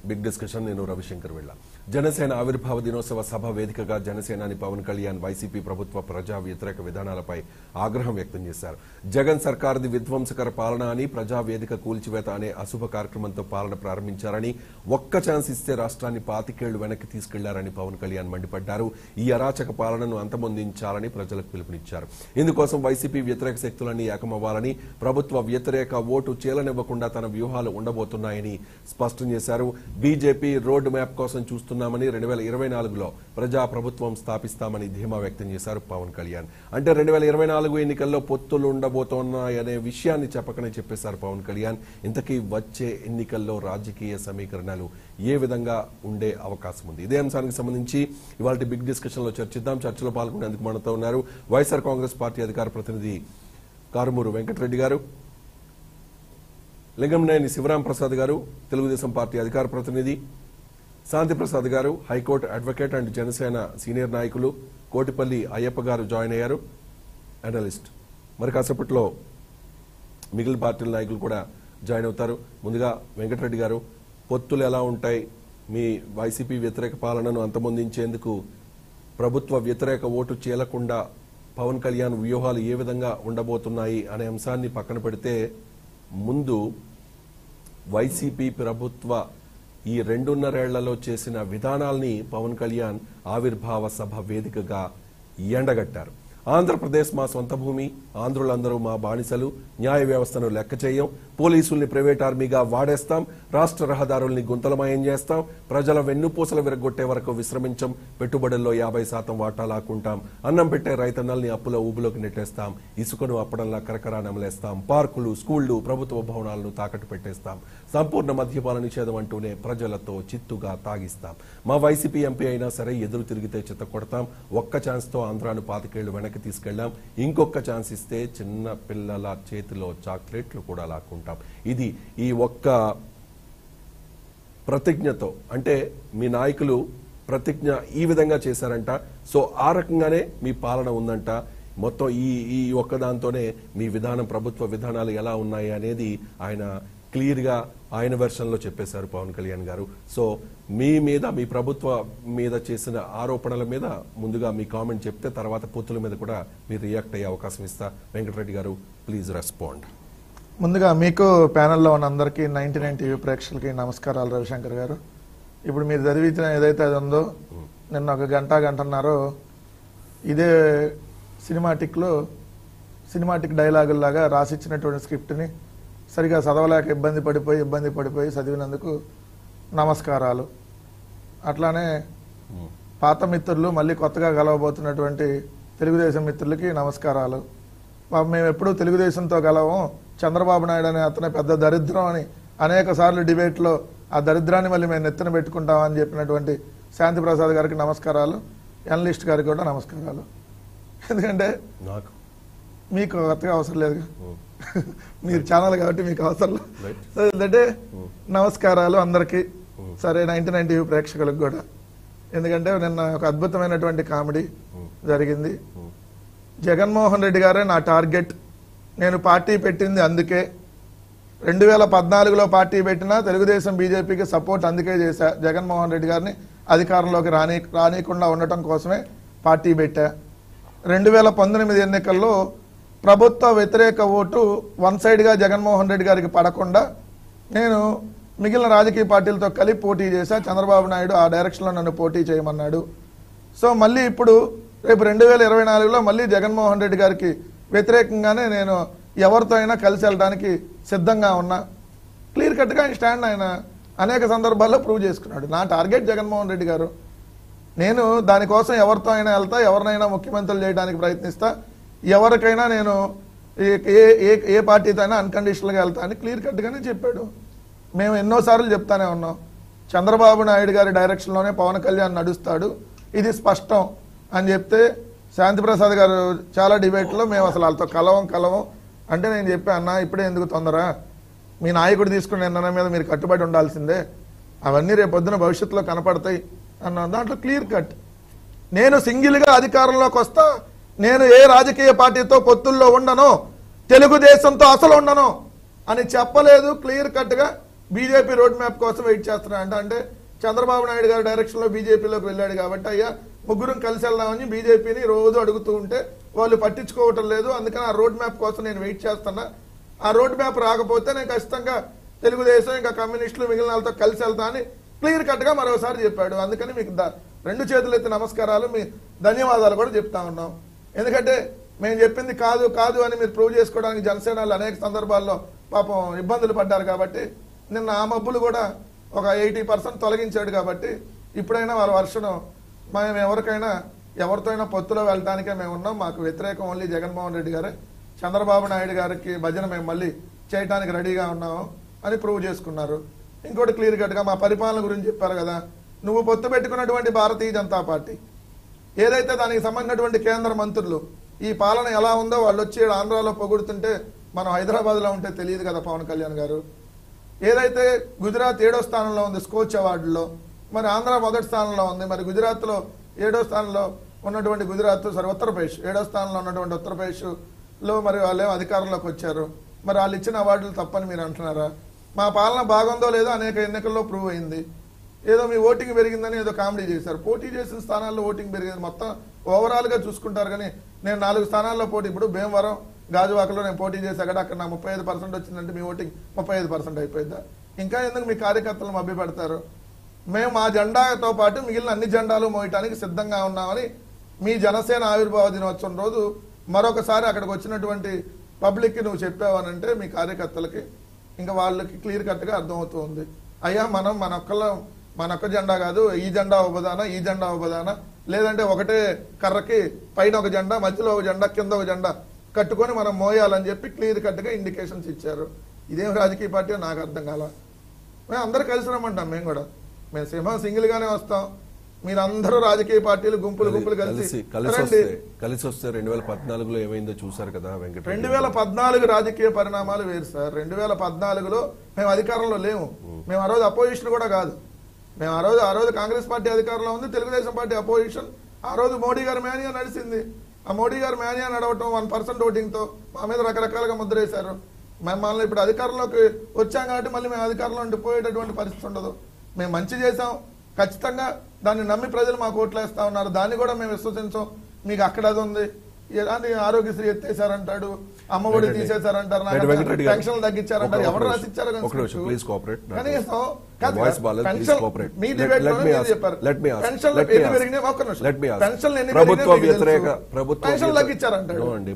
Big discussion. నేను రవిశంకర్ వెళ్ళ. జనసేన ఆవిర్భావ దినోత్సవ సభ వేదికగా జనసేనాని పవన్ కళ్యాణ్ వైసీపీ ప్రభుత్వ ప్రజా వ్యతిరేక విధానాలపై ఆగ్రహం వ్యక్తం చేశారు. జగన్ సర్కార్ది విధ్వంసకర పాలన అని, ప్రజా వేదిక కూల్చివేత అనే అశుభ కార్యక్రమంతో పాలన ప్రారంభించారని, ఒక్క ఛాన్స్ ఇస్తే రాష్ట్రాన్ని 25 ఏళ్లు వెనక్కి తీసుకెళ్లారని పవన్ కళ్యాణ్ మండిపడ్డారు. ఈ అరాచక పాలనను అంతమొందించాలని ప్రజలకు పిలుపునిచ్చారు. ఇందుకోసం వైసీపీ వ్యతిరేక శక్తులన్నీ ఏకమవ్వాలని, ప్రభుత్వ వ్యతిరేక ఓటు చీలనివ్వకుండా తన వ్యూహాలు ఉండబోతున్నాయని స్పష్టం చేశారు. బీజేపీ రోడ్ మ్యాప్ కోసం చూస్తున్నామని, 2024లో ప్రజా ప్రభుత్వం స్థాపిస్తామని ధీమా వ్యక్తం చేశారు పవన్ కళ్యాణ్. అంటే 2024 ఎన్నికల్లో పొత్తులు ఉండబోతున్నాయనే విషయాన్ని చెప్పకనే చెప్పేశారు పవన్ కళ్యాణ్. ఇంతకీ వచ్చే ఎన్నికల్లో రాజకీయ సమీకరణాలు ఏ విధంగా ఉండే అవకాశం ఉంది? ఇదే అంశానికి సంబంధించి ఇవాళ బిగ్ డిస్కషన్ లో చర్చిద్దాం. చర్చలో పాల్గొనేందుకు మనతో ఉన్నారు వైఎస్ఆర్ కాంగ్రెస్ పార్టీ అధికార ప్రతినిధి కారుమూరు వెంకటరెడ్డి గారు, లింగంనేని శివరాం ప్రసాద్ గారు, తెలుగుదేశం పార్టీ అధికార ప్రతినిధి, శాంతి ప్రసాద్ గారు, high court advocate and Janasena senior నాయకులు, కోటిపల్లి అయ్యప్ప గారు జాయిన్ అయ్యారు, అనలిస్ట్. మరి కాసేపట్లో మిగిలిన పార్టీల నాయకులు కూడా జాయిన్ అవుతారు. ముందుగా వెంకటరెడ్డి గారు, పొత్తులు ఎలా ఉంటాయి? మీ వైసీపీ వ్యతిరేక పాలనను అంతమొందించేందుకు ప్రభుత్వ వ్యతిరేక ఓటు చీలకుండా పవన్ కళ్యాణ్ వ్యూహాలు ఏ విధంగా ఉండబోతున్నాయి అనే అంశాన్ని పక్కన పెడితే, ముందు వైసీపీ ప్రభుత్వ ఈ 2.5 ఏళ్లలో చేసిన విధానాల్ని పవన్ కళ్యాణ్ ఆవిర్భావ సభ వేదికగా ఎండగట్టారు. ఆంధ్రప్రదేశ్ మా సొంత భూమి, ఆంధ్రులందరూ మా బానిసలు, న్యాయ వ్యవస్థను లెక్క చేయం, పోలీసుల్ని ప్రైవేట్ ఆర్మీగా వాడేస్తాం, రాష్ట్ర రహదారుల్ని గుంతలమయం చేస్తాం, ప్రజల వెన్నుపూసలు విరగొట్టే వరకు విశ్రమించం, పెట్టుబడుల్లో 50% వాటా లాక్కుంటాం, అన్నం పెట్టే రైతన్నల్ని అప్పుల ఊబులోకి నెట్టేస్తాం, ఇసుకను అప్పడంలా కరకరా నమలేస్తాం, పార్కులు, స్కూళ్లు, ప్రభుత్వ భవనాలను తాకట్టు పెట్టేస్తాం, సంపూర్ణ మద్యపాన నిషేధం అంటూనే ప్రజలతో చిత్తుగా తాగిస్తాం, మా వైసీపీ ఎంపీ అయినా సరే ఎదురు తిరిగితే చిత్త కొడతాం, ఒక్క ఛాన్స్ తో ఆంధ్రాను 25 ఏళ్లు వెనక్కి తీసుకెళ్లాం, ఇంకొక ఛాన్స్ ఇస్తే చిన్న పిల్లల చేతిలో చాక్లెట్లు కూడా లాక్కుంటాం. ఇది ఈ ఒక్క ప్రతిజ్ఞతో, అంటే మీ నాయకులు ప్రతిజ్ఞ ఈ విధంగా చేశారంట. సో ఆ రకంగానే మీ పాలన ఉందంట. మొత్తం ఈ ఒక్కదాంతోనే మీ విధానం, ప్రభుత్వ విధానాలు ఎలా ఉన్నాయి అనేది ఆయన క్లియర్ గా ఆయన వెర్షన్ లో చెప్పేశారు పవన్ కళ్యాణ్ గారు. సో మీ మీద, మీ ప్రభుత్వ మీద చేసిన ఆరోపణల మీద ముందుగా మీ కామెంట్ చెప్తే తర్వాత పొత్తుల మీద కూడా మీరు రియాక్ట్ అయ్యే అవకాశం ఇస్తా. వెంకటరెడ్డి గారు, ప్లీజ్ రెస్పాండ్. ముందుగా మీకు ప్యానెల్లో ఉన్న అందరికీ 99 టీవీ ప్రేక్షకులకి నమస్కారాలు. రవిశంకర్ గారు, ఇప్పుడు మీరు చదివించిన ఏదైతే అది ఉందో, నిన్న ఒక గంటన్నర ఇదే సినిమాటిక్ డైలాగుల్లాగా రాసిచ్చినటువంటి స్క్రిప్ట్ని సరిగా చదవలేక ఇబ్బంది పడిపోయి చదివినందుకు నమస్కారాలు. అట్లానే పాత మిత్రులు, మళ్ళీ కొత్తగా కలవబోతున్నటువంటి తెలుగుదేశం మిత్రులకి నమస్కారాలు. మేము ఎప్పుడూ తెలుగుదేశంతో కలవం, చంద్రబాబు నాయుడు అనే అతనే పెద్ద దరిద్రం అని అనేక సార్లు డిబేట్లో ఆ దరిద్రాన్ని మళ్ళీ మేము నెత్తిన పెట్టుకుంటామని చెప్పినటువంటి శాంతి ప్రసాద్ గారికి నమస్కారాలు, ఎనలిస్ట్ గారికి కూడా నమస్కారాలు. ఎందుకంటే మీకు కొత్తగా అవసరం లేదు, మీరు ఛానల్ కాబట్టి మీకు అవసరం లేదు. ఏంటంటే నమస్కారాలు అందరికీ. సరే, 99 టీవీ ప్రేక్షకులకు కూడా. ఎందుకంటే నిన్న ఒక అద్భుతమైనటువంటి కామెడీ జరిగింది. జగన్మోహన్ రెడ్డి గారే నా టార్గెట్, నేను పార్టీ పెట్టింది అందుకే, 2014లో పార్టీ పెట్టినా తెలుగుదేశం బీజేపీకి సపోర్ట్ అందుకే చేశా, జగన్మోహన్ రెడ్డి గారిని అధికారంలోకి రానియకుండా ఉండటం కోసమే పార్టీ పెట్టా. 2019 ఎన్నికల్లో ప్రభుత్వ వ్యతిరేక ఓటు వన్ సైడ్గా జగన్మోహన్ రెడ్డి గారికి పడకుండా నేను మిగిలిన రాజకీయ పార్టీలతో కలిపి పోటీ చేశా. చంద్రబాబు నాయుడు ఆ డైరెక్షన్లో నన్ను పోటీ చేయమన్నాడు. సో మళ్ళీ ఇప్పుడు రేపు 2024లో మళ్ళీ జగన్మోహన్ రెడ్డి గారికి వ్యతిరేకంగానే నేను ఎవరితో అయినా కలిసి వెళ్ళడానికి సిద్ధంగా ఉన్నా. క్లియర్ కట్గా ఆయన స్టాండ్ ఆయన అనేక సందర్భాల్లో ప్రూవ్ చేసుకున్నాడు. నా టార్గెట్ జగన్మోహన్ రెడ్డి గారు, నేను దానికోసం ఎవరితో అయినా వెళ్తా, ఎవరినైనా ముఖ్యమంత్రులు చేయడానికి ప్రయత్నిస్తా, ఎవరికైనా నేను ఏ పార్టీతో అయినా అన్కండిషనల్గా వెళ్తా అని క్లియర్ కట్గానే చెప్పాడు. మేము ఎన్నోసార్లు చెప్తానే ఉన్నాం, చంద్రబాబు నాయుడు గారి డైరెక్షన్లోనే పవన్ కళ్యాణ్ నడుస్తాడు, ఇది స్పష్టం అని చెప్తే శాంతిప్రసాద్ గారు చాలా డిబేట్లో మేము అసలు వాళ్ళతో కలవం అంటే నేను చెప్పా, అన్న ఇప్పుడే ఎందుకు తొందర, మీ నాయకుడు తీసుకునే నిర్ణయం మీద మీరు కట్టుబడి ఉండాల్సిందే, అవన్నీ రేపొద్దున భవిష్యత్తులో కనపడతాయి అన్న దాంట్లో క్లియర్ కట్. నేను సింగిల్గా అధికారంలోకి వస్తా, నేను ఏ రాజకీయ పార్టీతో పొత్తుల్లో ఉండను, తెలుగుదేశంతో అసలు ఉండను అని చెప్పలేదు. క్లియర్ కట్గా బీజేపీ రోడ్ మ్యాప్ కోసం వెయిట్ చేస్తున్నా అంటే చంద్రబాబు నాయుడు గారి డైరెక్షన్ లో బీజేపీలోకి వెళ్ళాడు కాబట్టి అయ్యా ముగ్గురం కలిసి వెళ్దామని బీజేపీని రోజు అడుగుతూ ఉంటే వాళ్ళు పట్టించుకోవటం లేదు. అందుకని ఆ రోడ్ మ్యాప్ కోసం నేను వెయిట్ చేస్తున్నా. ఆ రోడ్ మ్యాప్ రాకపోతే నేను ఖచ్చితంగా తెలుగుదేశం ఇంకా కమ్యూనిస్టులు మిగిలిన వాళ్ళతో కలిసి వెళ్తా అని క్లియర్ కట్ గా మరోసారి చెప్పాడు. అందుకని మీకు రెండు చేతులు ఎత్తి నమస్కారాలు, మీ ధన్యవాదాలు కూడా చెప్తా ఉన్నాం. ఎందుకంటే మేము చెప్పింది కాదు కాదు అని మీరు ప్రూవ్ చేసుకోవడానికి జనసేనలు అనేక సందర్భాల్లో పాపం ఇబ్బందులు పడ్డారు కాబట్టి నిన్న ఆ మబ్బులు కూడా ఒక 80% తొలగించాడు. కాబట్టి ఇప్పుడైనా వాళ్ళ వర్షం మేము ఎవరితో అయినా పొత్తులో వెళ్ళడానికే మేము ఉన్నాం. మాకు వ్యతిరేకం ఓన్లీ జగన్మోహన్ రెడ్డి గారే. చంద్రబాబు నాయుడు గారికి భజన మేము మళ్ళీ చేయడానికి రెడీగా ఉన్నాము అని ప్రూవ్ చేసుకున్నారు. ఇంకోటి క్లియర్ కట్ గా మా పరిపాలన గురించి చెప్పారు కదా. నువ్వు పొత్తు పెట్టుకున్నటువంటి భారతీయ జనతా పార్టీ ఏదైతే దానికి సంబంధించినటువంటి కేంద్ర మంత్రులు ఈ పాలన ఎలా ఉందో వాళ్ళు వచ్చి ఆంధ్రాలో పొగుడుతుంటే మనం హైదరాబాద్ లో ఉంటే తెలియదు కదా పవన్ కళ్యాణ్ గారు. ఏదైతే గుజరాత్ 7వ స్థానంలో ఉంది స్కోచ్ అవార్డులో, మరి ఆంధ్ర మొదటి స్థానంలో ఉంది. మరి గుజరాత్ లో 7వ స్థానంలో ఉన్నటువంటి ఉత్తరప్రదేశ్ 7వ స్థానంలో ఉన్నటువంటి ఉత్తరప్రదేశ్ లో మరి వాళ్ళే అధికారంలోకి వచ్చారు. మరి వాళ్ళు ఇచ్చిన అవార్డులు తప్పని మీరు అంటున్నారా? మా పాలన బాగుందో లేదో అనేక ఎన్నికల్లో ప్రూవ్ అయింది. ఏదో మీ ఓటింగ్ పెరిగిందని ఏదో కామెడీ చేశారు. పోటీ చేసిన స్థానాల్లో ఓటింగ్ పెరిగింది. మొత్తం ఓవరాల్ గా చూసుకుంటారు. కానీ నేను 4 స్థానాల్లో పోటీ, ఇప్పుడు భీమవరం గాజువాకలో నేను పోటీ చేశాక అక్కడ నా 35% వచ్చిందంటే మీ ఓటింగ్ 35% అయిపోయిందా? ఇంకా ఎందుకు మీ కార్యకర్తలు మభ్య పెడతారు? మేము మా జెండాతో పాటు మిగిలిన అన్ని జెండాలు మోయటానికి సిద్ధంగా ఉన్నామని మీ జనసేన ఆవిర్భావ దినోత్సవం రోజు మరొకసారి అక్కడికి వచ్చినటువంటి పబ్లిక్ కి నువ్వు చెప్పావనంటే మీ కార్యకర్తలకి ఇంకా వాళ్ళకి క్లియర్ కట్ గా అర్థమవుతుంది. అయ్యా మనం మనొక్క జెండా కాదు, ఈ జెండా ఉపదాన ఈ జెండా ఉపదాన, లేదంటే ఒకటే కర్రకి పైన ఒక జెండా మధ్యలో ఒక జెండా కింద ఒక జెండా కట్టుకొని మనం మోయాలని చెప్పి క్లియర్ కట్ గా ఇండికేషన్స్ ఇచ్చారు. ఇదేం రాజకీయ పార్టీ నాకు అర్థం కాల. మేము అందరూ కలిసి రమ్మంటాం. మేము కూడా మేము సింహం సింగిల్ గానే వస్తాం. మీరందరూ రాజకీయ పార్టీలు గుంపులు కలిసి వస్తే 2014లో ఏమైందో చూసారు కదా వెంకట. 2014 రాజకీయ పరిణామాలు వేరు సార్. 2014లో మేము అధికారంలో లేము. మేము ఆ రోజు అపోజిషన్ కూడా కాదు. మేము ఆ రోజు కాంగ్రెస్ పార్టీ అధికారంలో ఉంది, తెలుగుదేశం పార్టీ అపోజిషన్. ఆ రోజు మోడీ గారి మేనియా నడిచింది. ఆ మోడీ గారి మేనియా నడవటం 1% ఓటింగ్ తో మా మీద రకరకాలుగా ముద్రేశారు. మమ్మల్ని ఇప్పుడు అధికారంలోకి వచ్చాం కాబట్టి మళ్ళీ మేము అధికారంలో ఉండిపోయేటటువంటి పరిస్థితి ఉండదు. మేము మంచి చేసాం, ఖచ్చితంగా దాన్ని నమ్మి ప్రజలు మాకు ఓట్లేస్తా ఉన్నారు. దాన్ని కూడా మేము విశ్వసించాం. మీకు అక్కడ అది ఉంది, ఎలాంటి ఆరోగ్యశ్రీ ఎత్తేసారంటాడు, అమ్మఒడి తీసేశారంటారు, పెన్షన్లు తగ్గించారంటారు. ఎవరు రాసిచ్చారు?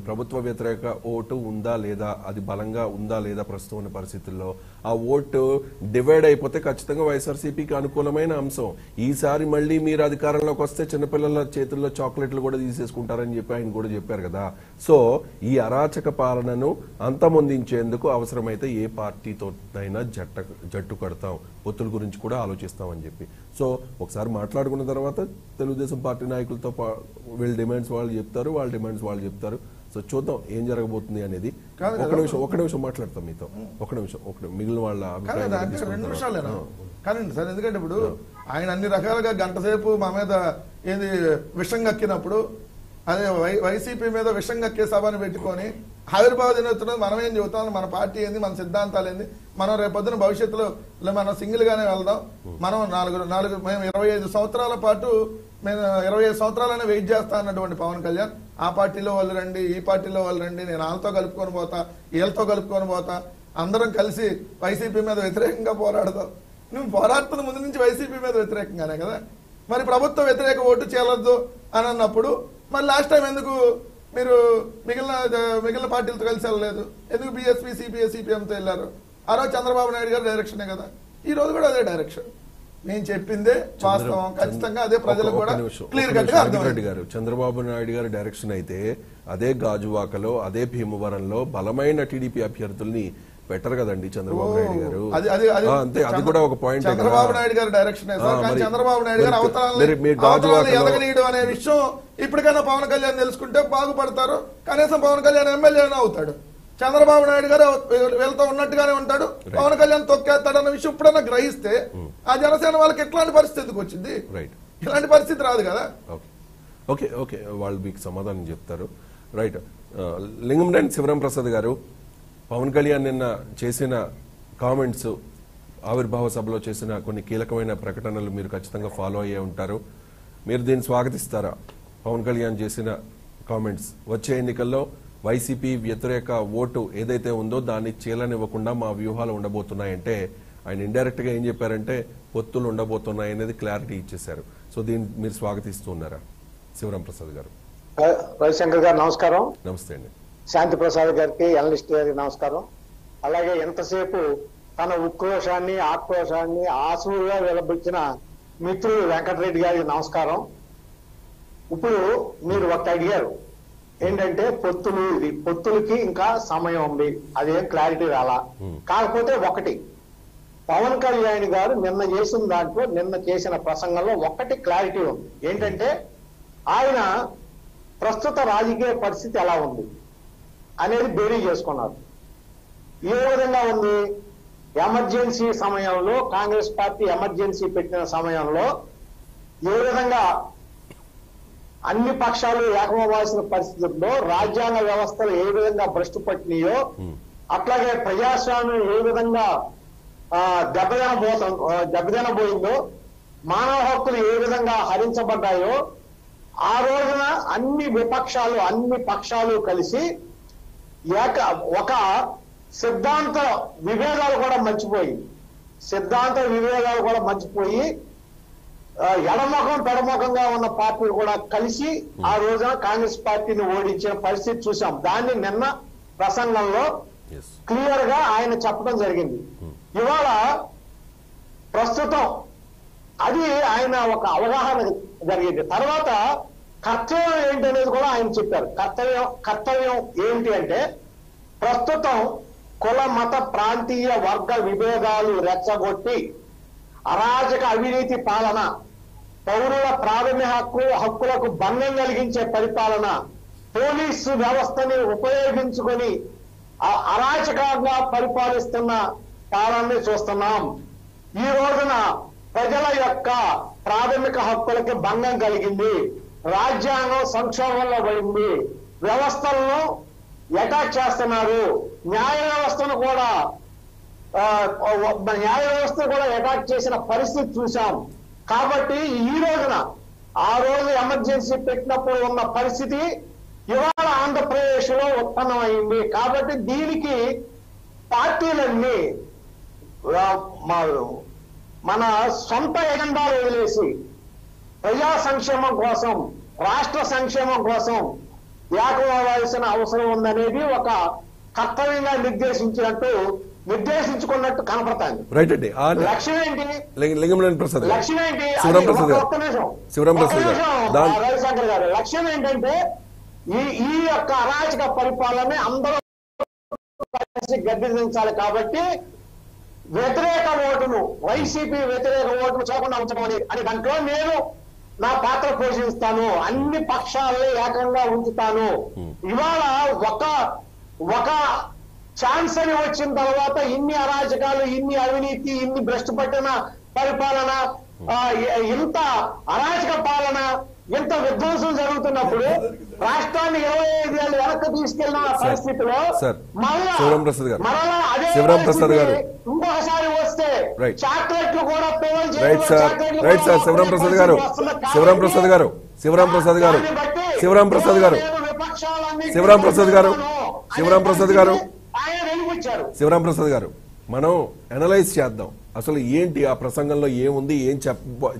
ప్రభుత్వ వ్యతిరేక ఓటు ఉందా లేదా, అది బలంగా ఉందా లేదా ప్రస్తుతం ఉన్న పరిస్థితుల్లో? ఆ ఓటు డివైడ్ అయిపోతే ఖచ్చితంగా వైఎస్ఆర్సీపీకి అనుకూలమైన అంశం. ఈసారి మళ్ళీ మీరు అధికారంలోకి వస్తే చిన్నపిల్లల చేతుల్లో చాక్లెట్లు కూడా తీసేసుకుంటారని చెప్పి ఆయన కూడా చెప్పారు కదా. సో ఈ అరాచక పాలనను అంతమొందించేందుకు అవసరమైతే ఏ పార్టీతోనైనా జట్టు కడతాం, పొత్తుల గురించి కూడా ఆలోచిస్తామని చెప్పి. సో ఒకసారి మాట్లాడుకున్న తర్వాత తెలుగుదేశం పార్టీ నాయకులతో వీళ్ళ డిమాండ్స్ వాళ్ళు చెప్తారు, వాళ్ళ డిమాండ్స్ వాళ్ళు చెప్తారు. సో చూద్దాం ఏం జరగబోతుంది అనేది. ఒక నిమిషం మాట్లాడతాం మీతో. ఒక నిమిషం మిగిలిన వాళ్ళ అభిప్రాయం. 2 నిమిషాలేనా? కానీ సార్, ఎందుకంటే ఇప్పుడు ఆయన అన్ని రకాలుగా గంట సేపు మా మీద ఏది విషం కక్కినప్పుడు, అదే వైసీపీ మీద విషం కక్కే సభను పెట్టుకొని ఆవిర్భావ దినోత్సవం మనం ఏం చెబుతాం, మన పార్టీ ఏంది, మన సిద్ధాంతాలు ఏంది, మనం రేపొద్దున భవిష్యత్తులో మనం సింగిల్ గానే వెళ్దాం, మనం మేము 25 సంవత్సరాల పాటు మేము 25 సంవత్సరాలనే వెయిట్ చేస్తా అన్నటువంటి పవన్ కళ్యాణ్, ఆ పార్టీలో వాళ్ళు రండి, ఈ పార్టీలో వాళ్ళు రండి, నేను వాళ్ళతో కలుపుకొని పోతా, వీళ్ళతో కలుపుకొని పోతా, అందరం కలిసి వైసీపీ మీద వ్యతిరేకంగా పోరాడదాం. నువ్వు పోరాడుతున్న ముందు నుంచి వైసీపీ మీద వ్యతిరేకంగానే కదా. మరి ప్రభుత్వ వ్యతిరేక ఓటు చేయలొద్దు అని అన్నప్పుడు మరి లాస్ట్ టైం ఎందుకు మీరు మిగిలిన పార్టీలతో కలిసి వెళ్ళలేదు? ఎందుకు బీఎస్పీ సిపిఎంతో వెళ్ళారు? ఆ రోజు చంద్రబాబు నాయుడు గారు డైరెక్షనే కదా, ఈ రోజు కూడా అదే డైరెక్షన్. నేను చెప్పిందే వాస్తవం, ఖచ్చితంగా అదే ప్రజలకు కూడా క్లియర్ కట్ గా అర్థం. గారు చంద్రబాబు నాయుడు గారి డైరెక్షన్ అయితే అదే గాజువాకలో, అదే భీమవరంలో బలమైన టీడీపీ అభ్యర్థుల్ని పెట్టరు కదండి చంద్రబాబు నాయుడు గారు. అంతే, అది కూడా ఒక పాయింట్. చంద్రబాబు నాయుడు గారు డైరెక్షన్ చంద్రబాబు నాయుడు గారు అవతరాలు ఎదగనీయడం అనే విషయం ఇప్పటికైనా పవన్ కళ్యాణ్ తెలుసుకుంటే బాగుపడతారు. కనీసం పవన్ కళ్యాణ్ ఎమ్మెల్యేనే అవుతాడు. చంద్రబాబు నాయుడు గారు వీళ్ళతో ఉన్నట్టుగానే ఉంటాడు, పవన్ కళ్యాణ్ తొక్కేస్తాడన్న విషయం ఇప్పుడన్నా గ్రహిస్తే ఆ జనసేన వాళ్ళకి ఎట్లాంటి పరిస్థితి ఎందుకు వచ్చింది? ఇలాంటి పరిస్థితి రాదు కదా. ఓకే వాళ్ళు మీకు సమాధానం చెప్తారు. రైట్. లింగంనేని శివరాం ప్రసాద్ గారు, పవన్ కళ్యాణ్ నిన్న చేసిన కామెంట్స్ ఆవిర్భావ సభలో చేసిన కొన్ని కీలకమైన ప్రకటనలు మీరు ఖచ్చితంగా ఫాలో అయ్యే ఉంటారు. మీరు దీన్ని స్వాగతిస్తారా? పవన్ కళ్యాణ్ చేసిన కామెంట్స్, వచ్చే ఎన్నికల్లో వైసీపీ వ్యతిరేక ఓటు ఏదైతే ఉందో దాన్ని చీలనివ్వకుండా మా వ్యూహాలు ఉండబోతున్నాయంటే ఆయన ఇండైరెక్ట్ గా ఏం చెప్పారంటే పొత్తులు ఉండబోతున్నాయి అనేది క్లారిటీ ఇచ్చేశారు. సో దీన్ని మీరు స్వాగతిస్తున్నారా? శివరాం ప్రసాద్ గారు. రవిశంకర్ గారు నమస్కారం. నమస్తే అండి. శాంతి ప్రసాద్ గారికి, అనలిస్ట్ గారికి నమస్కారం. అలాగే ఎంతసేపు తన ఉక్రోషాన్ని ఆక్రోషాన్ని ఆసువుగా వెలబుచ్చిన మిత్రుడు వెంకటరెడ్డి గారికి నమస్కారం. ఇప్పుడు మీరు ఒకటి అడిగారు ఏంటంటే పొత్తులు, ఇది పొత్తులకి ఇంకా సమయం ఉంది, అదేం క్లారిటీ రాలా. కాకపోతే ఒకటి, పవన్ కళ్యాణ్ గారు నిన్న చేసిన దాంట్లో, నిన్న చేసిన ప్రసంగంలో ఒకటి క్లారిటీ ఉంది. ఏంటంటే ఆయన ప్రస్తుత రాజకీయ పరిస్థితి ఎలా ఉంది అనేది బేరీ చేసుకున్నారు. ఏ విధంగా ఉంది? ఎమర్జెన్సీ సమయంలో, కాంగ్రెస్ పార్టీ ఎమర్జెన్సీ పెట్టిన సమయంలో ఏ విధంగా అన్ని పక్షాలు ఏకమవ్వాల్సిన పరిస్థితుల్లో రాజ్యాంగ వ్యవస్థలు ఏ విధంగా భ్రష్టు పట్టినాయో, అట్లాగే ప్రజాస్వామ్యం ఏ విధంగా దెబ్బతినబోయిందో, మానవ హక్కులు ఏ విధంగా హరించబడ్డాయో, ఆ రోజున అన్ని పక్షాలు కలిసి ఒక సిద్ధాంత విభేదాలు కూడా మర్చిపోయి ఎడమొఖం పెడమొఖంగా ఉన్న పార్టీలు కూడా కలిసి ఆ రోజున కాంగ్రెస్ పార్టీని ఓడించిన పరిస్థితి చూసాం. దాన్ని నిన్న ప్రసంగంలో క్లియర్ గా ఆయన చెప్పడం జరిగింది. ఇవాళ ప్రస్తుతం అది ఆయన ఒక అవగాహన జరిగింది. తర్వాత కర్తవ్యం ఏంటి అనేది కూడా ఆయన చెప్పారు. కర్తవ్యం ఏంటి అంటే, ప్రస్తుతం కుల మత ప్రాంతీయ వర్గ విభేదాలు రెచ్చగొట్టి అరాజక అవినీతి పాలన, పౌరుల ప్రాథమిక హక్కులకు భంగం కలిగించే పరిపాలన, పోలీసు వ్యవస్థని ఉపయోగించుకొని అరాచకంగా పరిపాలిస్తున్న పాలనని చూస్తున్నాం. ఈ రోజున ప్రజల యొక్క ప్రాథమిక హక్కులకి భంగం కలిగింది, రాజ్యాంగం సంక్షోభంలో పడింది, వ్యవస్థలను అటాక్ చేస్తున్నారు, న్యాయ వ్యవస్థను కూడా అటాక్ చేసిన పరిస్థితి చూసాం. కాబట్టి ఈ రోజున ఆ రోజు ఎమర్జెన్సీ పెట్టినప్పుడు ఉన్న పరిస్థితి ఇవాళ ఆంధ్రప్రదేశ్ లో ఉత్పన్నమైంది. కాబట్టి దీనికి పార్టీలన్నీ మన సొంత ఎజెండాలు వదిలేసి ప్రజా సంక్షేమం కోసం, రాష్ట్ర సంక్షేమం కోసం ఏకమవ్వాల్సిన అవసరం ఉందనేది ఒక కర్తవ్యంగా నిర్దేశించుకున్నట్టు కనపడుతుంది. రైట్ అండి. లక్ష్యం ఏంటి? లక్ష్యం ఏంటి? రవిశంకర్ గారు, లక్ష్యం ఏంటంటే ఈ యొక్క అరాచక పరిపాలన అందరూ కలిసి గద్దెదించాలి. కాబట్టి వ్యతిరేక ఓటును, వైసీపీ వ్యతిరేక ఓటును చేయకుండా ఉంచడం అని దాంట్లో నేను నా పాత్ర పోషిస్తాను, అన్ని పక్షాలని ఏకంగా ఉంచుతాను. ఇవాళ ఒక ఛాన్స్ అని వచ్చిన తర్వాత ఇన్ని అరాచకాలు, ఇన్ని అవినీతి, ఇన్ని భ్రష్టు పట్టిన పరిపాలన, ఇంత అరాచక పాలన, ఇంత విధ్వంసం జరుగుతున్నప్పుడు రాష్ట్రాన్ని 25 ఏళ్ళు వెనక్కి తీసుకెళ్లిన పరిస్థితిలో మరలా అదే ఇంకొకసారి వస్తే చాక్లెట్లు కూడా శివరాం ప్రసాద్ గారు మనం అనలైజ్ చేద్దాం. అసలు ఏంటి ఆ ప్రసంగంలో ఏముంది, ఏం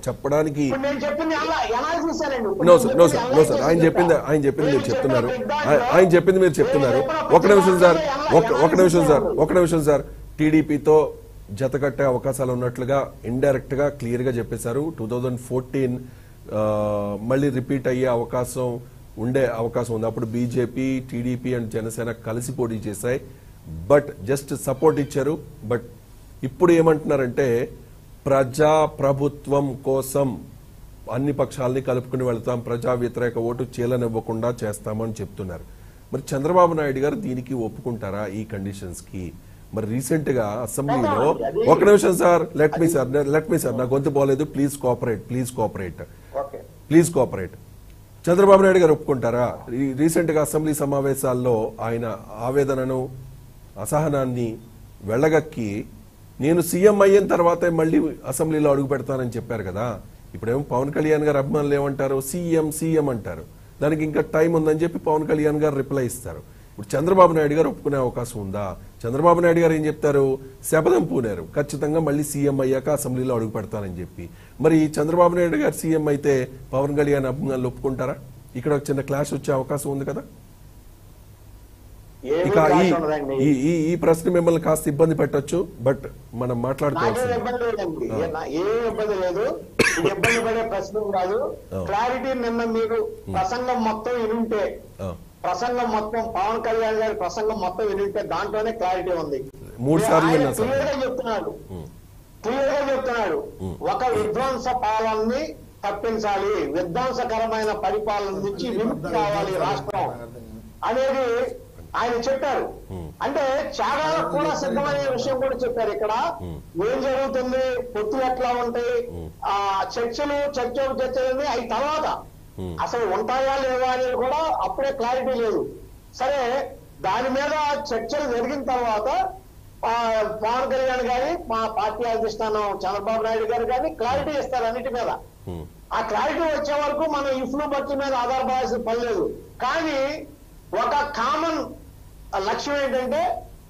చెప్పడానికి? ఆయన చెప్పింది మీరు చెప్తున్నారు. ఒక నిమిషం సార్. టీడీపీతో జతకట్టే అవకాశాలు ఉన్నట్లుగా ఇండైరెక్ట్ గా క్లియర్ గా చెప్పేశారు. 2014 మళ్ళీ రిపీట్ అయ్యే అవకాశం ఉంది. అప్పుడు బీజేపీ, టీడీపీ అండ్ జనసేన కలిసి పోటీ చేశాయి. బట్ జస్ట్ సపోర్ట్ ఇచ్చారు. బట్ ఇప్పుడు ఏమంటున్నారంటే ప్రజా ప్రభుత్వం కోసం అన్ని పక్షాలని కలుపుకుని వెళ్తాం, ప్రజా వ్యతిరేక ఓటు చీలనివ్వకుండా చేస్తామని చెప్తున్నారు. మరి చంద్రబాబు నాయుడు గారు దీనికి ఒప్పుకుంటారా ఈ కండిషన్స్ కి? మరి రీసెంట్ గా అసెంబ్లీలో ఒక నిమిషం సార్, లెట్ మీ సార్, నా గొంతు పోలేదు, ప్లీజ్ కోఆపరేట్. చంద్రబాబు నాయుడు గారు ఒప్పుకుంటారా? రీసెంట్ గా అసెంబ్లీ సమావేశాల్లో ఆయన ఆవేదనను, అసహనాన్ని వెళ్ళగక్కి నేను సీఎం అయిన తర్వాతే మళ్ళీ అసెంబ్లీలో అడుగు పెడతానని చెప్పారు కదా. ఇప్పుడేమో పవన్ కళ్యాణ్ గారు అభిమానులు ఏమంటారు, సీఎం అంటారు. దానికి ఇంకా టైం ఉందని చెప్పి పవన్ కళ్యాణ్ గారు రిప్లై ఇస్తారు. ఇప్పుడు చంద్రబాబు నాయుడు గారు ఒప్పుకునే అవకాశం ఉందా? చంద్రబాబు నాయుడు గారు ఏం చెప్తారు, శపథం పూనారు ఖచ్చితంగా మళ్ళీ సీఎం అయ్యాక అసెంబ్లీలో అడుగు పెడతానని చెప్పి. మరి చంద్రబాబు నాయుడు గారు సీఎం అయితే పవన్ కళ్యాణ్ అభిమానులు ఒప్పుకుంటారా? ఇక్కడ ఒక చిన్న క్లాష్ వచ్చే అవకాశం ఉంది కదా. ఏమీ ఇక క్లాష్ ఉండదండి. ఈ ప్రశ్న మిమ్మల్ని కాస్త ఇబ్బంది పెట్టొచ్చు, బట్ మనం నాకేం మాట్లాడుకోవాల్సింది. ఇబ్బంది లేదండి, ఏం ఇబ్బంది లేదు. ఇది ఇబ్బంది పడే ప్రశ్న కాదు. క్లారిటీ నిన్న మీరు ప్రసంగం మొత్తం వినుంటే, ప్రసంగం మొత్తం పవన్ కళ్యాణ్ గారి ప్రసంగం మొత్తం వినుంటే దాంట్లోనే క్లారిటీ ఉంది. 3 సార్లు విన్నా సార్. క్లియర్ గా చెప్తున్నాడు ఒక విధ్వంస పాలనని తప్పించాలి, విధ్వంసకరమైన పరిపాలన నుంచి విముక్తి కావాలి రాష్ట్రం అనేది ఆయన చెప్పారు. అంటే చాలా కూడా సిద్ధమయ్యే విషయం కూడా చెప్పారు. ఇక్కడ ఏం జరుగుతుంది, పొత్తులు ఎట్లా ఉంటాయి, ఆ చర్చలు అవి తర్వాత అసలు ఉంటాయా లేవా అనేది కూడా అప్పుడే క్లారిటీ లేదు. సరే, దాని మీద చర్చలు జరిగిన తర్వాత పవన్ కళ్యాణ్ గారి మా పార్టీ అధిష్టానం చంద్రబాబు నాయుడు గారు కానీ క్లారిటీ ఇస్తారు అన్నిటి మీద. ఆ క్లారిటీ వచ్చే వరకు మనం ఇఫ్లు బట్టి మీద ఆధారపడాల్సిన పని లేదు. కానీ ఒక కామన్ లక్ష్యం ఏంటంటే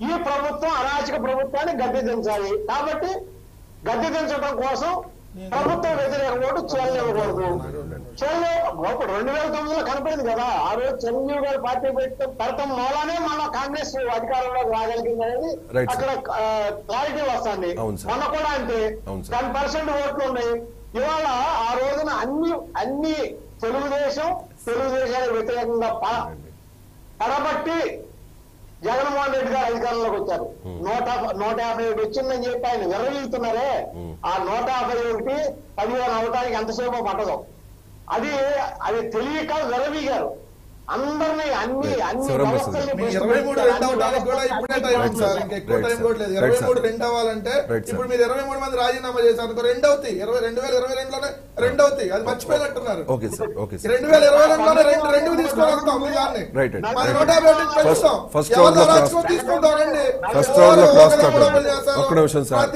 ఈ ప్రభుత్వం అరాచక ప్రభుత్వాన్ని గద్దె దించాలి. కాబట్టి గద్దె దించడం కోసం ప్రభుత్వ వ్యతిరేక ఓటు చేయలేకూడదు. 2009లో కనపడింది కదా, ఆ రోజు చిరంజీవి గారు పార్టీ పెడతాం మూలానే మన కాంగ్రెస్ అధికారంలోకి రాగలిగింది అనేది అక్కడ క్లారిటీ వస్తుంది. మొన్న కూడా అంతే 10% ఓట్లు ఉన్నాయి. ఇవాళ ఆ రోజున అన్ని తెలుగుదేశానికి వ్యతిరేకంగా పడబట్టి జగన్మోహన్ రెడ్డి గారు అధికారంలోకి వచ్చారు. 151 వచ్చిందని చెప్పి ఆయన విర్రవీగుతున్నారే, ఆ 151 10,000 అవటానికి ఎంతసేపో పట్టదు. అది తెలియక విర్రవీగారు అందరినీ అన్ని వ్యవస్థల్ని 23 రెండు అవడానికి కూడా ఇప్పుడే టైం ఉంది సార్, ఇంకా ఎక్కువ టైం కూడా లేదు. 23 రెండు అవ్వాలంటే ఇప్పుడు మీరు 23 మంది రాజీనామా చేశారు అనుకో, 2 అవుతాయి. 2022లోనే 2 అవుతాయి. అది మర్చిపోయినట్టున్నారు. 2022లోనే రెండు తీసుకొని వస్తాం. ఫస్ట్ రౌండ్ లో క్రాస్ టాక్. ఒక్క నిమిషం సార్,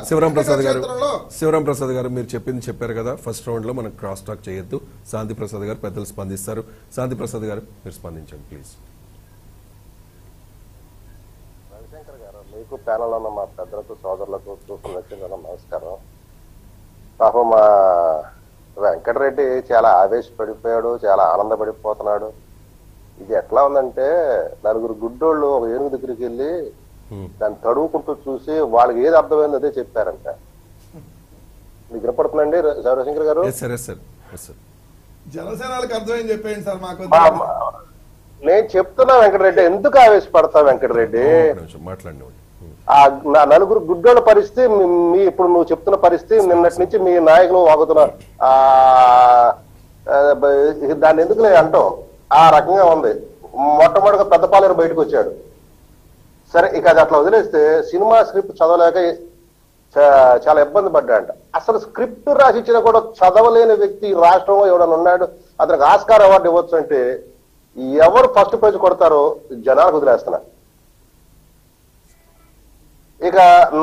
శివరాం ప్రసాద్ గారు మీరు చెప్పింది చెప్పారు కదా, ఫస్ట్ రౌండ్ లో మనం క్రాస్ టాక్ చేయొద్దు. శాంతి ప్రసాద్ గారు పెద్దలు స్పందిస్తారు. శాంతి ప్రసాద్ గారు మీరు స్పందించండి ప్లీజ్. రవిశంకర్ గారు, మీకు ప్యానల్ ఉన్న మా పెద్దలకు సోదరులకు చూస్తున్న నమస్కారం. పాపం మా వెంకటరెడ్డి చాలా ఆవేశపడిపోయాడు, చాలా ఆనందపడిపోతున్నాడు. ఇది ఎట్లా ఉందంటే, 4 గుడ్డోళ్ళు ఒక ఏనుగు దగ్గరికి వెళ్ళి దాన్ని తడువుకుంటూ చూసి వాళ్ళకి ఏది అర్థమైంది అదే చెప్పారంట. మీకు వినపడుతుందండి రవిశంకర్ గారు? జనసేనలకు అర్థమైంది చెప్పేయండి సార్ మాకు. నేను చెప్తున్నా వెంకటరెడ్డి, ఎందుకు ఆవేశపడతావు వెంకటరెడ్డి? మాట్లాడండి. నా 4 గుడ్డోళ్ళ పరిస్థితి ఇప్పుడు నువ్వు చెప్తున్న పరిస్థితి, నిన్నటి నుంచి మీ నాయకులు వాగుతున్నా దాన్ని ఎందుకు అంటావు? ఆ రకంగా ఉంది. మొట్టమొదటిగా పెద్దపాలెరు బయటకు వచ్చాడు. సరే, ఇక అది అట్లా వదిలేస్తే సినిమా స్క్రిప్ట్ చదవలేక చాలా ఇబ్బంది పడ్డాడంట. అసలు స్క్రిప్ట్ రాసిచ్చినా కూడా చదవలేని వ్యక్తి రాష్ట్రంలో ఎవడన్నా ఉన్నాడు, అతనికి ఆస్కార్ అవార్డు ఇవ్వచ్చు అంటే ఎవరు ఫస్ట్ ప్రైజ్ కొడతారో జనాలకు వదిలేస్తున్నా. ఇక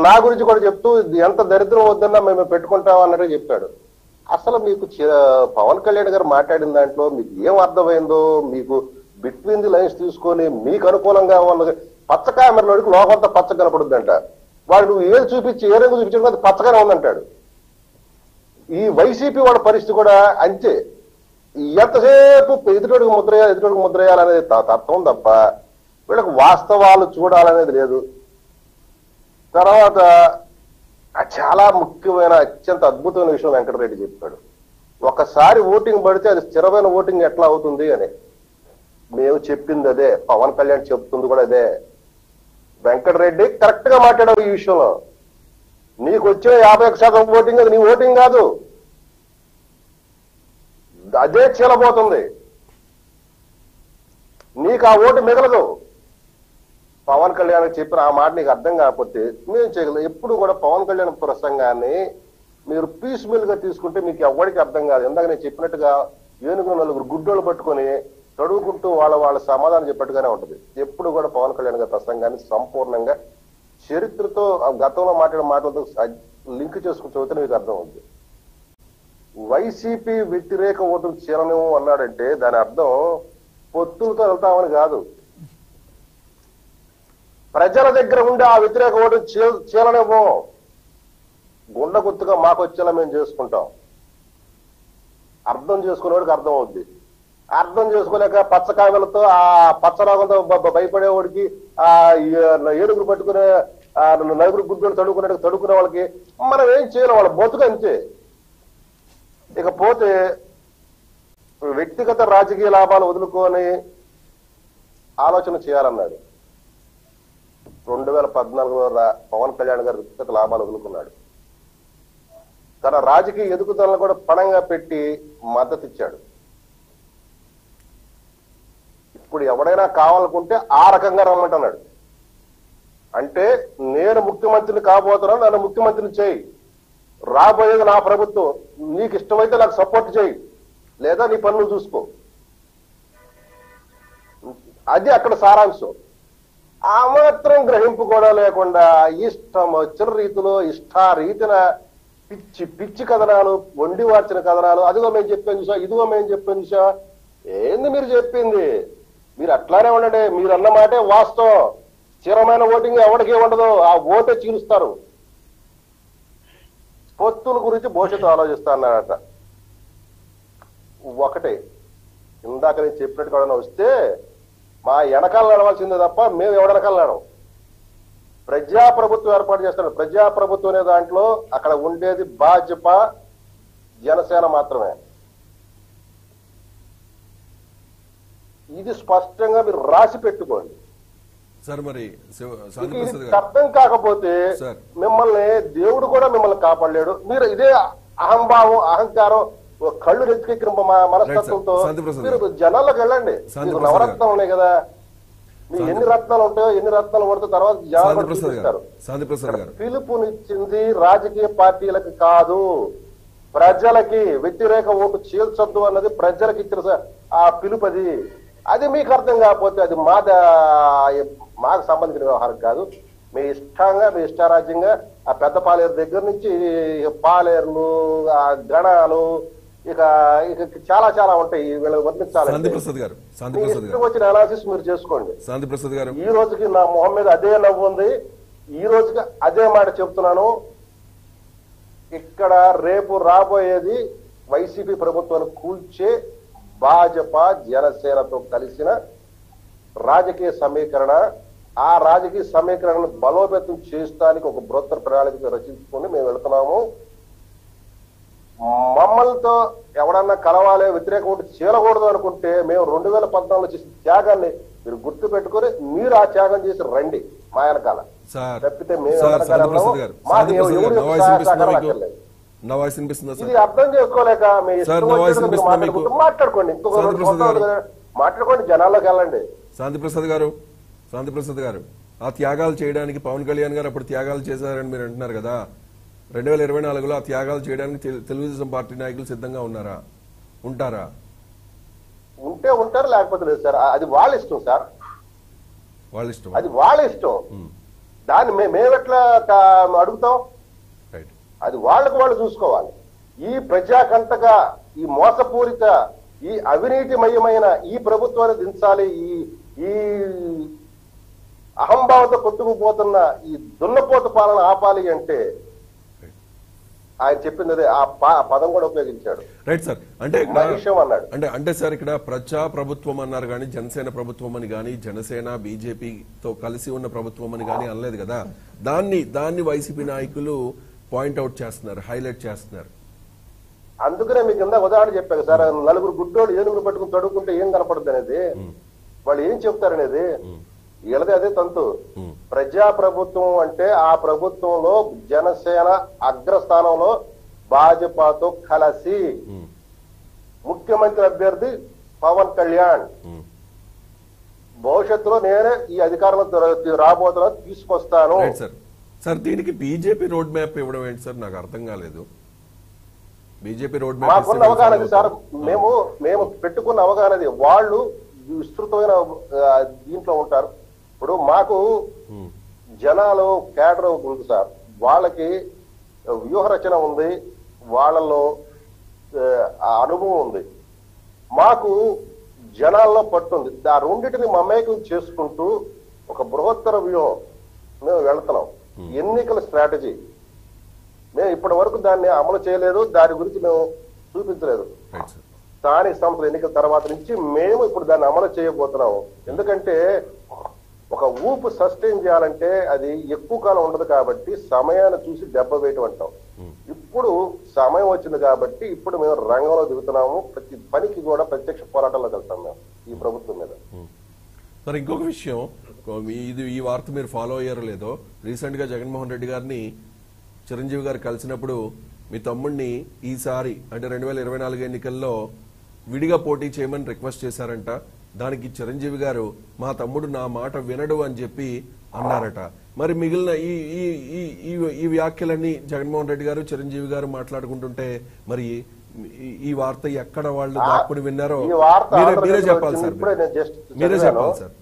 నా గురించి కూడా చెప్తూ ఎంత దరిద్రం వద్దన్నా మేము పెట్టుకుంటాం అన్నట్టు చెప్పాడు. అసలు మీకు పవన్ కళ్యాణ్ గారు మాట్లాడిన దాంట్లో మీకు ఏం అర్థమైందో, మీకు బిట్వీన్ ది లైన్స్ తీసుకొని మీకు అనుకూలంగా ఉన్న పచ్చ కెమెరాలోకి లోకంతా పచ్చ కనపడుద్దంట. వాడు నువ్వు ఏది చూపించి ఏ రంగు చూపించడం అది పచ్చగానే ఉందంటాడు. ఈ వైసీపీ వాళ్ళ పరిస్థితి కూడా అంతే. ఎంతసేపు ఎదుటోడికి ముద్రేయాలనేది తత్వం తప్ప వీళ్ళకి వాస్తవాలు చూడాలనేది లేదు. తర్వాత చాలా ముఖ్యమైన అత్యంత అద్భుతమైన విషయం వెంకటరెడ్డి చెప్పాడు. ఒకసారి ఓటింగ్ పడితే అది స్థిరమైన ఓటింగ్ ఎట్లా అవుతుంది అని. మేము చెప్పింది అదే, పవన్ కళ్యాణ్ చెప్తుంది కూడా అదే. వెంకటరెడ్డి కరెక్ట్ గా మాట్లాడావు ఈ విషయంలో. నీకు వచ్చే 51% ఓటింగ్ అది నీ ఓటింగ్ కాదు, అదే చీలబోతుంది. నీకు ఆ ఓటు మిగలదు. పవన్ కళ్యాణ్ చెప్పిన ఆ మాట నీకు అర్థం కాకపోతే మేము చేయగలం. ఎప్పుడు కూడా పవన్ కళ్యాణ్ ప్రసంగాన్ని మీరు పీస్ మీల్ గా తీసుకుంటే మీకు ఎవరికి అర్థం కాదు. ఇందాక నేను చెప్పినట్టుగా ఏనుగు 4 గుడ్డోళ్ళు పట్టుకొని చదువుకుంటూ వాళ్ళ సమాధానం చెప్పట్టుగానే ఉంటుంది. ఎప్పుడు కూడా పవన్ కళ్యాణ్ గారి ప్రసంగాన్ని సంపూర్ణంగా చరిత్రతో గతంలో మాట్లాడిన మాటలతో లింక్ చేసుకుని చదివితే మీకు అర్థం అవుతుంది. వైసీపీ వ్యతిరేక ఓటును చీలనేమో అన్నాడంటే దాని అర్థం పొత్తులతో వెళ్తామని కాదు. ప్రజల దగ్గర ఉండి ఆ వ్యతిరేక ఓటును చీలనేమో గుండ గుర్తుగా మాకు వచ్చేలా మేము చేసుకుంటాం. అర్థం చేసుకునేవాడికి అర్థం అవుద్ది. అర్థం చేసుకోలేక పచ్చకాయలతో ఆ పచ్చరాగంతో భయపడేవాడికి ఆ ఏడుగురు పట్టుకునే నలుగురు గుడ్డలు తడుకునే వాళ్ళకి మనం ఏం చేయాలి, వాళ్ళ బతుకు అంతే. ఇకపోతే వ్యక్తిగత రాజకీయ లాభాలు వదులుకొని ఆలోచన చేయాలన్నాడు. 2014లో పవన్ కళ్యాణ్ గారు వ్యక్తిగత లాభాలు వదులుకున్నాడు. తన రాజకీయ ఎదుగుదలను కూడా పణంగా పెట్టి మద్దతు ఇచ్చాడు. ఇప్పుడు ఎవడైనా కావాలనుకుంటే ఆ రకంగా రమ్మంటున్నాడు. అంటే నేను ముఖ్యమంత్రిని కాబోతున్నాను, నన్ను ముఖ్యమంత్రిని చేయి, రాబోయేది నా ప్రభుత్వం, నీకు ఇష్టమైతే నాకు సపోర్ట్ చేయి, లేదా నీ పనులు చూసుకో. అది అక్కడ సారాంశం. ఆ మాత్రం గ్రహింపు కూడా లేకుండా ఇష్టం వచ్చిన రీతిలో ఇష్టారీతిన పిచ్చి పిచ్చి కథనాలు, వండి వార్చిన కథనాలు, అదిగో మేము చెప్పాను చూసా, ఇదిగో మేము చెప్పాను చూసా. ఏంది మీరు చెప్పింది? మీరు అట్లానే ఉండండి. మీరు అన్న మాటే వాస్తవం. స్థిరమైన ఓటింగ్ ఎవరికి ఉండదు, ఆ ఓటే చీలుస్తారు. పొత్తుల గురించి భవిష్యత్తు ఆలోచిస్తా అన్నాడట. ఒకటే, ఇందాక నేను చెప్పినట్టు కూడా వస్తే మా వెనకాల నడవాల్సిందే తప్ప మేము ఎవడనకాల నడవం. ప్రజాప్రభుత్వం ఏర్పాటు చేస్తాడు. ప్రజాప్రభుత్వం అనే దాంట్లో అక్కడ ఉండేది భాజపా, జనసేన మాత్రమే. ఇది స్పష్టంగా మీరు రాసి పెట్టుకోండి. సార్ మరి అర్థం కాకపోతే మిమ్మల్ని దేవుడు కూడా మిమ్మల్ని కాపాడలేడు. మీరు ఇదే అహంభావం, అహంకారం, కళ్ళు నెత్తికెక్కిన మనస్తత్వంతో మీరు జనాల్లోకి వెళ్ళండి. మీకు నవరత్నాలు ఉన్నాయి కదా, మీ ఎన్ని రత్నాలు ఉంటాయో ఎన్ని రత్నాలు పడితే తర్వాత జనాలు చూపిస్తారు. పిలుపునిచ్చింది రాజకీయ పార్టీలకు కాదు, ప్రజలకి. వ్యతిరేక ఓటు చీల్చొద్దు అన్నది ప్రజలకు ఇచ్చిన ఆ పిలుపది. అది మీకు అర్థం కాకపోతే అది మాకు సంబంధించిన వ్యవహారం కాదు. మీ ఇష్టంగా, మీ ఇష్టారాజ్యంగా ఆ పెద్ద పాలేరు దగ్గర నుంచి పాలేరులు, ఆ గణాలు, ఇక చాలా చాలా ఉంటాయి. వీళ్ళకి వర్ణించాలి. వచ్చిన అనాలిసిస్ మీరు చేసుకోండి. ఈ రోజుకి నా మొహం మీద అదే నవ్వు ఉంది. ఈ రోజుకి అదే మాట చెప్తున్నాను. ఇక్కడ రేపు రాబోయేది వైసీపీ ప్రభుత్వాన్ని కూల్చే భాజపా, జనసేనతో కలిసిన రాజకీయ సమీకరణ. ఆ రాజకీయ సమీకరణను బలోపేతం చేస్తానికి ఒక బృహత్తర ప్రణాళిక రచించుకొని మేము వెళుతున్నాము. మమ్మల్తో ఎవడన్నా కలవాలి, వ్యతిరేక ఓటు చేయకూడదు అనుకుంటే మేము 2014లో చేసిన త్యాగాన్ని మీరు గుర్తు పెట్టుకుని మీరు ఆ త్యాగం చేసి రండి మా వెనకాల. తప్పితే మేము ఇది అర్థం చేసుకోలేక మాట్లాడుకోండి, మాట్లాడుకోండి, జనాల్లోకి వెళ్ళండి. శాంతిప్రసాద్ గారు ఆ త్యాగాలు చేయడానికి పవన్ కళ్యాణ్ గారు అప్పుడు త్యాగాలు చేశారని మీరు అంటున్నారు కదా. 2024లో ఆ త్యాగాలు చేయడానికి తెలుగుదేశం పార్టీ నాయకులు సిద్ధంగా ఉన్నారా, ఉంటారా? ఉంటే ఉంటారు, లేకపోతే లేదు సార్. అది వాళ్ళ ఇష్టం సార్, వాళ్ళ ఇష్టం. అది వాళ్ళ ఇష్టం. దాన్ని మేమెట్లా అడుగుతాం? అది వాళ్ళకు వాళ్ళు చూసుకోవాలి. ఈ ప్రజాకంటక, ఈ మోసపూరిత, ఈ అవినీతిమయమైన ఈ ప్రభుత్వాన్ని దించాలి. ఈ అహంభావంతో కొట్టుకుపోతున్న ఈ దున్నపోతు పాలన ఆపాలి అంటే ఆయన చెప్పింది అదే. ఆ పదం కూడా ఉపయోగించాడు. Right sir. అంటే అన్నాడు. అంటే సార్ ఇక్కడ ప్రజా ప్రభుత్వం అన్నారు కానీ జనసేన ప్రభుత్వం అని కానీ, జనసేన బీజేపీతో కలిసి ఉన్న ప్రభుత్వం అని కానీ అనలేదు కదా. దాన్ని వైసీపీ నాయకులు పాయింట్అవుట్ చేస్తున్నారు, హైలైట్ చేస్తున్నారు. అందుకనే మీకు కింద ఉదాహరణ చెప్పాను సార్. నలుగురు గుడ్డోళ్ళు ఏనుగురు పట్టుకుని తడుకుంటే ఏం కనపడుతుంది అనేది, వాళ్ళు ఏం చెప్తారనేది. వీళ్ళది అదే తంతు. ప్రజా ప్రభుత్వం అంటే ఆ ప్రభుత్వంలో జనసేన అగ్రస్థానంలో భాజపాతో కలిసి ముఖ్యమంత్రి అభ్యర్థి పవన్ కళ్యాణ్. భవిష్యత్తులో నేనే ఈ అధికారంలో రాబోతున్నా, తీసుకొస్తాను. సార్ దీనికి బీజేపీ రోడ్ మ్యాప్ ఇవ్వడం ఏంటి సార్? నాకు అర్థం కాలేదు. బీజేపీ రోడ్ మ్యాప్ మాకున్న అవగాహన సార్, మేము పెట్టుకున్న అవగాహన వాళ్ళు విస్తృతమైన దీంట్లో ఉంటారు. ఇప్పుడు మాకు జనాలు కేడర్ ఉంది సార్, వాళ్ళకి వ్యూహ రచన ఉంది, వాళ్ళలో ఆ అనుభవం ఉంది. మాకు జనాల్లో పట్టుంది. ఆ రెండింటిని మమేకం చేసుకుంటూ ఒక బృహత్తర వ్యూహం మేము వెళ్తున్నాం. ఎన్నికల స్ట్రాటజీ మేము ఇప్పటి వరకు దాన్ని అమలు చేయలేదు, దాని గురించి మేము చూపించలేదు. స్థానిక సంస్థల ఎన్నికల తర్వాత నుంచి మేము ఇప్పుడు దాన్ని అమలు చేయబోతున్నాము. ఎందుకంటే ఒక ఊపు సస్టైన్ చేయాలంటే అది ఎక్కువ కాలం ఉండదు కాబట్టి సమయాన్ని చూసి దెబ్బ వేయటం అంటాం. ఇప్పుడు సమయం వచ్చింది కాబట్టి ఇప్పుడు మేము రంగంలో దిగుతున్నాము. ప్రతి పనికి కూడా ప్రత్యక్ష పోరాటంలోకి వెళ్తాం మేము ఈ ప్రభుత్వం మీద. సార్ ఇంకొక విషయం, ఈ వార్త మీరు ఫాలో అయ్యారో లేదో, రీసెంట్ గా జగన్మోహన్ రెడ్డి గారిని చిరంజీవి గారు కలిసినప్పుడు మీ తమ్ముడిని ఈసారి అంటే 2024 ఎన్నికల్లో విడిగా పోటీ చేయమని రిక్వెస్ట్ చేశారంట. దానికి చిరంజీవి గారు మా తమ్ముడు నా మాట వినడు అని చెప్పి అన్నారట. మరి మిగిలిన ఈ వ్యాఖ్యలన్నీ జగన్మోహన్ రెడ్డి గారు చిరంజీవి గారు మాట్లాడుకుంటుంటే మరి ఈ వార్త ఎక్కడ వాళ్ళు దాక్కుని విన్నారో మీరే చెప్పాలి సార్. మీరే చెప్పాలి సార్.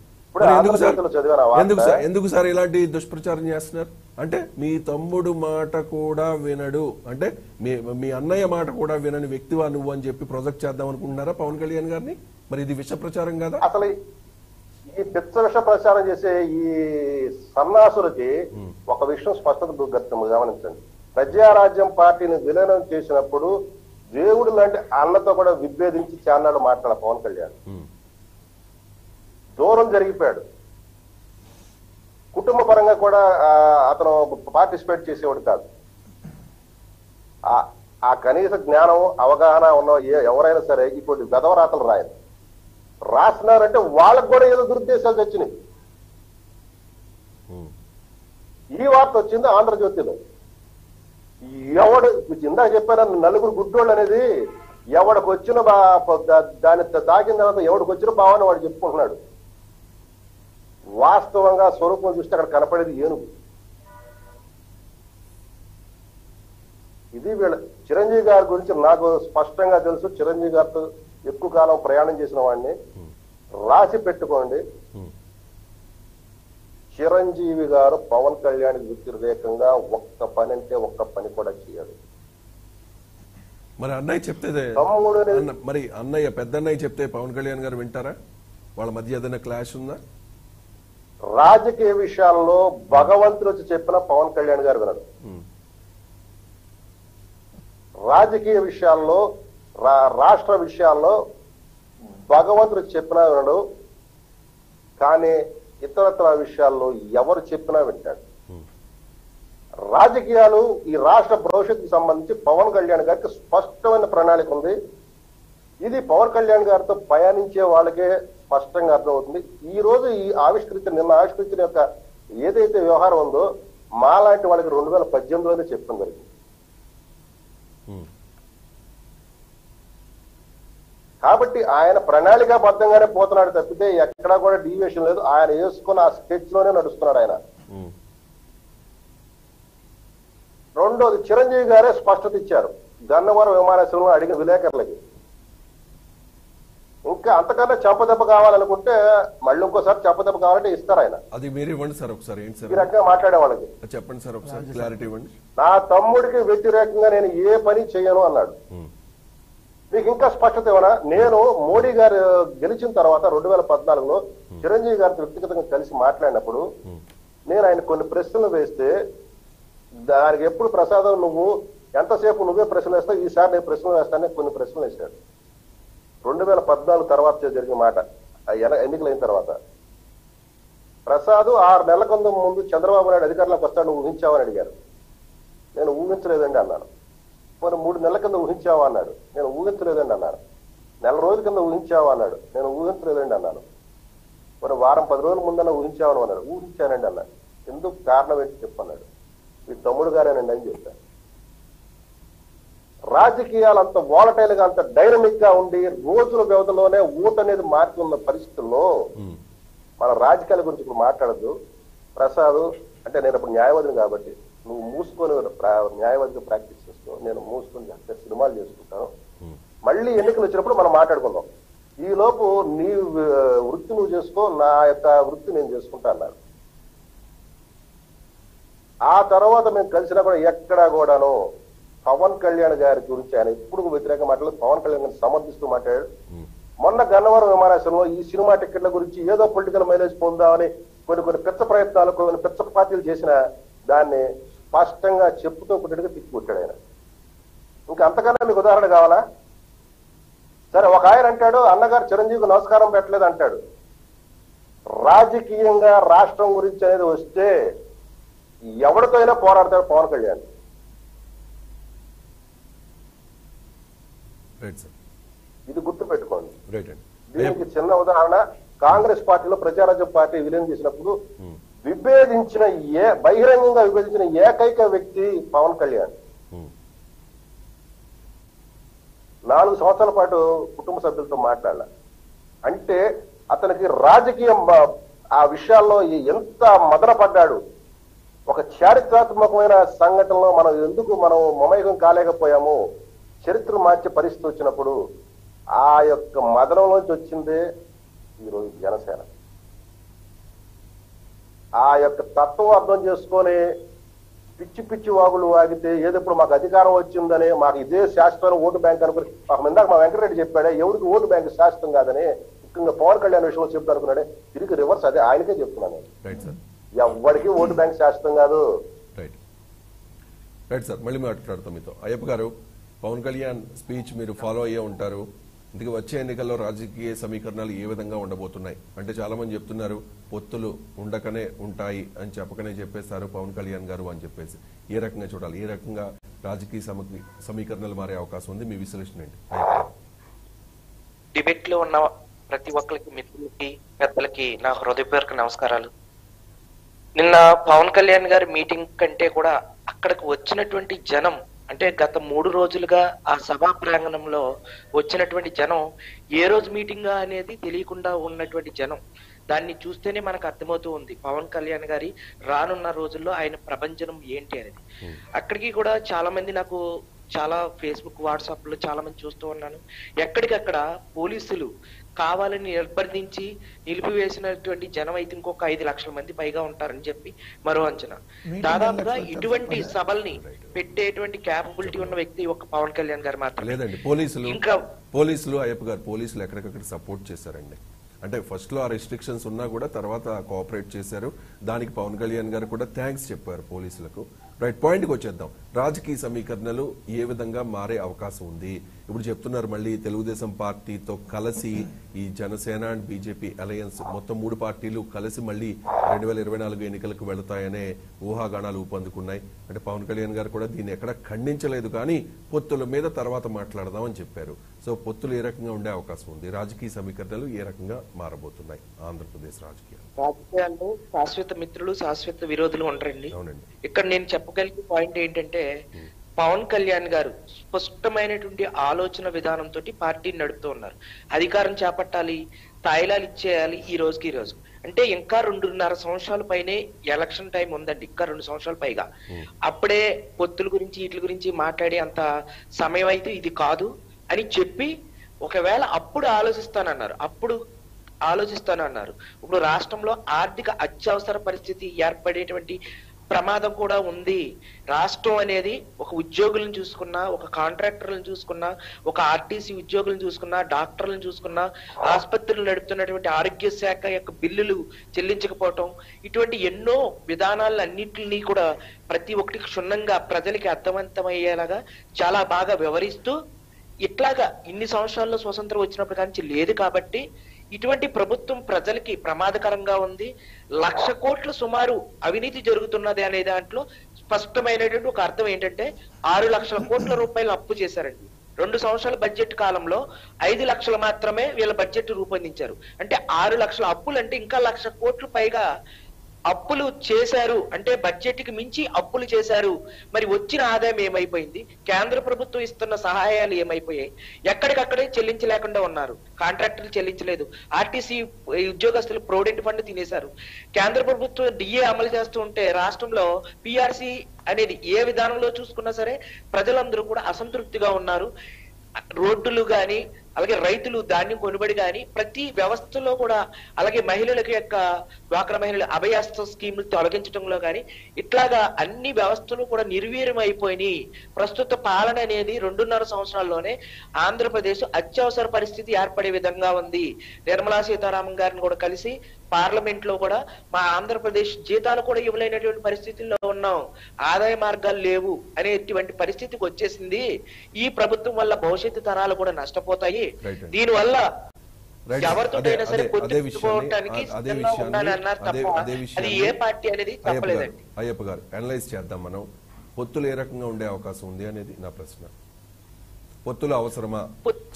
ఎందుకు సార్ ఇలాంటి దుష్ప్రచారం చేస్తున్నారు? అంటే మీ తమ్ముడు మాట కూడా వినడు అంటే మీ అన్నయ్య మాట కూడా వినని వ్యక్తివా నువ్వు అని చెప్పి ప్రొజెక్ట్ చేద్దాం అనుకుంటున్నారా పవన్ కళ్యాణ్ గారిని? మరి ఇది విష ప్రచారం కదా? అసలు ఈ పిచ్చ విష ప్రచారం చేసే ఈ సన్నాసులకి ఒక విషయం స్పష్టత గమనించండి. ప్రజారాజ్యం పార్టీని విలీనం చేసినప్పుడు దేవుడు లాంటి అన్నతో కూడా విభేదించి చాన్నాళ్ళు మాట్లాడాలి పవన్ కళ్యాణ్. దూరం జరిగిపోయాడు. కుటుంబ పరంగా కూడా అతను పార్టిసిపేట్ చేసేవాడు కాదు. ఆ కనీస జ్ఞానం అవగాహన ఉన్న ఎవరైనా సరే ఇప్పుడు గతవరాతలు రాయరు. రాసినారంటే వాళ్ళకు కూడా ఏదో దురుద్దేశాలు వచ్చినాయి. ఈ వార్త వచ్చింది ఆంధ్రజ్యోతిలో. ఎవడు ఇందాక చెప్పాను నలుగురు గుడ్డోళ్ళు అనేది ఎవడికి వచ్చిన దాన్ని తాకిన తర్వాత ఎవడికి వచ్చిన భావాన్ని వాడు చెప్పుకుంటున్నాడు. వాస్తవంగా స్వరూపం చూస్తే అక్కడ కనపడేది ఏనుగు. ఇది వీళ్ళ చిరంజీవి గారి గురించి నాకు స్పష్టంగా తెలుసు. చిరంజీవి గారితో ఎక్కువ కాలం ప్రయాణం చేసిన వాడిని. రాసి పెట్టుకోండి, చిరంజీవి గారు పవన్ కళ్యాణ్ వ్యతిరేకంగా ఒక్క పని అంటే ఒక్క పని కూడా చేయడు. మరి అన్నయ్య చెప్తే మరి అన్నయ్య పెద్ద అన్నయ్య చెప్తే పవన్ కళ్యాణ్ గారు వింటారా? వాళ్ళ మధ్య ఏదైనా క్లాష్ ఉందా? రాజకీయ విషయాల్లో భగవంతుడు వచ్చి చెప్పిన పవన్ కళ్యాణ్ గారు వినడు. రాజకీయ విషయాల్లో రాష్ట్ర విషయాల్లో భగవంతుడు చెప్పినా వినడు. కానీ ఇతరత్ర విషయాల్లో ఎవరు చెప్పినా వింటాడు. రాజకీయాలు ఈ రాష్ట్ర భవిష్యత్తుకు సంబంధించి పవన్ కళ్యాణ్ గారికి స్పష్టమైన ప్రణాళిక ఉంది. ఇది పవన్ కళ్యాణ్ గారితో పయనించే వాళ్ళకే స్పష్టంగా అర్థమవుతుంది. ఈ రోజు నిన్న ఆవిష్కరించిన యొక్క ఏదైతే వ్యవహారం ఉందో మాలాంటి వాళ్ళకి 2018లోనే చెప్పడం జరిగింది. కాబట్టి ఆయన ప్రణాళికాబద్ధంగానే పోతున్నాడు తప్పితే ఎక్కడా కూడా డీవియేషన్ లేదు. ఆయన వేసుకున్న ఆ స్కెచ్ లోనే నడుస్తున్నాడు ఆయన. రెండోది చిరంజీవి గారే స్పష్టత ఇచ్చారు గన్నవరం విమానాశ్రయంలో అడిగిన విలేకరులకి. ఇంకా అంతకన్నా చెప్పదెబ్బ కావాలనుకుంటే మళ్ళీ ఇంకోసారి చెప్పదెబ్బ కావాలంటే ఇస్తారు ఆయన. అది మీరు ఇవ్వండి సార్ ఒకసారి. ఏంటి సార్ ఈ రకంగా మాట్లాడే వాళ్ళకి చెప్పండి సార్ ఒకసారి క్లారిటీ ఇవ్వండి. నా తమ్ముడికి వ్యతిరేకంగా నేను ఏ పని చేయను అన్నాడు. మీకు ఇంకా స్పష్టత ఏమన్నా? నేను మోడీ గారు గెలిచిన తర్వాత 2014లో చిరంజీవి గారితో వ్యక్తిగతంగా కలిసి మాట్లాడినప్పుడు నేను ఆయన కొన్ని ప్రశ్నలు వేస్తే దానికి ఎప్పుడు ప్రసాదం నువ్వు ఎంతసేపు నువ్వే ప్రశ్నలు వేస్తావు, ఈసారి నేను ప్రశ్నలు వేస్తానని కొన్ని ప్రశ్నలు వేశాడు. 2014 తర్వాత జరిగిన మాట, ఎన్నికలైన తర్వాత. ప్రసాద్ 6 నెలల ముందు చంద్రబాబు నాయుడు అధికారంలోకి వస్తాడు నువ్వు ఊహించావని అడిగారు. నేను ఊహించలేదండి అన్నాను. మరి 3 నెలల కింద ఊహించావా అన్నాడు. నేను ఊహించలేదండి అన్నాను. నెల రోజుల కింద ఊహించావా అన్నాడు. నేను ఊహించలేదండి అన్నాను. మరి వారం 10 రోజుల ముందన్న ఊహించావని అన్నాడు. ఊహించానండి అన్నాడు. ఎందుకు కారణం ఏంటి చెప్పన్నాడు. మీ తమ్ముడు గారేనండి అని చెప్పాను. రాజకీయాలు అంత వాలటైల్ గా అంత డైనమిక్ గా ఉండి రోజుల వ్యవధిలోనే ఊట అనేది మార్చి ఉన్న పరిస్థితుల్లో మన రాజకీయాల గురించి ఇప్పుడు మాట్లాడద్దు. ప్రసాద్ అంటే నేను ఇప్పుడు న్యాయవాదిని కాబట్టి నువ్వు మూసుకొని న్యాయవాదిగా ప్రాక్టీస్ చేస్తావు, నేను మూసుకొని సినిమాలు చేసుకుంటాను. మళ్ళీ ఎన్నికలు వచ్చినప్పుడు మనం మాట్లాడుకుందాం. ఈ లోపు నీ వృత్తి నువ్వు చేసుకో, నా యొక్క వృత్తి నేను చేసుకుంటా అన్నారు. ఆ తర్వాత మేము కలిసినా కూడా ఎక్కడా కూడాను పవన్ కళ్యాణ్ గారి గురించి ఆయన ఎప్పుడు వ్యతిరేకంగా మాట్లాడలేదు, పవన్ కళ్యాణ్ గారిని సమర్థిస్తూ మాట్లాడాడు. మొన్న గన్నవరం విమానాశ్రయంలో ఈ సినిమా టికెట్ల గురించి ఏదో పొలిటికల్ మైలేజ్ పొందామని కొన్ని పెద్ద ప్రయత్నాలు, కొన్ని పెద్ద పార్టీలు చేసిన దాన్ని స్పష్టంగా చెప్పుతో కొట్టడిగా తిప్పికొట్టాడు ఆయన. ఇంకా అంతకన్నా మీకు ఉదాహరణ కావాలా? సరే, ఒక ఆయన అంటాడు అన్నగారు చిరంజీవికి నమస్కారం పెట్టలేదు అంటాడు. రాజకీయంగా రాష్ట్రం గురించి అనేది వస్తే ఎవరితో అయినా పోరాడతాడు పవన్ కళ్యాణ్. ఇది గుర్తు పెట్టుకోండి. దీనికి చిన్న ఉదాహరణ, కాంగ్రెస్ పార్టీలో ప్రజారాజ్యం పార్టీ విలీనం చేసినప్పుడు విభేదించిన బహిరంగంగా విభేదించిన ఏకైక వ్యక్తి పవన్ కళ్యాణ్. 4 సంవత్సరాల పాటు కుటుంబ సభ్యులతో మాట్లాడాల అంటే అతనికి రాజకీయం ఆ విషయాల్లో ఎంత మదన పడ్డాడు. ఒక చారిత్రాత్మకమైన సంఘటనలో మనం ఎందుకు మమేకం కాలేకపోయాము, చరిత్ర మార్చే పరిస్థితి వచ్చినప్పుడు ఆ యొక్క మదనంలోంచి వచ్చిందే ఈరోజు జనసేన. ఆ యొక్క తత్వం అర్థం చేసుకొని పిచ్చి పిచ్చి వాగులు వాగితే ఏదప్పుడు మాకు అధికారం వచ్చిందని, మాకు ఇదే శాశ్వత ఓటు బ్యాంక్ అనుకుని, ఇందాక మా వెంకటరెడ్డి చెప్పాడే ఎవరికి ఓటు బ్యాంక్ శాశ్వతం కాదని, ముఖ్యంగా పవన్ కళ్యాణ్ విషయంలో చెప్తా అనుకున్నాడే, తిరిగి రివర్స్ అదే ఆయనకే చెప్తున్నాను. ఎవరికి ఓటు బ్యాంక్ శాశ్వతం కాదు. రైట్ సార్, మళ్ళీ మాట్లాడతాం మీతో. అయ్యప్ప గారు, పవన్ కళ్యాణ్ స్పీచ్ మీరు ఫాలో అయ్యే ఉంటారు. ఇందుకు వచ్చే ఎన్నికల్లో రాజకీయ సమీకరణాలు ఏ విధంగా ఉండబోతున్నాయి అంటే చాలా మంది చెప్తున్నారు పొత్తులు ఉండకనే ఉంటాయి అని చెప్పకనే చెప్పేస్తారు పవన్ కళ్యాణ్ గారు అని చెప్పేసి. ఏ రకంగా చూడాలి, ఏ రకంగా రాజకీయ సమీకరణలు మారే అవకాశం ఉంది, మీ విశ్లేషణ ఏంటి? డిబేట్ లో ఉన్న ప్రతి ఒక్కరికి, మిత్రులకి, పెద్దలకి నా హృదయపూర్వక నమస్కారాలు. నిన్న పవన్ కళ్యాణ్ గారి మీటింగ్ కంటే కూడా అక్కడికి వచ్చినటువంటి జనం, అంటే గత 3 రోజులుగా ఆ సభా ప్రాంగణంలో వచ్చినటువంటి జనం ఏ రోజు మీటింగ్ అనేది తెలియకుండా ఉన్నటువంటి జనం, దాన్ని చూస్తేనే మనకు అర్థమవుతూ ఉంది పవన్ కళ్యాణ్ గారి రానున్న రోజుల్లో ఆయన ప్రభంజనం ఏంటి అనేది. అక్కడికి కూడా చాలా మంది, నాకు చాలా ఫేస్బుక్, వాట్సాప్ లో చాలా మంది చూస్తూ ఉన్నాను, ఎక్కడికక్కడ పోలీసులు కావాలని నిర్బంధించి నిలిపివేసినటువంటి జనం అయితే ఇంకొక 5 లక్షల మంది పైగా ఉంటారని చెప్పి మరో అంచనా. దాదాపుగా ఇటువంటి సభల్ని పెట్టేటువంటి క్యాపబిలిటీ ఉన్న వ్యక్తి ఒక పవన్ కళ్యాణ్ గారు మాత్రమే. లేదండి, పోలీసులు అయ్యప్ప గారు పోలీసులు ఎక్కడికక్కడ సపోర్ట్ చేశారండి. అంటే ఫస్ట్ లో ఆ రెస్ట్రిక్షన్స్ ఉన్నా కూడా తర్వాత కోఆపరేట్ చేశారు. దానికి పవన్ కళ్యాణ్ గారు కూడా థ్యాంక్స్ చెప్పారు పోలీసులకు. రైట్, పాయింట్కి వచ్చేద్దాం. రాజకీయ సమీకరణలు ఏ విధంగా మారే అవకాశం ఉంది? ఇప్పుడు చెప్తున్నారు మళ్ళీ తెలుగుదేశం పార్టీతో కలిసి ఈ జనసేన అండ్ బీజేపీ అలయన్స్ మొత్తం 3 పార్టీలు కలిసి మళ్ళీ 2024 ఎన్నికలకు వెళతాయనే ఊహాగానాలు ఊపందుకున్నాయి. అంటే పవన్ కళ్యాణ్ గారు కూడా దీన్ని ఎక్కడ ఖండించలేదు, కానీ పొత్తుల మీద తర్వాత మాట్లాడదామని చెప్పారు. సో పొత్తులు ఏ రకంగా ఉండే అవకాశం ఉంది? రాజకీయ సమీకరణలు ఏ రకంగా మారబోతున్నాయి ఆంధ్రప్రదేశ్ రాజకీయాలు? రాజకీయాల్లో శాశ్వత మిత్రులు, శాశ్వత విరోధులు ఉంటారండి. ఇక్కడ నేను చెప్పగలిగే పాయింట్ ఏంటంటే, పవన్ కళ్యాణ్ గారు స్పష్టమైనటువంటి ఆలోచన విధానంతో పార్టీని నడుపుతూ ఉన్నారు. అధికారం చేపట్టాలి, తాయిలాలు ఇచ్చేయాలి ఈ రోజుకి ఈ రోజు. అంటే ఇంకా 2.5 సంవత్సరాల పైనే ఎలక్షన్ టైం ఉందండి, ఇంకా 2 సంవత్సరాల పైగా. అప్పుడే పొత్తుల గురించి వీటి గురించి మాట్లాడే అంత సమయం అయితే ఇది కాదు అని చెప్పి, ఒకవేళ అప్పుడు ఆలోచిస్తానన్నారు. ఇప్పుడు రాష్ట్రంలో ఆర్థిక అత్యవసర పరిస్థితి ఏర్పడేటువంటి ప్రమాదం కూడా ఉంది. రాష్ట్రం అనేది ఒక ఉద్యోగులను చూసుకున్నా, ఒక కాంట్రాక్టర్లను చూసుకున్నా, ఒక ఆర్టీసీ ఉద్యోగులను చూసుకున్నా, డాక్టర్లను చూసుకున్నా, ఆసుపత్రులు నడుపుతున్నటువంటి ఆరోగ్య శాఖ యొక్క బిల్లులు చెల్లించకపోవటం, ఇటువంటి ఎన్నో విధానాలన్నింటినీ కూడా ప్రతి ఒక్కటి క్షుణ్ణంగా ప్రజలకి అర్థవంతమయ్యేలాగా చాలా బాగా వివరిస్తూ, ఇట్లాగా ఇన్ని సంవత్సరాల్లో స్వతంత్రం వచ్చినప్పుడు కానీ లేదు కాబట్టి ఇటువంటి ప్రభుత్వం ప్రజలకి ప్రమాదకరంగా ఉంది. 1,00,000 కోట్ల సుమారు అవినీతి జరుగుతున్నది అనే దాంట్లో స్పష్టమైనటువంటి ఒక అర్థం ఏంటంటే, 6 లక్షల కోట్ల రూపాయలు అప్పు చేశారండి. 2 సంవత్సరాల బడ్జెట్ కాలంలో 5 లక్షలు మాత్రమే వీళ్ళ బడ్జెట్ రూపొందించారు. అంటే 6 లక్షల అప్పులు, అంటే ఇంకా 1,00,000 కోట్లు పైగా అప్పులు చేశారు. అంటే బడ్జెట్ కి మించి అప్పులు చేశారు. మరి వచ్చిన ఆదాయం ఏమైపోయింది? కేంద్ర ప్రభుత్వం ఇస్తున్న సహాయాలు ఏమైపోయాయి? ఎక్కడికక్కడే చెల్లించలేకుండా ఉన్నారు. కాంట్రాక్టర్లు చెల్లించలేదు, ఆర్టీసీ ఉద్యోగస్తులు ప్రొవిడెంట్ ఫండ్ తినేశారు. కేంద్ర ప్రభుత్వం డిఏ అమలు చేస్తూ ఉంటే రాష్ట్రంలో పిఆర్సీ అనేది ఏ విధానంలో చూసుకున్నా సరే ప్రజలందరూ కూడా అసంతృప్తిగా ఉన్నారు. రోడ్డులు గాని, అలాగే రైతులు ధాన్యం కొనుబడి కానీ ప్రతి వ్యవస్థలో కూడా, అలాగే మహిళలకు యొక్క డ్వాక్రా మహిళల అభయాస్త స్కీములు తొలగించడంలో కానీ ఇట్లాగా అన్ని వ్యవస్థలు కూడా నిర్వీర్యం అయిపోయినాయి. ప్రస్తుత పాలన అనేది 2.5 సంవత్సరాల్లోనే ఆంధ్రప్రదేశ్ అత్యవసర పరిస్థితి ఏర్పడే విధంగా ఉంది. నిర్మలా సీతారామన్ గారిని కూడా కలిసి పార్లమెంట్ లో కూడా మా ఆంధ్రప్రదేశ్ జీతాలు కూడా ఇవ్వలేనటువంటి పరిస్థితుల్లో ఉన్నాం, ఆదాయ మార్గాలు లేవు అనేటువంటి పరిస్థితికి వచ్చేసింది. ఈ ప్రభుత్వం వల్ల భవిష్యత్తు తరాలు కూడా నష్టపోతాయి. దీని వల్ల ఎవరితోటైనా సరే పొత్తుకోవటానికి సిద్ధంగా ఉండాలి అన్నారు తప్ప అది ఏ పార్టీ అనేది చెప్పలేదండి. అయ్యప్ప గారు, అనలైజ్ చేద్దాం మనం. పొత్తులు ఏ రకంగా ఉండే అవకాశం ఉంది అనేది నా ప్రశ్న. పొత్తులు అవసరమా?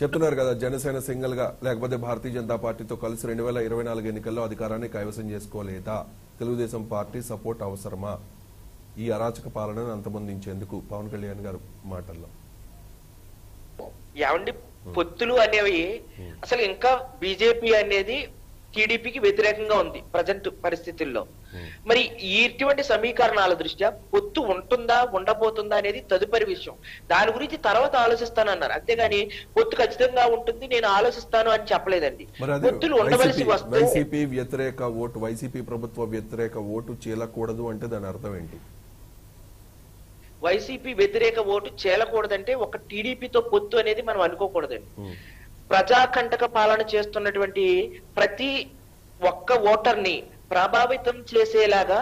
చెప్తున్నారు కదా, జనసేన సింగిల్ గా లేకపోతే భారతీయ జనతా పార్టీతో కలిసి 2024 ఎన్నికల్లో అధికారాన్ని కైవసం చేసుకోలేదా? తెలుగుదేశం పార్టీ సపోర్ట్ అవసరమా ఈ అరాచక పాలనను అంతమొందించేందుకు? పవన్ కళ్యాణ్ గారు మాటల్లో ఏమండి, పొత్తులు అనేవి అసలు ఇంకా బీజేపీ అనేది టీడీపీకి వ్యతిరేకంగా ఉంది ప్రజెంట్ పరిస్థితుల్లో. మరి ఇటువంటి సమీకరణాల దృష్ట్యా పొత్తు ఉంటుందా ఉండబోతుందా అనేది తదుపరి విషయం. దాని గురించి తర్వాత ఆలోచిస్తానన్నారు, అంతేగాని పొత్తు ఖచ్చితంగా ఉంటుంది నేను ఆలోచిస్తాను అని చెప్పలేదండి. పొత్తులు ఉండవలసి వస్తే వైసీపీ వ్యతిరేక ఓటు, వైసీపీ ప్రభుత్వ వ్యతిరేక ఓటు చీలకూడదు అంటే దాని అర్థం ఏంటి? వైసీపీ వ్యతిరేక ఓటు చేలకూడదంటే ఒక టీడీపీతో పొత్తు అనేది మనం అనుకోకూడదండి. ప్రజాకంటక పాలన చేస్తున్నటువంటి ప్రతి ఒక్క ఓటర్ని ప్రభావితం చేసేలాగా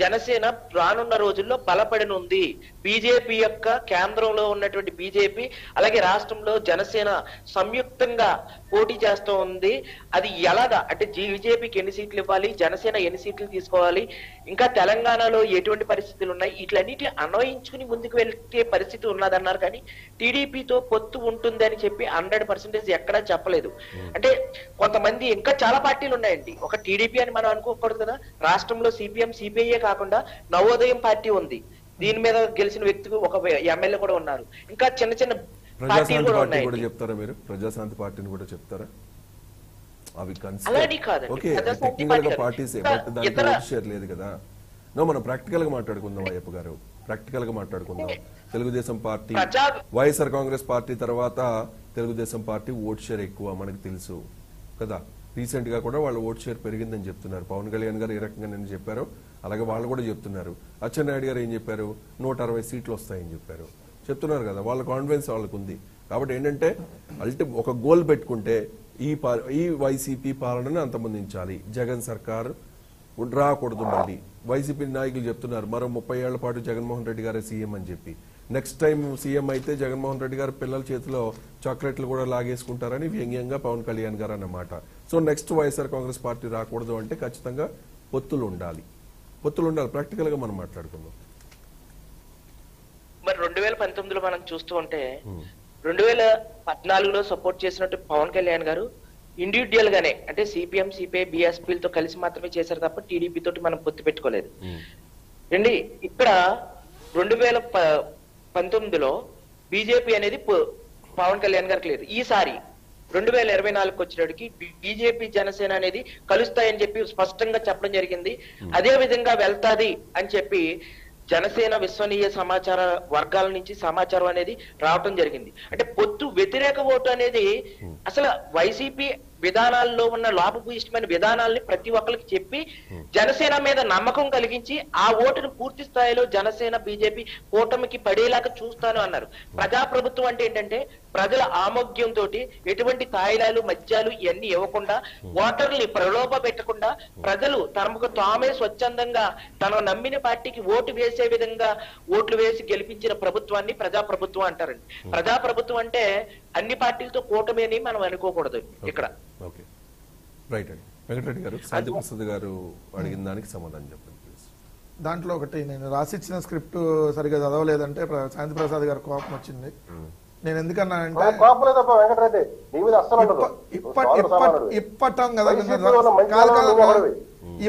జనసేన రానున్న రోజుల్లో బలపడనుంది. బీజేపీ యొక్క కేంద్రంలో ఉన్నటువంటి బీజేపీ అలాగే రాష్ట్రంలో జనసేన సంయుక్తంగా పోటీ చేస్తూ ఉంది. అది ఎలాగా అంటే బీజేపీకి ఎన్ని సీట్లు ఇవ్వాలి, జనసేన ఎన్ని సీట్లు తీసుకోవాలి, ఇంకా తెలంగాణలో ఎటువంటి పరిస్థితులు ఉన్నాయి, ఇట్లన్నిటిని అన్వయించుకుని ముందుకు వెళ్ళే పరిస్థితి ఉన్నదన్నారు. కానీ టీడీపీతో పొత్తు ఉంటుంది అని చెప్పి 100% ఎక్కడా చెప్పలేదు. అంటే కొంతమంది ఇంకా చాలా పార్టీలు ఉన్నాయండి, ఒక టీడీపీ అని మనం అనుకోకూడదు కదా. రాష్ట్రంలో సిపిఎం సిపిఐఏ కాకుండా నవోదయం పార్టీ ఉంది, దీని మీద గెలిచిన వ్యక్తి ఒక ఎమ్మెల్యే కూడా ఉన్నారు. ఇంకా చిన్న చిన్న పార్టీలు కూడా ఉన్నాయి. చెప్తారా మీరు? ప్రజాశాంతి పార్టీని కూడా చెప్తారా? అవి షేర్ లేదు కదా. మనం ప్రాక్టికల్ గా మాట్లాడుకుందాం అయ్యప్ప గారు, ప్రాక్టికల్ గా మాట్లాడుకుందాం. తెలుగుదేశం పార్టీ, వైఎస్ఆర్ కాంగ్రెస్ పార్టీ తర్వాత తెలుగుదేశం పార్టీ ఓట్ షేర్ ఎక్కువ మనకు తెలుసు కదా. రీసెంట్ గా కూడా వాళ్ళ ఓట్ షేర్ పెరిగిందని చెప్తున్నారు. పవన్ కళ్యాణ్ గారు ఏ రకంగా నేను చెప్పారు, అలాగే వాళ్ళు కూడా చెప్తున్నారు. అచ్చెన్నాయుడు గారు ఏం చెప్పారు? 160 సీట్లు వస్తాయని చెప్తున్నారు కదా. వాళ్ళ కాన్ఫిడెన్స్ వాళ్ళకు ఉంది. కాబట్టి ఏంటంటే ఒక గోల్ పెట్టుకుంటే ఈ వైసీపీ పాలనను అంతమొందించాలి, జగన్ సర్కార్ రాకూడదు. మళ్ళీ వైసీపీ నాయకులు చెప్తున్నారు మరో 30 ఏళ్ల పాటు జగన్మోహన్ రెడ్డి గారే సీఎం అని చెప్పి. నెక్స్ట్ టైం సీఎం అయితే జగన్మోహన్ రెడ్డి గారు పిల్లల చేతిలో చాక్లెట్లు కూడా లాగేసుకుంటారని వ్యంగ్యంగా పవన్ కళ్యాణ్ గారు అన్నమాట. So next YSR Congress party రాకూడదు అంటే ఖచ్చితంగా పొత్తులు ఉండాలి. ప్రాక్టికల్ గా మనం మాట్లాడుకుందాం. మరి 2019లో మనం చూస్తూ ఉంటే 2014లో సపోర్ట్ చేసినట్టు పవన్ కళ్యాణ్ గారు ఇండివిజువల్ గానే అంటే సిపిఎం సిపిఐ బిఎస్పీలతో కలిసి మాత్రమే చేశారు తప్ప టీడీపీ తోటి మనం పొత్తు పెట్టుకోలేదు అండి. ఇక్కడ 2019లో బీజేపీ అనేది పవన్ కళ్యాణ్ గారికి లేదు. ఈసారి 2024కి వచ్చేటికి బీజేపీ జనసేన అనేది కలుస్తాయని చెప్పి స్పష్టంగా చెప్పడం జరిగింది. అదే విధంగా వెళ్తాది అని చెప్పి జనసేన విశ్వనీయ సమాచార వర్గాల నుంచి సమాచారం అనేది రావటం జరిగింది. అంటే పొత్తు వ్యతిరేక ఓటు అనేది అసలు వైసీపీ విధానాల్లో ఉన్న లోపభూయిష్టమైన విధానాల్ని ప్రతి ఒక్కరికి చెప్పి జనసేన మీద నమ్మకం కలిగించి ఆ ఓటును పూర్తి స్థాయిలో జనసేన బీజేపీ కూటమికి పడేలాగా చూస్తాను అన్నారు. ప్రజాప్రభుత్వం అంటే ఏంటంటే ప్రజల ఆమోగ్యంతో ఎటువంటి తాయిలాలు మద్యాలు ఇవన్నీ ఇవ్వకుండా ఓటర్ని ప్రలోభ పెట్టకుండా ప్రజలు తమకు తామే స్వచ్ఛందంగా తన నమ్మిన పార్టీకి ఓటు వేసే విధంగా ఓట్లు వేసి గెలిపించిన ప్రభుత్వాన్ని ప్రజాప్రభుత్వం అంటారండి. ప్రజాప్రభుత్వం అంటే అన్ని పార్టీలతో కూటమి అని మనం అనుకోకూడదు. ఇక్కడ రైట్ అండి. వెంకటరెడ్డి గారు, శాంతి ప్రసాద్ గారు అడిగిన దానికి సమాధానం చెప్పండి. దాంట్లో ఒకటి, నేను రాసిచ్చిన స్క్రిప్ట్ సరిగా చదవలేదంటే శాంతి ప్రసాద్ గారు కోపం వచ్చింది. నేను ఎందుకన్నానంటే ఇప్పటం కదా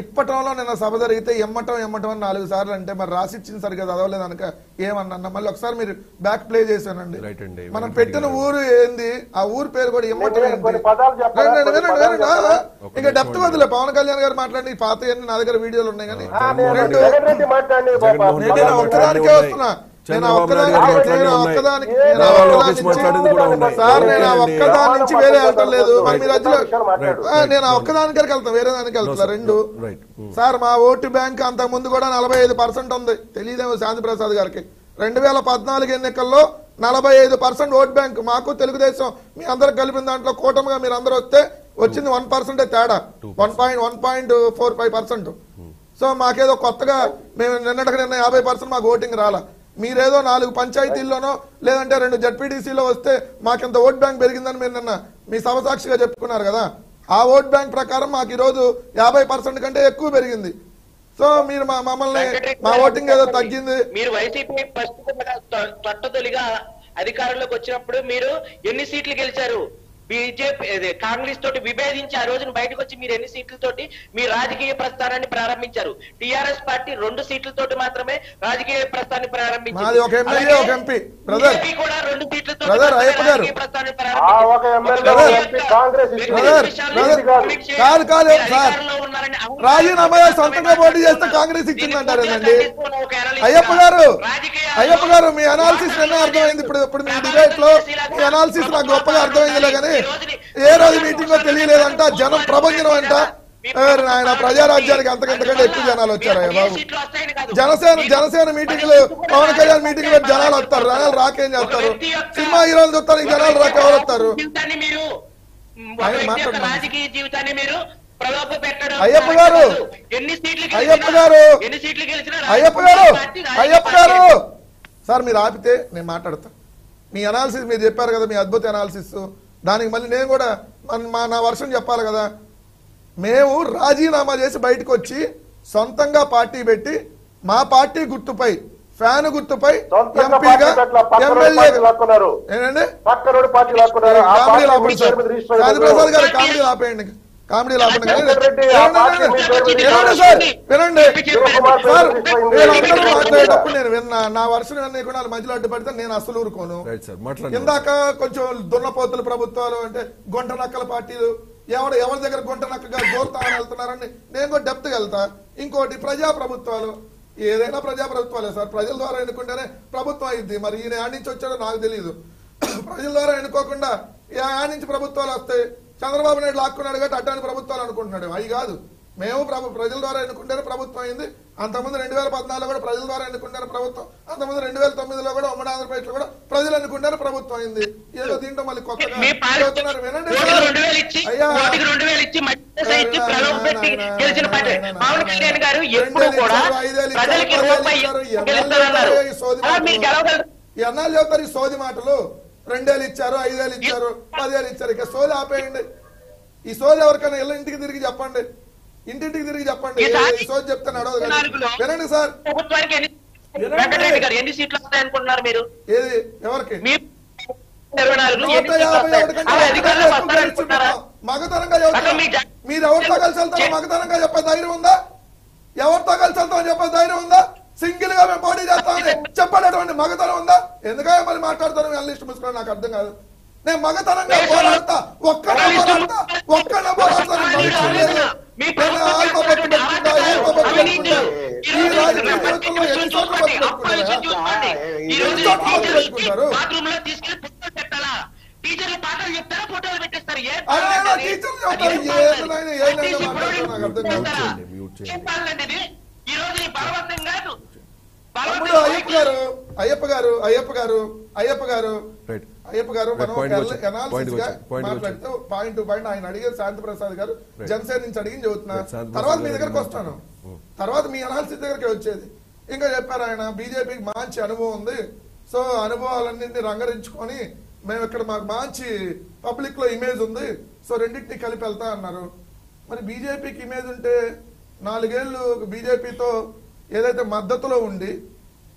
ఇప్పటంలో నిన్న సభ జరిగితే ఎమ్మటం అని 4 సార్లు అంటే మరి రాసిచ్చిన సరిగ్గా చదవలేదనక ఏమన్నా మళ్ళీ ఒకసారి మీరు బ్యాక్ ప్లే చేశానండి. మనం పెట్టిన ఊరు ఏంది, ఆ ఊరు పేరు కూడా ఎమ్మటం ఏంటి. ఇంకా డెప్త్ వదిలే, పవన్ కళ్యాణ్ గారు మాట్లాడి పాత నా దగ్గర వీడియోలు ఉన్నాయి కానీ ఒక్కదానికే వస్తున్నా. చంద్రబాబు నాయుడు గారు మాట్లాడినవి ఉన్నాయి. ఒక్కదానికి నారా లోకేష్ మాట్లాడింది కూడా ఉన్నాయి. సార్ నేను ఆ ఓకే అండి. ఒక్కదాని నుంచి వేరే వెళ్తాం లేదు మరి మీరు రైట్. నేను ఆ ఒక్కదానికి వెళ్తాం వేరే దానికి వెళ్తా రెండు రైట్. సార్ మా ఓటు బ్యాంక్ అంతకు ముందు కూడా 45% ఉంది తెలియదేమో శాంతి ప్రసాద్ గారికి 2014 ఎన్నికల్లో 45% ఓట్ బ్యాంక్ మాకు తెలుగుదేశం మీ అందరికి కలిపిన దాంట్లో కూటమిగా మీరు అందరూ వస్తే వచ్చింది 1% తేడా 1.45%. సో మాకేదో కొత్తగా మేము నిన్నటికి నిన్న 50% మాకు ఓటింగ్ రాలా మీరేదో 4 పంచాయతీల్లోనో లేదంటే 2 జడ్పీటీసీలో వస్తే మాకింత ఓట్ బ్యాంక్ పెరిగిందని మీరు నిన్న మీ సభసాక్షిగా చెప్పుకున్నారు కదా ఆ ఓట్ బ్యాంక్ ప్రకారం మాకు ఈరోజు 50% కంటే ఎక్కువ పెరిగింది. సో మీరు మమ్మల్ని మా ఓటింగ్ ఏదో తగ్గింది. మీరు వైసీపీ తొట్టతొలిగా అధికారంలోకి వచ్చినప్పుడు మీరు ఎన్ని సీట్లు గెలిచారు? బీజేపీ కాంగ్రెస్ తోటి విభేదించి ఆ రోజున బయటకు వచ్చి మీరు ఎన్ని సీట్లతోటి మీ రాజకీయ ప్రస్థానాన్ని ప్రారంభించారు? టిఆర్ఎస్ పార్టీ 2 సీట్లతోటి మాత్రమే రాజకీయ ప్రస్థానాన్ని ప్రారంభించింది. మాది ఒక ఎమ్మెల్యే ఒక ఎంపీ బ్రదర్ బీజేపీ కూడా 2 సీట్లతో బ్రదర్ అయ్యప్ప గారు ప్రస్థానాన్ని ఒక ఎమ్మెల్యే ఎంపీ కాంగ్రెస్ బ్రదర్ కాదు కాదు సార్ రాజీనామా సొంతంగా పోటీ చేస్తే కాంగ్రెస్ ఇచ్చిందంటారు ఏంటండి అయ్యప్ప గారు మీ అనాలిసిస్ నిన్న అర్థమైంది. ఇప్పుడు మీ డిబేట్ లో మీ అనాలిసిస్ నాకు గొప్పగా అర్థమైందిలే కానీ ఏ రోజు మీటింగ్ లో తెలియలేదంట జనం ప్రభంజనం అంట ఆయన ప్రజారాజ్యానికి అంతకంతకంటే ఎక్కువ జనాలు వచ్చారయ్య బాబు. జనసేన మీటింగ్లు పవన్ కళ్యాణ్ మీటింగ్ లో జనాలు వస్తారు జనాలు రాకేం చేస్తారు సినిమా హీరోలు చూస్తారు జనాలు రాక ఎవరు వస్తారు రాజకీయ జీవితాన్ని మీరు అయ్యప్ప గారు సార్ మీరు ఆపితే నేను మాట్లాడతా. మీ అనాలిసిస్ మీరు చెప్పారు కదా మీ అద్భుత అనాలిసిస్ దానికి మళ్ళీ నేను కూడా నా వర్షం చెప్పాలి కదా. మేము రాజీనామా చేసి బయటకు వచ్చి సొంతంగా పార్టీ పెట్టి మా పార్టీ గుర్తుపై ఫ్యాన్ గుర్తుపై ఎంపీగా ఏంటండి కామెడీ ప్రసాద్ గారు కామెడీ ఆపేయండి కామెడీ లాపండి వినండి సార్ వీళ్ళందరూ మాట్లాడేటప్పుడు నేను విన్నా నా వర్షం వినకుండా మధ్యలో అడ్డుపడితే నేను అసలు ఊరుకోను. ఇందాక కొంచెం దున్నపోతుల ప్రభుత్వాలు అంటే గుంట నక్కల పార్టీలు ఎవరి దగ్గర గుంట నక్కగా దూరతామని వెళ్తున్నారని నేను కూడా డెప్త్గా వెళ్తా. ఇంకోటి ప్రజా ప్రభుత్వాలు ఏదైనా ప్రజా ప్రభుత్వాలే సార్ ప్రజల ద్వారా ఎన్నుకుంటేనే ప్రభుత్వం అయింది. మరి ఈయన ఆడి నుంచి వచ్చాడో నాకు తెలియదు. ప్రజల ద్వారా ఎన్నుకోకుండా ఆడి నుంచి ప్రభుత్వాలు వస్తాయి. చంద్రబాబు నాయుడు లాక్కున్నాడు కాబట్టి అడ్డాని ప్రభుత్వాలు అనుకుంటున్నాడు. అవి కాదు మేము ప్రజల ద్వారా ఎన్నుకుంటేనే ప్రభుత్వం అయింది. అంతకుముందు 2014లో కూడా ప్రజల ద్వారా ఎన్నుకుంటారు ప్రభుత్వం. అంతకుముందు 2009లో కూడా ఉమ్మడి ఆంధ్రప్రదేశ్లో కూడా ప్రజలు ఎన్నుకుంటారు ప్రభుత్వం అయింది. ఏదో దీంట్లో మళ్ళీ కొత్తగా వినండి ఎన్నాళ్ళు చెప్తారు ఈ సోది మాటలు. 2 ఏళ్ళు ఇచ్చారు 5 ఏళ్ళు ఇచ్చారు 10 ఏళ్ళు ఇచ్చారు. ఇక సోది ఆపేయండి. ఈ సోది ఎవరికైనా ఇంటికి తిరిగి చెప్పండి ఇంటింటికి తిరిగి చెప్పండి. ఈ సోది చెప్తే నడవదు. వినండి సార్ ఎన్ని సీట్లు వస్తాయనుకుంటున్నారు మీరు? ఏది ఎవరికి మగతనంగా చెప్తారు మీరు ఎవరితో కలిసి వెళ్తారో మగతనంగా చెప్పే ధైర్యం ఉందా? ఎవరితో కలిసి వెళ్తామని చెప్పే ధైర్యం ఉందా? సింగిల్ గా మేము పోటీ చేస్తామని చెప్పేటటువంటి మగతనం ఉందా? ఎందుకంటే మళ్ళీ మాట్లాడతాను అనలిస్ట్ ముసుకోవడం నాకు అర్థం కాదు. నేను మగతనంగా పోరాడతా ఒక్కడే పోరాడతా ఒక్కడే పోరాడతాను. ఈ రాజకీయ జీవితంలో ఎన్ని చోట్ల పెట్టుకుంటారు టీచర్లు అయ్యప్ప గారు మనం మాట్లాడితే పాయింట్ టు పాయింట్ ఆయన అడిగారు శాంతి ప్రసాద్ గారు జనసేన నుంచి అడిగి చెబుతున్నా. తర్వాత మీ దగ్గరకు వస్తాను. తర్వాత మీ అనాలిసిస్ దగ్గరికి వచ్చేది. ఇంకా చెప్పారు ఆయన బీజేపీకి మంచి అనుభవం ఉంది. సో అనుభవాలన్నింటినీ రంగరించుకొని మేము ఇక్కడ మాకు మంచి పబ్లిక్ లో ఇమేజ్ ఉంది. సో రెండింటినీ కలిపి వెళ్తా అన్నారు. మరి బీజేపీకి ఇమేజ్ ఉంటే 4 ఏళ్ళు బీజేపీతో ఏదైతే మద్దతులో ఉండి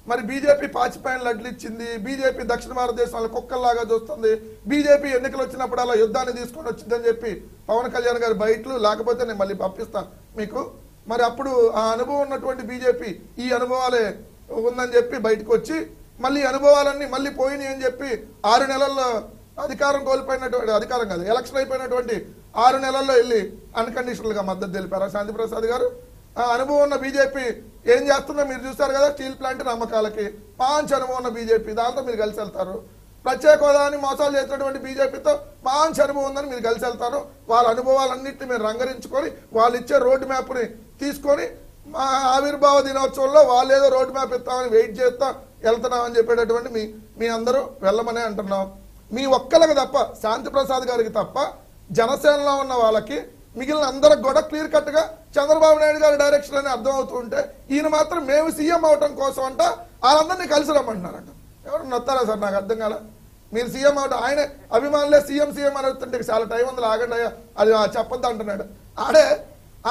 మరి బీజేపీ పాచిపాయన లడ్లు ఇచ్చింది. బీజేపీ దక్షిణ భారతదేశంలో కుక్కల్లాగా చూస్తుంది. బీజేపీ ఎన్నికలు వచ్చినప్పుడు అలా యుద్ధాన్ని తీసుకొని వచ్చిందని చెప్పి పవన్ కళ్యాణ్ గారి బయటలు లేకపోతే నేను మళ్ళీ పంపిస్తా మీకు. మరి అప్పుడు ఆ అనుభవం ఉన్నటువంటి బీజేపీ ఈ అనుభవాలే ఉందని చెప్పి బయటకు వచ్చి మళ్ళీ అనుభవాలన్నీ మళ్ళీ పోయినాయి అని చెప్పి 6 నెలల్లో అధికారం కోల్పోయినటువంటి అధికారం కాదు ఎలక్షన్ అయిపోయినటువంటి 6 నెలల్లో వెళ్ళి అన్కండిషనల్ గా మద్దతు తెలిపారా శాంతి ప్రసాద్ గారు? ఆ అనుభవం ఉన్న బీజేపీ ఏం చేస్తుందో మీరు చూస్తారు కదా. స్టీల్ ప్లాంట్ నమ్మకాలకి మంచి అనుభవం ఉన్న బీజేపీ, దాంతో మీరు కలిసి వెళ్తారు. ప్రత్యేక హోదాని మోసాలు చేసినటువంటి బీజేపీతో మంచి అనుభవం ఉందని మీరు కలిసి వెళ్తారు. వాళ్ళ అనుభవాలన్నింటినీ మీరు రంగరించుకొని వాళ్ళు ఇచ్చే రోడ్ మ్యాప్ని తీసుకొని మా ఆవిర్భావ దినోత్సవంలో వాళ్ళు ఏదో రోడ్ మ్యాప్ ఇస్తామని వెయిట్ చేస్తా వెళ్తున్నామని చెప్పేటటువంటి మీ అందరూ వెళ్ళమనే అంటున్నాం. మీ ఒక్కరికి తప్ప, శాంతి ప్రసాద్ గారికి తప్ప జనసేనలో ఉన్న వాళ్ళకి మిగిలిన అందరికి కూడా క్లియర్ కట్ గా చంద్రబాబు నాయుడు గారి డైరెక్షన్ అని అర్థం అవుతూ ఉంటే ఈయన మాత్రం మేము సీఎం అవటం కోసం అంట వాళ్ళందరినీ కలిసి రమ్మంటున్నారంట. ఎవరు నొత్తారా సార్? నాకు అర్థం కాల. మీరు సీఎం అవటం ఆయన అభిమానులే సీఎం అని అడుగుతుంటే చాలా టైం ఉంది ఆగండి అయ్యా అది చెప్పొద్దు అంటున్నాడు.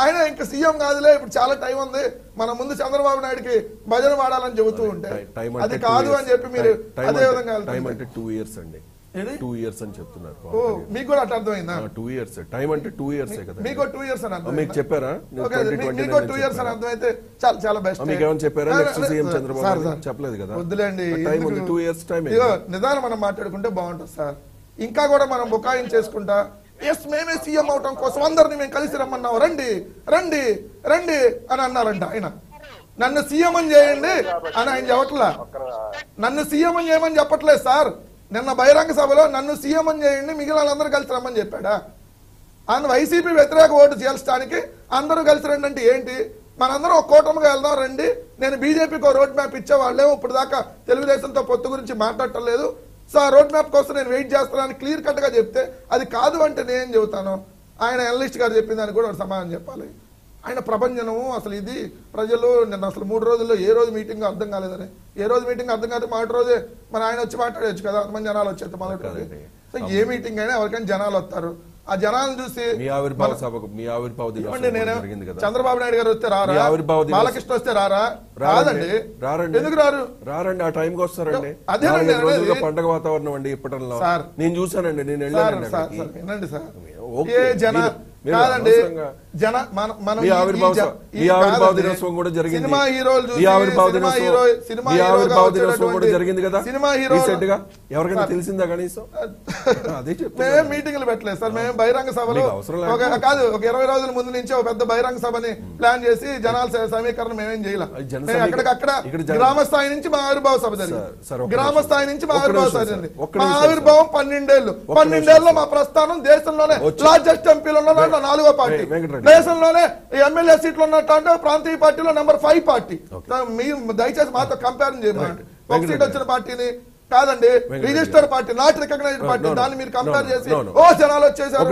ఆయన ఇంకా సీఎం కాదులే ఇప్పుడు చాలా టైం ఉంది మన ముందు చంద్రబాబు నాయుడుకి భజన వాడాలని చెబుతూ ఉంటే అది కాదు అని చెప్పి మీరు అదే విధంగా 2 years అండి. 2 years అని చెప్తున్నారు. మీకు కూడా అట్లా అర్థమైందా? 2 years టైం అంటే 2 years కదా. మీకు 2 years అని అర్థం మీకు చెప్పారా? మీకు 2 years అని అర్థమైతే చాలా చాలా బెస్ట్. మీకు ఏమైనా చెప్పారా? నెక్స్ట్ సీఎం చంద్రబాబు చెప్పలేదు కదా. వద్దులేండి, టైం ఉంది, 2 years టైం. నిదానం మనం మాట్లాడుకుంటే బాగుంటుంది సార్. ఇంకా కూడా మనం బుకాయం చేసుకుంటా ఎస్ మేమే సీఎం అవటం కోసం అందరిని మేము కలిసి రమ్మన్నాం, రండి రండి రండి అని అన్నారంట. ఆయన నన్ను సీఎం అని చేయండి అని ఆయన చెప్పట్లా. నన్ను సీఎం అని చేయమని చెప్పట్లేదు సార్. నిన్న బహిరంగ సభలో నన్ను సీఎం అని చేయండి మిగిలిన వాళ్ళందరూ కలిసి రమ్మని చెప్పాడా? ఆయన వైసీపీ వ్యతిరేక ఓటు చేల్చడానికి అందరూ కలిసి రండి అంటే ఏంటి? మనందరం ఒక కూటమిగా వెళ్దాం రండి. నేను బీజేపీకి ఒక రోడ్ మ్యాప్ ఇచ్చేవాళ్ళేమో ఇప్పుడు దాకా తెలుగుదేశంతో పొత్తు గురించి మాట్లాడటం లేదు. సో ఆ రోడ్ మ్యాప్ కోసం నేను వెయిట్ చేస్తున్నాను క్లియర్ కట్ గా చెప్తే అది కాదు అంటే నేనేం చెబుతాను? ఆయన అనలిస్ట్ గారు చెప్పిన దానికి కూడా సమాధానం చెప్పాలి. ఆయన ప్రభంజనము అసలు ఇది ప్రజలు నిన్న అసలు 3 రోజుల్లో ఏ రోజు మీటింగ్ అర్థం కాలేదని. ఏ రోజు మీటింగ్ అర్థం కాదు మొదటి రోజే మన ఆయన వచ్చి మాట్లాడచ్చు కదా, అంతమంది జనాలు వచ్చేది మొదటి రోజు. సో ఏ మీటింగ్ అయినా ఎవరికైనా జనాలు వస్తారు. ఆ జనాలను చూసి చంద్రబాబు నాయుడు గారు వస్తే రారా, బాలకృష్ణ వస్తే రారా? రాదండి. ఎందుకు రారండి? ఆ టైంకి వస్తారండి. అదే పండగ వాతావరణం అండి ఇప్పటిలో. నేను చూసానండి, నేను వినండి సార్. కాదండి ఆవిర్భావ దినోత్సవం కూడా జరిగింది. జరిగింది కదా సినిమా హీరో ఎవరికైనా తెలిసిందా కనీసం? అదే మేము మీటింగ్లు పెట్టలేదు సార్. మేము బహిరంగ సభలో కాదు ఒక 20 రోజుల ముందు నుంచి ఒక పెద్ద బహిరంగ సభని ప్లాన్ చేసి జనాల సమీకరణ మేమేం చేయలేదు. అక్కడిక్కడ గ్రామ స్థాయి నుంచి మా ఆవిర్భావ సభ జరిగింది. గ్రామ స్థాయి నుంచి మా ఆవిర్భావ సభ జరిగింది. మా ఆవిర్భావం 12 ఏళ్ళు మా ప్రస్థానం దేశంలోనే లార్జెస్ట్ ఎంపీలలో 4వ పార్టీ, దేశంలోనే ఎమ్మెల్యే సీట్లు ఉన్నట్టు ప్రాంతీయ పార్టీలో నెంబర్ 5 పార్టీ. మీరు దయచేసి మాతో కంపేర్ చేయమండి. ఒక సీట్ వచ్చిన పార్టీని కాదండి, registered party, not recognized party. దాన్ని మీరు కంపేర్ చేసి ఓ జనాలు వచ్చేసారు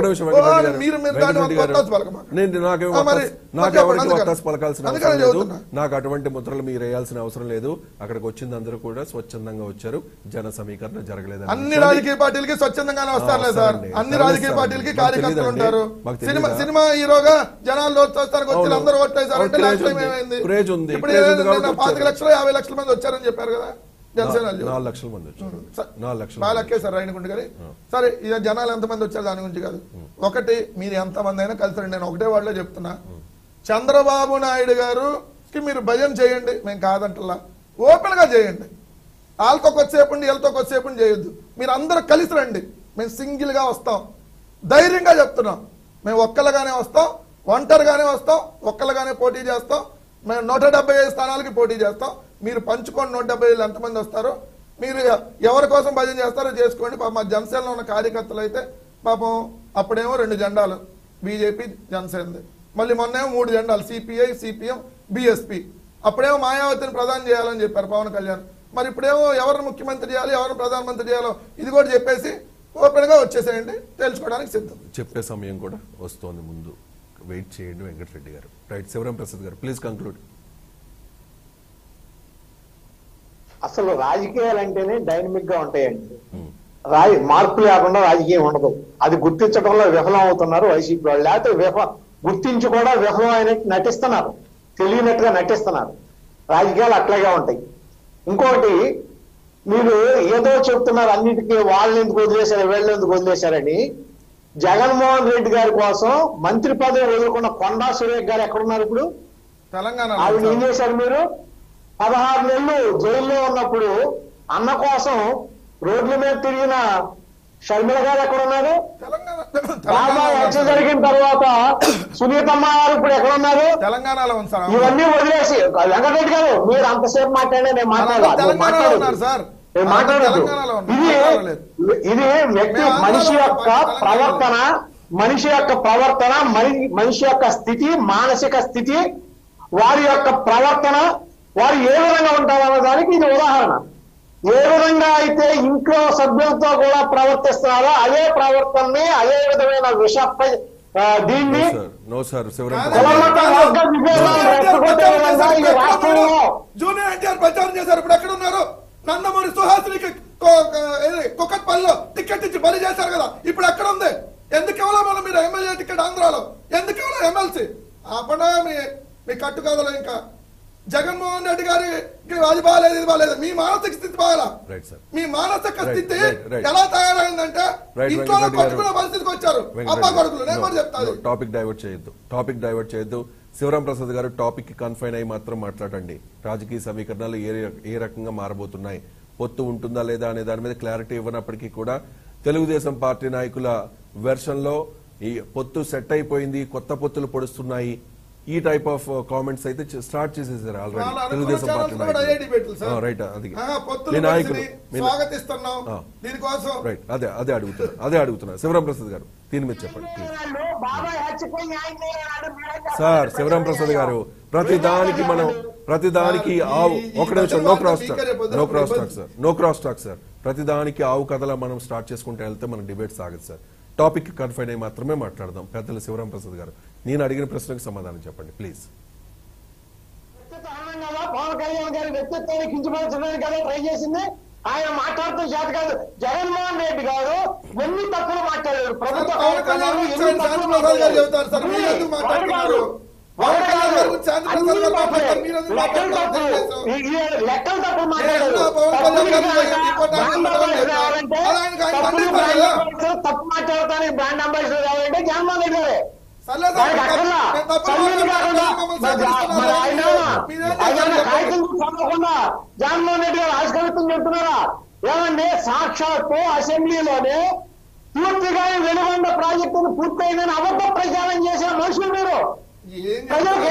నాకు అటువంటి ముద్రలు మీరు వేయాల్సిన అవసరం లేదు. అక్కడికి వచ్చింది అందరూ కూడా స్వచ్ఛందంగా వచ్చారు. జన సమీకరణ జరగలేదు. అన్ని రాజకీయ పార్టీలకి స్వచ్ఛందంగానే వస్తారులే సార్. అన్ని రాజకీయ పార్టీలకి కార్యకర్తలు ఉంటారు. సినిమా హీరోగా జనాలు వచ్చేస్తారు, వచ్చి అందరూ ఓట్లేసారంటే లాస్ట్ టైం ఏమైంది? ఇప్పుడు 25 లక్షలు 50 లక్షల మంది వచ్చారని చెప్పారు కదా జనసేన. 4 లక్షల మంది వచ్చారు. 4 లక్షలు బాగా లెక్కే సార్ రాయనగుంట గారి. సరే ఇక జనాలు ఎంతమంది వచ్చారు దాని గురించి కాదు. ఒకటి, మీరు ఎంతమంది అయినా కలిసి రండి. నేను ఒకటే వాళ్ళే చెప్తున్నా, చంద్రబాబు నాయుడు గారుకి మీరు భయం చేయండి, మేము కాదంటలా. ఓపెన్ గా చేయండి. వాళ్ళతో కొద్దిసేపు వీళ్ళతో కొద్దిసేపు చేయొద్దు. మీరు అందరూ కలిసి రండి. మేము సింగిల్ గా వస్తాం, ధైర్యంగా చెప్తున్నాం. మేము ఒక్కలుగానే వస్తాం, ఒంటరిగానే వస్తాం, ఒక్కలుగానే పోటీ చేస్తాం. మేము 175 స్థానాలకి పోటీ చేస్తాం. మీరు పంచుకోండి 175 ఎంతమంది వస్తారో. మీరు ఎవరి కోసం భజన చేస్తారో చేసుకోండి. పాపం మా జనసేనలో ఉన్న కార్యకర్తలు అయితే పాపం అప్పుడేమో 2 జెండాలు బీజేపీ జనసేనది, మళ్ళీ మొన్నేమో 3 జెండాలు సిపిఐ సిపిఎం బిఎస్పి. అప్పుడేమో మాయావతిని ప్రధాని చేయాలని చెప్పారు పవన్ కళ్యాణ్. మరి ఇప్పుడేమో ఎవరిని ముఖ్యమంత్రి చేయాలి, ఎవరిని ప్రధానమంత్రి చేయాలో ఇది కూడా చెప్పేసి ఓపెన్ గా వచ్చేసేయండి, తెలుసుకోవడానికి సిద్ధం. చెప్పే సమయం కూడా వస్తోంది, ముందు వెయిట్ చేయండి. వెంకటరెడ్డి గారు, రైట్. శివరాం ప్రసాద్ గారు, ప్లీజ్ కంక్లూడ్. అసలు రాజకీయాలు అంటేనే డైనమిక్ గా ఉంటాయండి. మార్పు లేకుండా రాజకీయం ఉండదు. అది గుర్తించడంలో విఫలం అవుతున్నారు వైసీపీ వాళ్ళు. లేకపోతే గుర్తించి కూడా విఫలం అయినట్టు నటిస్తున్నారు, తెలియనట్టుగా నటిస్తున్నారు. రాజకీయాలు అట్లాగే ఉంటాయి. ఇంకోటి, మీరు ఏదో చెప్తున్నారు అన్నిటికీ వాళ్ళని ఎందుకు వదిలేశారు వీళ్ళు ఎందుకు వదిలేశారని. జగన్మోహన్ రెడ్డి గారి కోసం మంత్రి పదవి వదులుకున్న కొండా సురేఖ్ గారు ఎక్కడున్నారు ఇప్పుడు? తెలంగాణ. ఆవిడ ఏం చేశారు మీరు? 16 నెలలు జైల్లో ఉన్నప్పుడు అన్న కోసం రోడ్ల మీద తిరిగిన షర్మిల గారు ఎక్కడున్నారు? తెలంగాణ బాబాయ్ హత్య జరిగిన తర్వాత సునీతమ్మ గారు ఇప్పుడు ఎక్కడ ఉన్నారు? తెలంగాణలో ఉంది సార్. ఇవన్నీ వదిలేసి వెంకటరెడ్డి గారు మీరు అంతసేపు మాట్లాడినా నేను తెలంగాణలో ఉన్నారు సార్. మాట్లాడదు. ఇది వ్యక్తి మనిషి యొక్క ప్రవర్తన, మనిషి యొక్క స్థితి, మానసిక స్థితి, వారి యొక్క ప్రవర్తన, వారు ఏ విధంగా ఉంటారన్న దానికి ఇది ఉదాహరణ. ఏ విధంగా అయితే ఇంట్లో సభ్యులతో కూడా ప్రవర్తిస్తున్నారో అదే ప్రవర్తనని, అదే విధమైన దీన్ని జూనియర్ ఎన్టీఆర్ ప్రచారం చేశారు. ఇప్పుడు ఎక్కడ ఉన్నారు? నందమూరి సుహాసినికి కుకట్పల్లిలో టికెట్ ఇచ్చి బలి చేశారు కదా, ఇప్పుడు ఎక్కడ ఉంది? ఎందుకు ఇవ్వాలో మనం మీరు ఎమ్మెల్యే టికెట్ ఆంధ్రాలో ఎందుకు ఇవ్వాలో? ఎమ్మెల్సీ ఆపడా మీ కట్టు కథలో. ఇంకా జగన్మోహన్ రెడ్డి గారి అది బాగాలేదు, ఇది బాగాలేదు. మీ మానసిక స్థితి బాగాలా? మీ మానసిక స్థితి ఎలా తయారైందంటే ఇంట్లో కొట్టుకునే పరిస్థితికి వచ్చారు అబ్బా కొడుకులు. నేను కూడా చెప్తాను. టాపిక్ డైవర్ట్ చేయొద్దు. శివరాం ప్రసాద్ గారు టాపిక్ కి కన్ఫైన్ అయి మాత్రం మాట్లాడండి. రాజకీయ సమీకరణాలు ఏ రకంగా మారబోతున్నాయి, పొత్తు ఉంటుందా లేదా అనే దాని మీద క్లారిటీ ఇవ్వనప్పటికీ కూడా తెలుగుదేశం పార్టీ నాయకుల వెర్షన్ లో ఈ పొత్తు సెట్ అయిపోయింది, కొత్త పొత్తులు పొడుస్తున్నాయి, ఈ టైప్ ఆఫ్ కామెంట్స్ అయితే స్టార్ట్ చేసేసారు ఆల్రెడీ తెలుగుదేశం పార్టీ నాయకులు. రైట్, అది రైట్, అదే అడుగుతున్నా శివరాం ప్రసాద్ గారు, దీని మీద చెప్పండి సార్. శివరాం ప్రసాద్ గారు, ప్రతిదానికి ఆవు, ఒక నిమిషం, నో క్రాస్ టాక్ సార్. ప్రతిదానికి ఆవు కథలా మనం స్టార్ట్ చేసుకుంటే వెళ్తే మన డిబేట్ సాగదు సార్. టాపిక్ కన్ఫైన్ అయి మాత్రమే మాట్లాడదాం. పెద్దలు శివరాం ప్రసాద్ గారు, నేను అడిగిన ప్రశ్నకు సమాధానం చెప్పండి ప్లీజ్. పవన్ కళ్యాణ్ గారి వ్యక్తిత్వాన్ని కించపరచడానికి కదా ట్రై చేసింది. ఆయన మాట్లాడుతూ చేత కాదు. జగన్మోహన్ రెడ్డి గారు ఎన్ని తప్పులు మాట్లాడారు, ప్రభుత్వ లెక్కలు తప్పులు మాట్లాడారు. తప్పు మాట్లాడటానికి బ్రాండ్ అంబాసిడర్ కావాలంటే జగన్మోహన్ రెడ్డి గారే. చదవకుండా జగన్మోహన్ రెడ్డి గారు ఆవిష్కరితం చెప్తున్నారా? ఏమంటే సాక్షాత్తు అసెంబ్లీలోనే పూర్తిగా వెలుగొండ ప్రాజెక్టును పూర్తయిందని అబద్ధ ప్రచారం చేసిన మనుషులు మీరు. ప్రజలకు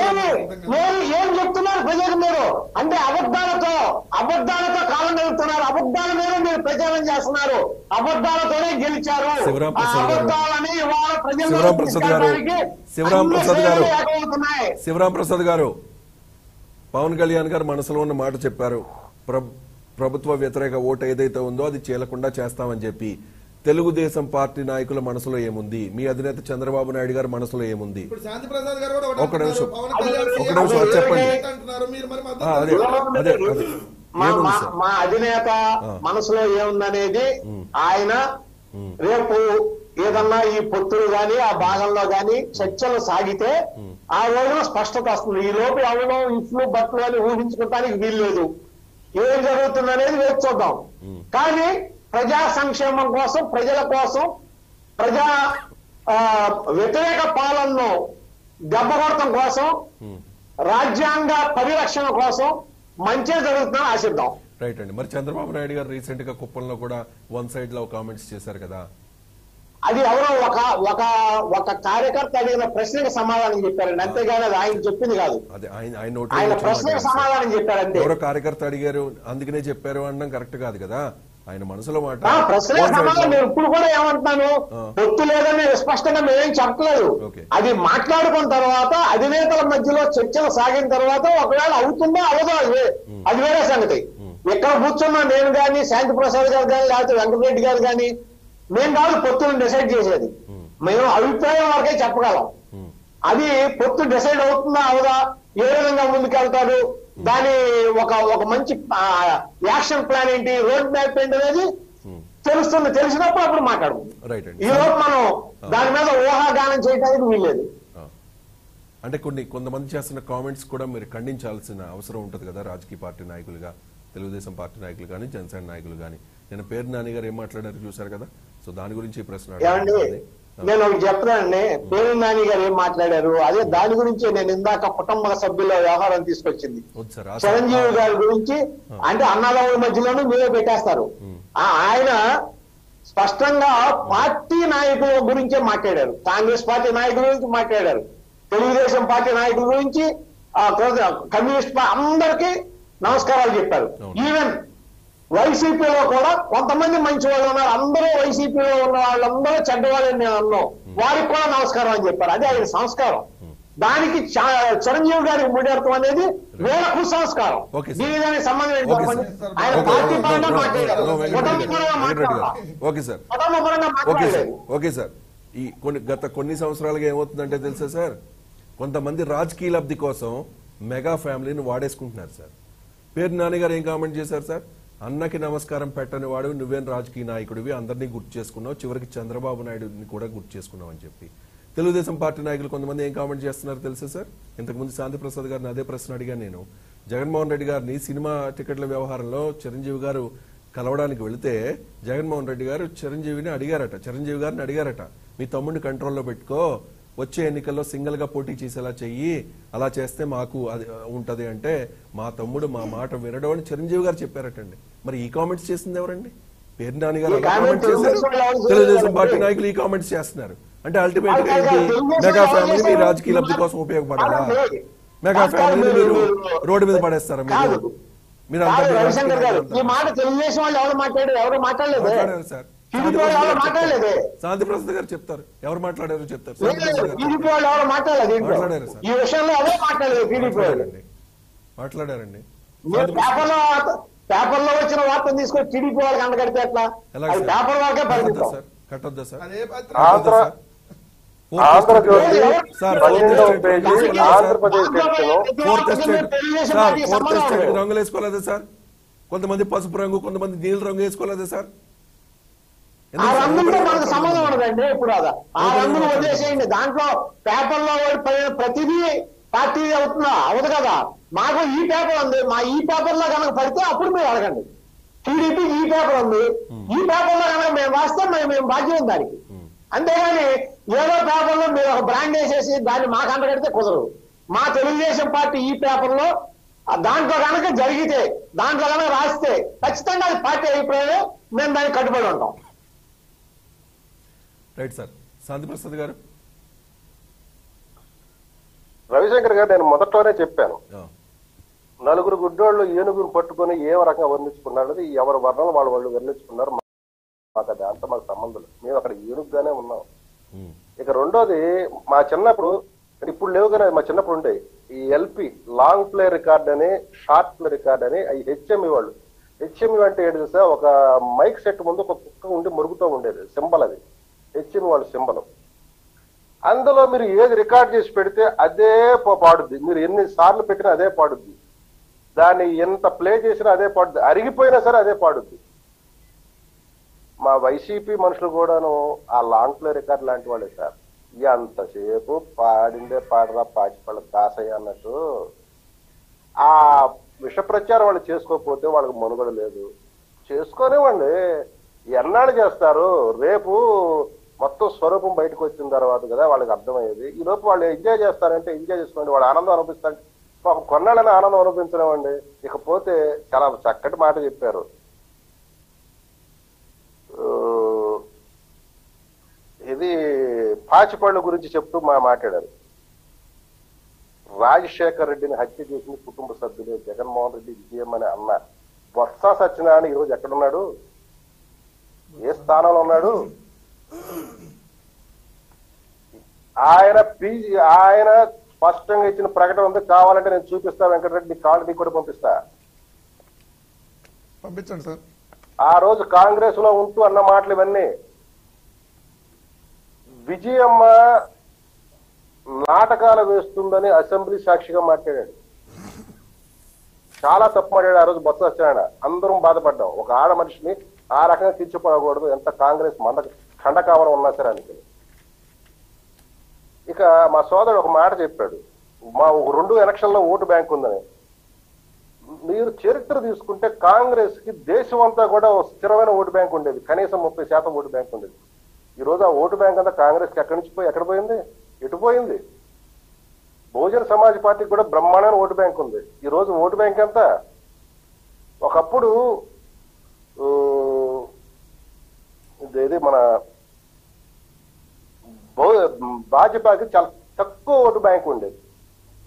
ఏం చెప్తున్నారు ప్రజలకు మీరు? అంటే అబద్ధాలతో కాలం గడుపుతున్నారు. అబద్ధాల మీద మీరు ప్రచారం చేస్తున్నారు. అబద్ధాలతోనే గెలిచారు. అబద్ధాలని ఇవాళ శివరాం ప్రసాద్ గారు పవన్ కళ్యాణ్ గారు మనసులో ఉన్న మాట చెప్పారు. ప్రభుత్వ వ్యతిరేక ఓటు ఏదైతే ఉందో అది చేయకుండా చేస్తామని చెప్పి. తెలుగుదేశం పార్టీ నాయకుల మనసులో ఏముంది? మీ అధినేత చంద్రబాబు నాయుడు గారి మనసులో ఏముంది? ఒక నిమిషం చెప్పండి. మా అధినేత మనసులో ఏముందనేది ఆయన రేపు ఏదన్నా ఈ పొత్తులు గాని ఆ భాగంలో గాని చర్చలు సాగితే ఆ రోజున స్పష్టత వస్తుంది. ఈ లోపు అవును ఇఫ్లు బట్లు అని ఊహించుకోవటానికి వీల్లేదు. ఏం జరుగుతుందనేది వేచి చూద్దాం. కానీ ప్రజా సంక్షేమం కోసం, ప్రజల కోసం, ప్రజా వ్యతిరేక పాలనను దెబ్బకొట్టడం కోసం, రాజ్యాంగ పరిరక్షణ కోసం మంచి జరుగుతుందని ఆశిద్దాం. రైట్ అండి. మరి చంద్రబాబు నాయుడు గారు రీసెంట్ గా కుప్పంలో కూడా వన్ సైడ్ లో కామెంట్స్ చేశారు కదా, అది ఎవరో ఒక కార్యకర్త అడిగిన ప్రశ్నకు సమాధానం చెప్పారండి, అంతేగాని అది ఆయన చెప్పింది కాదు. ఆయన ప్రశ్నకు సమాధానం చెప్పారంటే ఎవరో కార్యకర్త అడిగారు అందుకనే చెప్పారు అనడం కరెక్ట్ కాదు కదా. ఆయన మనసులో మాట ప్రశ్నకు సమాధానం. నేను ఇప్పుడు కూడా ఏమంటున్నాను, పొత్తు లేదని స్పష్టంగా మేమేం చెప్పలేదు. అది మాట్లాడుకున్న తర్వాత అధినేతల మధ్యలో చర్చలు సాగిన తర్వాత ఒకవేళ అవుతుందో అవదో అది వేరే సంగతి. ఎక్కడ కూర్చున్నా నేను కానీ, శాంతి ప్రసాద్ గారు కానీ, లేకపోతే వెంకటరెడ్డి గారు కానీ, మేము కాదు పొత్తును డిసైడ్ చేసేది. మేము అభిప్రాయం వరకే చెప్పగలం. అది పొత్తు డిసైడ్ అవుతుందా అవదా, ఏ విధంగా ముందుకెళ్తారు, దాని ఒక మంచి యాక్షన్ ప్లాన్ ఏంటి, రోడ్ మ్యాప్ ఏంటి అనేది తెలిసినప్పుడు అప్పుడు మాట్లాడుకుంటాం. ఈ రోజు మనం దాని మీద ఊహాగానం చేయడానికి వీల్లేదు. అంటే కొంతమంది చేస్తున్న కామెంట్స్ కూడా మీరు ఖండించాల్సిన అవసరం ఉంటుంది కదా రాజకీయ పార్టీ నాయకులుగా, తెలుగుదేశం పార్టీ నాయకులు కానీ, జనసేన నాయకులు కానీ. నేను పేరు నాని గారు ఏం మాట్లాడారు చూసారు కదా, సో దాని గురించి ప్రశ్న. నేను ఒకటి చెప్తానండి, పేరు నాని గారు ఏం మాట్లాడారు అదే దాని గురించి నేను ఇందాక కుటుంబ సభ్యుల వ్యవహారం తీసుకొచ్చింది. చిరంజీవి గారి గురించి అంటే అన్నదమ్ముల మధ్యలోనూ మీరే పెట్టేస్తారు. ఆయన స్పష్టంగా పార్టీ నాయకుల గురించే మాట్లాడారు. కాంగ్రెస్ పార్టీ నాయకుల గురించి మాట్లాడారు, తెలుగుదేశం పార్టీ నాయకుల గురించి, కమ్యూనిస్ట్ అందరికీ నమస్కారాలు చెప్పారు. ఈవెన్ వైసీపీలో కూడా కొంతమంది మంచి వాళ్ళు ఉన్నారు, అందరూ వైసీపీలో ఉన్న వాళ్ళందరూ చెడ్డవాళ్ళని నేను అన్నాం, వారికి కూడా నమస్కారం అని చెప్పారు. అదే ఆయన సంస్కారం. దానికి చిరంజీవి గారికి ముడియర్థం అనేది వేరే కుసంస్కారం. దీనికి సంబంధం ఏంటి? ఆయన పార్టీ పరంగా మాట్లాడారు, ఓకే సార్. ఈ గత కొన్ని సంవత్సరాలుగా ఏమవుతుందంటే తెలుసా సార్, కొంతమంది రాజకీయ లబ్ధి కోసం మెగా ఫ్యామిలీని వాడేసుకుంటున్నారు సార్. పేరు నాని గారు ఏం కామెంట్ చేశారు సార్? అన్నకి నమస్కారం పెట్టని వాడు నువ్వేం రాజకీయ నాయకుడివి, అందరినీ గుర్తు చేసుకున్నావు, చివరికి చంద్రబాబు నాయుడుని కూడా గుర్తు చేసుకున్నావు అని చెప్పి తెలుగుదేశం పార్టీ నాయకులు కొంతమంది ఏం కామెంట్ చేస్తున్నారు తెలుసా సార్? ఇంతకుముందు శాంతి ప్రసాద్ గారిని అదే ప్రశ్న అడిగాను నేను. జగన్మోహన్ రెడ్డి గారిని సినిమా టికెట్ల వ్యవహారంలో చిరంజీవి గారు కలవడానికి వెళితే జగన్మోహన్ రెడ్డి గారు చిరంజీవి గారిని అడిగారట, మీ తమ్ముడిని కంట్రోల్లో పెట్టుకో, వచ్చే ఎన్నికల్లో సింగిల్ గా పోటీ చేసేలా చెయ్యి, అలా చేస్తే మాకు అది ఉంటది అంటే మా తమ్ముడు మా మాట వినడం అని చిరంజీవి గారు చెప్పారటండి. మరి ఈ కామెంట్స్ చేసింది ఎవరండి? పేరు నాని గారు కామెంట్ చేశారు, తెలుగుదేశం పార్టీ నాయకులు ఈ కామెంట్స్ చేస్తున్నారు. అంటే అల్టిమేట్ గా ఏంటి? మెగా ఫ్యామిలీ మీ రాజకీయ లబ్ధి కోసం ఉపయోగపడాలా? మెగా ఫ్యామిలీని మీరు రోడ్డు మీద పడేస్తారా? మీరు మాట్లాడారు సార్, శాంతి ప్రసాద్ గారు చెప్తారు, ఎవరు మాట్లాడారు చెప్తారు. మాట్లాడారండి. పేపర్లో వచ్చిన వార్తను తీసుకొని టీడీపీ వాళ్ళకి అందగడితే ఎట్లా? పేపర్ వాళ్ళకే పరిమితం సార్. కట్టొద్దా సార్? రంగులు వేసుకోలేదా సార్? కొంతమంది పసుపు రంగు, కొంతమంది నీళ్ళ రంగు వేసుకోలేదా సార్? ఆ రంగులతో మనకు సంబంధం ఉండదండి. ఇప్పుడు ఆ రంగులు వదిలేసేయండి. దాంట్లో పేపర్లో ప్రతిదీ పార్టీ అవుతుందా? అవదు కదా. మాకు ఈ పేపర్ ఉంది, మా ఈ పేపర్ లో కనుక పడితే అప్పుడు మీరు అడగండి. టీడీపీ ఈ పేపర్ ఉంది, ఈ పేపర్ లో కనుక మేము రాస్తే మేము బాధ్యత దానికి. అంతేగాని ఏదో పేపర్ లో మీరు ఒక బ్రాండ్ వేసేసి దాన్ని మాకు అంటగడితే కుదరదు. మా తెలుగుదేశం పార్టీ ఈ పేపర్ లో దాంట్లో కనుక జరిగితే, దాంట్లో కనుక రాస్తే ఖచ్చితంగా అది పార్టీ అభిప్రాయమే, మేము దానికి కట్టుబడి ఉంటాం. Right sir. శాంతి ప్రసాద్ గారు. రవిశంకర్ గారు, నేను మొదట్లోనే చెప్పాను, నలుగురు గుడ్డోళ్ళు ఏనుగురు పట్టుకొని ఏ రకంగా వర్ణించుకున్నారు, ఎవరు వర్ణాలు వాళ్ళు వర్ణించుకున్నారు, మాకు అది అంత మాకు సంబంధం లేదు. మేము అక్కడ ఏనుగుగానే ఉన్నాం. ఇక రెండోది, మా చిన్నప్పుడు, ఇప్పుడు లేవు కానీ మా చిన్నప్పుడు ఉండే ఈ ఎల్పి లాంగ్ ప్లే రికార్డ్ అని, షార్ట్ ప్లే రికార్డ్ అని, అవి హెచ్ఎంఈ వాళ్ళు. హెచ్ఎంఈ అంటే ఏంటి చూసా, ఒక మైక్ సెట్ ముందు ఒక కుక్క ఉండి మురుగుతూ ఉండేది, సింబల్ అది హెచ్ఎంఈ వాళ్ళ సింబల్. అందులో మీరు ఏది రికార్డ్ చేసి పెడితే అదే పాడుద్ది, మీరు ఎన్ని సార్లు పెట్టినా అదే పాడుద్ది, దాన్ని ఎంత ప్లే చేసినా అదే పాడుద్ది, అరిగిపోయినా సరే అదే పాడుద్ది. మా వైసీపీ మనుషులు కూడాను ఆ లాంగ్ ప్లే రికార్డ్ లాంటి వాళ్ళే సార్. ఎంతసేపు పాడిందే పాడరా పాచిపళ్ళ దాసయ్య అన్నట్టు. ఆ విష ప్రచారం వాళ్ళు చేసుకోకపోతే వాళ్ళకి మనుగడ లేదు. చేసుకోనివ్వండి, ఎన్నాళ్ళు చేస్తారు? రేపు మొత్తం స్వరూపం బయటకు వచ్చిన తర్వాత కదా వాళ్ళకి అర్థమయ్యేది. ఈ లోపు వాళ్ళు ఎంజాయ్ చేస్తారంటే ఎంజాయ్ చేసుకోండి, వాళ్ళు ఆనందం అనుభవిస్తారంటే పాపం కొన్నాళ్ళని ఆనందం అనుభవించలేమండి. ఇకపోతే చాలా చక్కటి మాట చెప్పారు. ఇది పాచిపళ్ళు గురించి చెప్తూ మాట్లాడారు. రాజశేఖర్ రెడ్డిని హత్య చేసిన కుటుంబ సభ్యులే జగన్మోహన్ రెడ్డి విజయం అని అన్న బొత్స సత్యనారాయణ ఈరోజు ఎక్కడున్నాడు? ఏ స్థానంలో ఉన్నాడు? ఆయన స్పష్టంగా ఇచ్చిన ప్రకటన ఉంది, కావాలంటే నేను చూపిస్తా వెంకటరెడ్డి, కాల్ కూడా పంపించండి సార్. ఆ రోజు కాంగ్రెస్ లో ఉంటూ అన్న మాటలు ఇవన్నీ. విజయమ్మ నాటకాలు వేస్తుందని అసెంబ్లీ సాక్షిగా మాట్లాడాడు. చాలా తప్పు మాట్లాడాడు ఆ రోజు బొత్స సత్యనారాయణ. అందరం బాధపడ్డాం. ఒక ఆడ మనిషిని ఆ రకంగా తీర్చిపోకూడదు, ఎంత కాంగ్రెస్ ఖండకావరం ఉన్నా సరే అనుకుని. ఇక మా సోదరుడు ఒక మాట చెప్పాడు, మా 2 ఎలక్షన్లో ఓటు బ్యాంక్ ఉందని. మీరు చరిత్ర తీసుకుంటే కాంగ్రెస్ కి దేశం అంతా కూడా స్థిరమైన ఓటు బ్యాంక్ ఉండేది, కనీసం 30% ఓటు బ్యాంక్ ఉండేది. ఈ రోజు ఆ ఓటు బ్యాంక్ అంతా కాంగ్రెస్ కి ఎక్కడి నుంచి పోయి ఎక్కడ పోయింది? ఎటు పోయింది? బహుజన సమాజ్ పార్టీకి కూడా బ్రహ్మాండమైన ఓటు బ్యాంక్ ఉంది. ఈ రోజు ఓటు బ్యాంక్ ఎంత? ఒకప్పుడు ఇది మన భాజపాకి చాలా తక్కువ ఓటు బ్యాంక్ ఉండేది,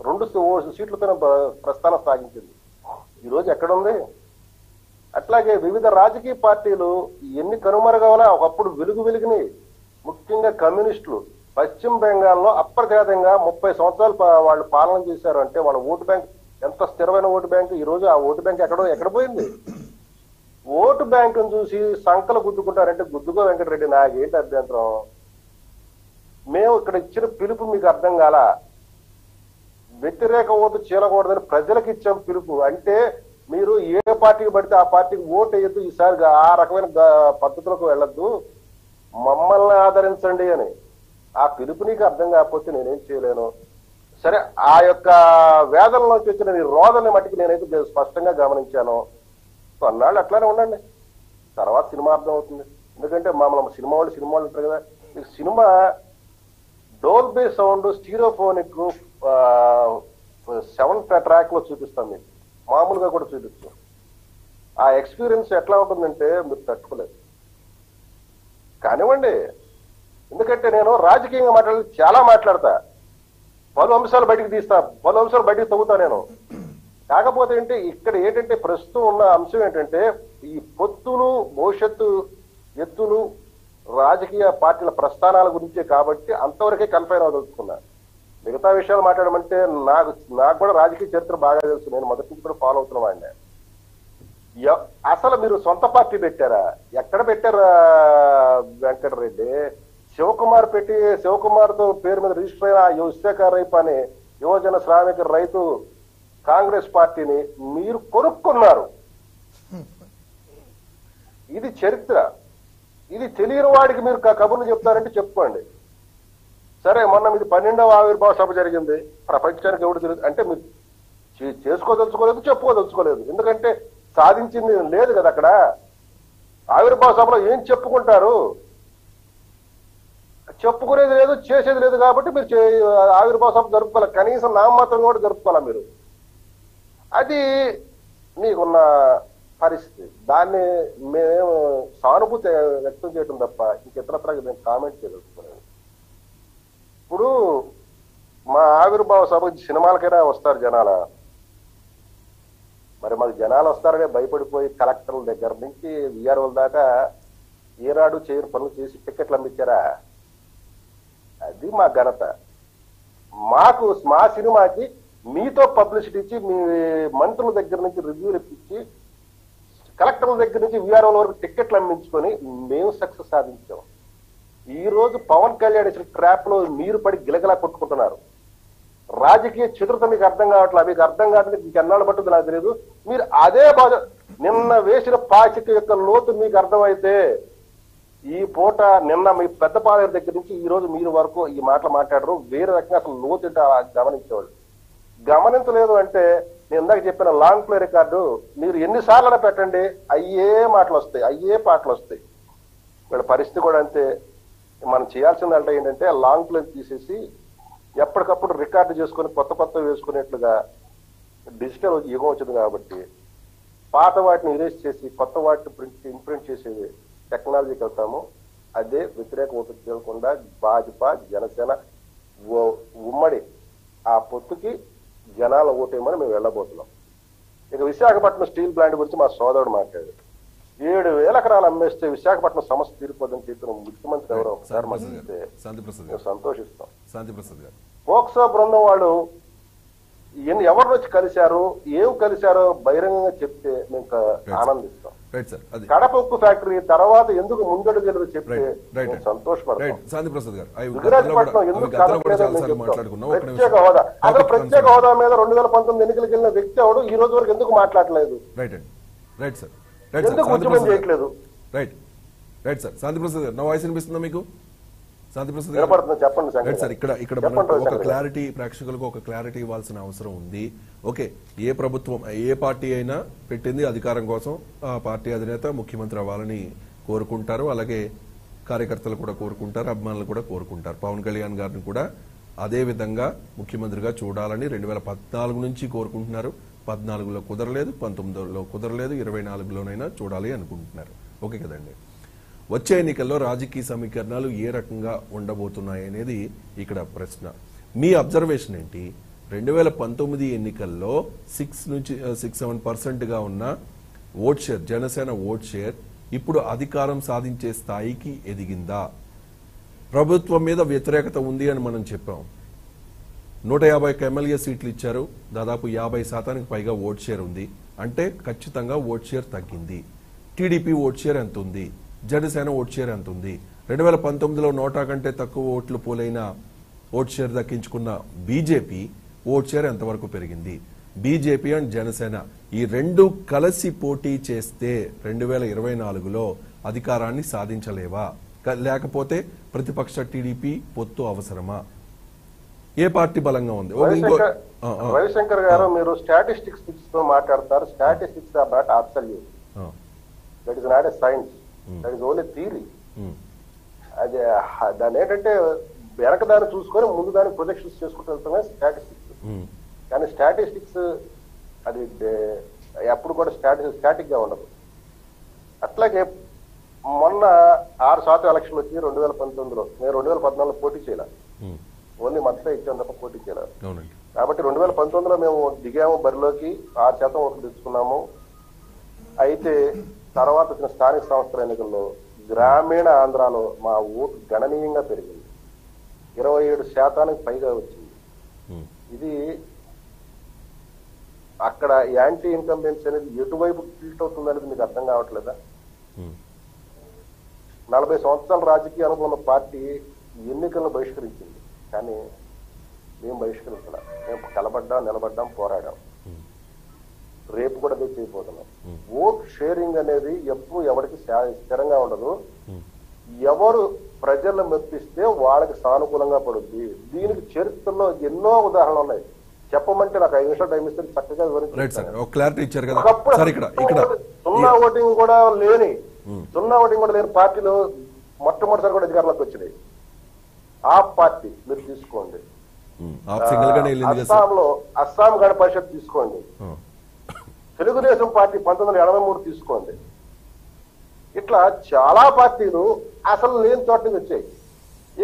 2 సీట్లతో ప్రస్థానం సాగించింది. ఈరోజు ఎక్కడుంది? అట్లాగే వివిధ రాజకీయ పార్టీలు ఎన్ని కనుమరుగవనా ఒకప్పుడు వెలుగుని, ముఖ్యంగా కమ్యూనిస్టులు పశ్చిమ బెంగాల్లో అప్రఖ్యాతంగా 30 సంవత్సరాలు వాళ్ళు పాలన చేశారు. అంటే వాళ్ళ ఓటు బ్యాంక్ ఎంత స్థిరమైన ఓటు బ్యాంక్. ఈ రోజు ఆ ఓటు బ్యాంక్ ఎక్కడ పోయింది? ఓటు బ్యాంకును చూసి సంకలు గుద్దుకుంటారంటే గుద్దుకో వెంకటరెడ్డి, నాకేంటి అభ్యంతరం? మేము ఇక్కడ ఇచ్చిన పిలుపు మీకు అర్థం కాల. వ్యతిరేక ఓటు చీలకూడదని ప్రజలకు ఇచ్చాం పిలుపు. అంటే మీరు ఏ పార్టీకి పడితే ఆ పార్టీకి ఓటు వేయద్దు, ఈసారి ఆ రకమైన పద్ధతులకు వెళ్ళొద్దు, మమ్మల్ని ఆదరించండి అని. ఆ పిలుపు నీకు అర్థం కాకపోతే నేనేం చేయలేను. సరే, ఆ యొక్క వేదనలోంచి వచ్చిన నీ రోదన మట్టికి నేనైతే స్పష్టంగా గమనించాను. కొన్నాళ్ళు అట్లానే ఉండండి, తర్వాత సినిమా అర్థం అవుతుంది. ఎందుకంటే మమ్మల్ని సినిమా వాళ్ళు ఉంటారు కదా, మీకు cinema Dolby sound stereophonic 7 track లో చూపిస్తాం, మీకు మామూలుగా కూడా చూపిస్తాం. ఆ ఎక్స్పీరియన్స్ ఎట్లా ఉంటుందంటే మీరు తట్టుకోలేదు. కానివ్వండి, ఎందుకంటే నేను రాజకీయంగా చాలా మాట్లాడతా, పలు అంశాలు బయటికి తీస్తా, పలు అంశాలు బయటికి తగ్గుతా నేను. కాకపోతే ఏంటి ఇక్కడ ఏంటంటే ప్రస్తుతం ఉన్న అంశం ఏంటంటే ఈ పొత్తులు, భవిష్యత్తు ఎత్తులు, రాజకీయ పార్టీల ప్రస్థానాల గురించే కాబట్టి అంతవరకే కన్ఫైన్ అవ్వదలుచుకున్నా. మిగతా విషయాలు మాట్లాడమంటే నాకు కూడా రాజకీయ చరిత్ర బాగా తెలుసు, నేను మొదటి నుంచి కూడా ఫాలో అవుతున్న వాడిని. అసలు మీరు సొంత పార్టీ పెట్టారా? ఎక్కడ పెట్టారా వెంకటరెడ్డి? శివకుమార్ తో పేరు మీద రిజిస్టర్ అయిన విశాఖ రైపు అనే యువజన శ్రామిక రైతు కాంగ్రెస్ పార్టీని మీరు కొనుక్కున్నారు. ఇది చరిత్ర. ఇది తెలియని వాడికి మీరు కబుర్లు చెప్తారంటే చెప్పుకోండి. సరే, మొన్న మీది 12వ ఆవిర్భావ సభ జరిగింది, ప్రపంచానికి ఎవడు తెలియదు అంటే మీరు చేసుకోదలుచుకోలేదు, చెప్పుకోదలుచుకోలేదు. ఎందుకంటే సాధించింది లేదు కదా అక్కడ. ఆవిర్భావ సభలో ఏం చెప్పుకుంటారు? చెప్పుకునేది లేదు, చేసేది లేదు. కాబట్టి మీరు ఆవిర్భావ సభ జరుపుకోవాలి, కనీసం నామమాత్రం కూడా జరుపుకోవాలి మీరు. అది మీకున్న పరిస్థితి. దాన్ని మేము సానుభూతి వ్యక్తం చేయడం తప్ప ఇంకెతరత్రా నేను కామెంట్ చేయదలుచుకోలేదు. ఇప్పుడు మా ఆవిర్భావ సభ సినిమాలకైనా వస్తారు జనాల, మరి మాకు జనాలు వస్తారనే భయపడిపోయి కలెక్టర్ల దగ్గర నుంచి విఆర్ఓల దాకా ఏనాడు చేయని పనులు చేసి టికెట్లు అమ్మించారా? అది మా ఘనత. మా సినిమాకి మీతో పబ్లిసిటీ ఇచ్చి, మీ మంత్రుల దగ్గర నుంచి రివ్యూలు ఇప్పించి, కలెక్టర్ల దగ్గర నుంచి విఆర్ఓల వరకు టికెట్లు అమ్మించుకొని మేము సక్సెస్ సాధించాం. ఈ రోజు పవన్ కళ్యాణ్ ఇచ్చిన ట్రాప్ లో మీరు పడి గిలగిలా కొట్టుకుంటున్నారు. రాజకీయ చతురత మీకు అర్థం కావట్లేదు. మీకు అర్థం కావట్లేదు, మీకు ఎన్నాళ్ళు పట్టుద్ది నాకు తెలియదు. మీరు అదే బాధ నిన్న వేసిన పాచిక యొక్క లోతు మీకు అర్థమైతే ఈ పూట నిన్న మీ పెద్ద పాలెం దగ్గర నుంచి ఈ రోజు మీరు వరకు ఈ మాటలు మాట్లాడరు. వేరే రకంగా అసలు లోతు గమనించేవాళ్ళు. గమనించలేదు అంటే నేను ఇందాక చెప్పిన లాంగ్ ప్లే రికార్డు మీరు ఎన్నిసార్లు పెట్టండి, అయ్యే మాటలు వస్తాయి, అయ్యే పాటలు వస్తాయి. వీళ్ళ పరిస్థితి కూడా అంతే. మనం చేయాల్సిందంటే ఏంటంటే లాంగ్ ప్లే తీసేసి ఎప్పటికప్పుడు రికార్డు చేసుకొని కొత్త వేసుకునేట్లుగా డిజిటల్ యుగం వచ్చింది కాబట్టి పాత వాటిని ఇరేజ్ చేసి కొత్త వాటిని ఇంప్రింట్ చేసేది టెక్నాలజీకి వెళ్తాము. అదే వ్యతిరేక ఓటు చేయకుండా భాజపా జనసేన ఉమ్మడి ఆ పొత్తుకి జనాల ఓటేమని మేము వెళ్ళబోతున్నాం. ఇక విశాఖపట్నం స్టీల్ ప్లాంట్ గురించి మా సోదరుడు మాట్లాడాడు. 7,000 ఎకరాలు అమ్మేస్తే విశాఖపట్నం సమస్య తీరిపోదని చెప్పిన ముఖ్యమంత్రి ఎవరో ఒకసారి మాట్లాడితే సంతోషిస్తాం. పోక్సో బృందం వాళ్ళు ఎవరు వచ్చి కలిశారు, ఏం కలిశారో బహిరంగంగా చెప్తే మేము ఆనందిస్తాం. కడప ఉక్కు ఫ్యాక్టరీ తర్వాత ఎందుకు ముందడుగు చెప్తే సంతోషపడతాం. విరాజపట్నం ఎందుకు ప్రత్యేక హోదా, అసలు ప్రత్యేక హోదా మీద 2019 ఎన్నికలకు వెళ్ళిన వ్యక్తి ఎవడు ఈ రోజు వరకు ఎందుకు మాట్లాడలేదు, ఎందుకు ఉద్యమం చేయట్లేదు? శాంతిప్రసాద్ గారు, నా వాయిస్ వినిపిస్తుందా మీకు? శాంతిప్రసాద్ చెప్పండి సార్. ఇక్కడ ఒక క్లారిటీ, ప్రేక్షకులకు ఒక క్లారిటీ ఇవ్వాల్సిన అవసరం ఉంది. ఓకే, ఏ ప్రభుత్వం ఏ పార్టీ అయినా పెట్టింది అధికారం కోసం. ఆ పార్టీ అధినేత ముఖ్యమంత్రి అవ్వాలని కోరుకుంటారు. అలాగే కార్యకర్తలు కూడా కోరుకుంటారు, అభిమానులు కూడా కోరుకుంటారు. పవన్ కళ్యాణ్ గారిని కూడా అదే విధంగా ముఖ్యమంత్రిగా చూడాలని 2014 నుంచి కోరుకుంటున్నారు. 14లో కుదరలేదు, 19లో కుదరలేదు, 24లోనైనా చూడాలి అనుకుంటున్నారు. ఓకే కదండి. వచ్చే ఎన్నికల్లో రాజకీయ సమీకరణాలు ఏ రకంగా ఉండబోతున్నాయి అనేది ఇక్కడ ప్రశ్న. మీ అబ్జర్వేషన్ ఏంటి? 2019 ఎన్నికల్లో 6-7% ఉన్న vote share, Janasena vote share ఇప్పుడు అధికారం సాధించే స్థాయికి ఎదిగిందా? ప్రభుత్వం మీద వ్యతిరేకత ఉంది అని మనం చెప్పాం. 150 ఎమ్మెల్యే సీట్లు ఇచ్చారు, దాదాపు 50% పైగా ఓట్ షేర్ ఉంది అంటే ఖచ్చితంగా ఓట్ షేర్ తగ్గింది. టీడీపీ ఓట్ షేర్ ఎంత ఉంది? జనసేన ఓట్ షేర్ ఎంత ఉంది? 2019లో 100 కంటే తక్కువ ఓట్లు పోలైన ఓట్ షేర్ దక్కించుకున్న బీజేపీ ఓట్ షేర్ ఎంతవరకు పెరిగింది? బీజేపీ అండ్ జనసేన ఈ రెండు కలిసి పోటీ చేస్తే 2024లో అధికారాన్ని సాధించలేవా? లేకపోతే ప్రతిపక్ష టీడీపీ పొత్తు అవసరమా? ఏ పార్టీ బలంగా ఉంది? రవిశంకర్ గారు, మీరు స్టాటిస్టిక్స్ తో మాట్లాడతారు. Statistics are not absolute. That is not a science, that is only theory. అది దాని ఏంటంటే వెనక దాన్ని చూసుకొని ముందు దాన్ని ప్రొజెక్షన్స్ చేసుకుంటూ వెళ్తామే స్టాటిస్టిక్స్. కానీ స్టాటిస్టిక్స్ అది ఎప్పుడు కూడా స్టాటిక్ గా ఉండదు. అట్లాగే మొన్న 6% ఎలక్షన్ వచ్చి 2019లో, నేను 2014లో పోటీ చేయాల, ఓన్లీ మధ్యలో ఇచ్చాం తప్ప పోటీ చేయలేదు. కాబట్టి 2019లో మేము దిగాము బరిలోకి, 6% ఓట్లు తెచ్చుకున్నాము. అయితే తర్వాత వచ్చిన స్థానిక సంస్థల ఎన్నికల్లో గ్రామీణ ఆంధ్రాలో మా ఓటు గణనీయంగా పెరిగింది, 27% పైగా వచ్చింది. ఇది అక్కడ యాంటీ ఇన్కంబెన్సీ అనేది ఎటువైపు టిల్ట్ అవుతుంది అనేది మీకు అర్థం కావట్లేదా? 40 సంవత్సరాల రాజకీయ అనుభవం ఉన్న పార్టీ ఎన్నికలను బహిష్కరించింది, కానీ మేము బహిష్కరించాల. మేము కలబడ్డాం, నిలబడ్డాం, పోరాడాం. రేపు కూడా అదే చేయబోతున్నాం. ఓట్ షేరింగ్ అనేది ఎప్పుడు ఎవరికి స్థిరంగా ఉండదు. ఎవరు ప్రజలను మెప్పిస్తే వాళ్ళకి సానుకూలంగా పడుద్ది. దీనికి చరిత్రలో ఎన్నో ఉదాహరణలు ఉన్నాయి. చెప్పమంటే నాకు 5 నిమిషాలు టైం ఇస్తే చక్కగా వివరించారు. సున్నా ఓటింగ్ కూడా లేని పార్టీలు మొట్టమొదటిసారి కూడా అధికారంలోకి వచ్చినాయి. ఆ పార్టీ మీరు తీసుకోండి, అస్సాం గణ పరిషత్ తీసుకోండి, తెలుగుదేశం పార్టీ 1983 తీసుకోండి. ఇట్లా చాలా పార్టీలు అసలు లేని చోట నుంచి వచ్చాయి.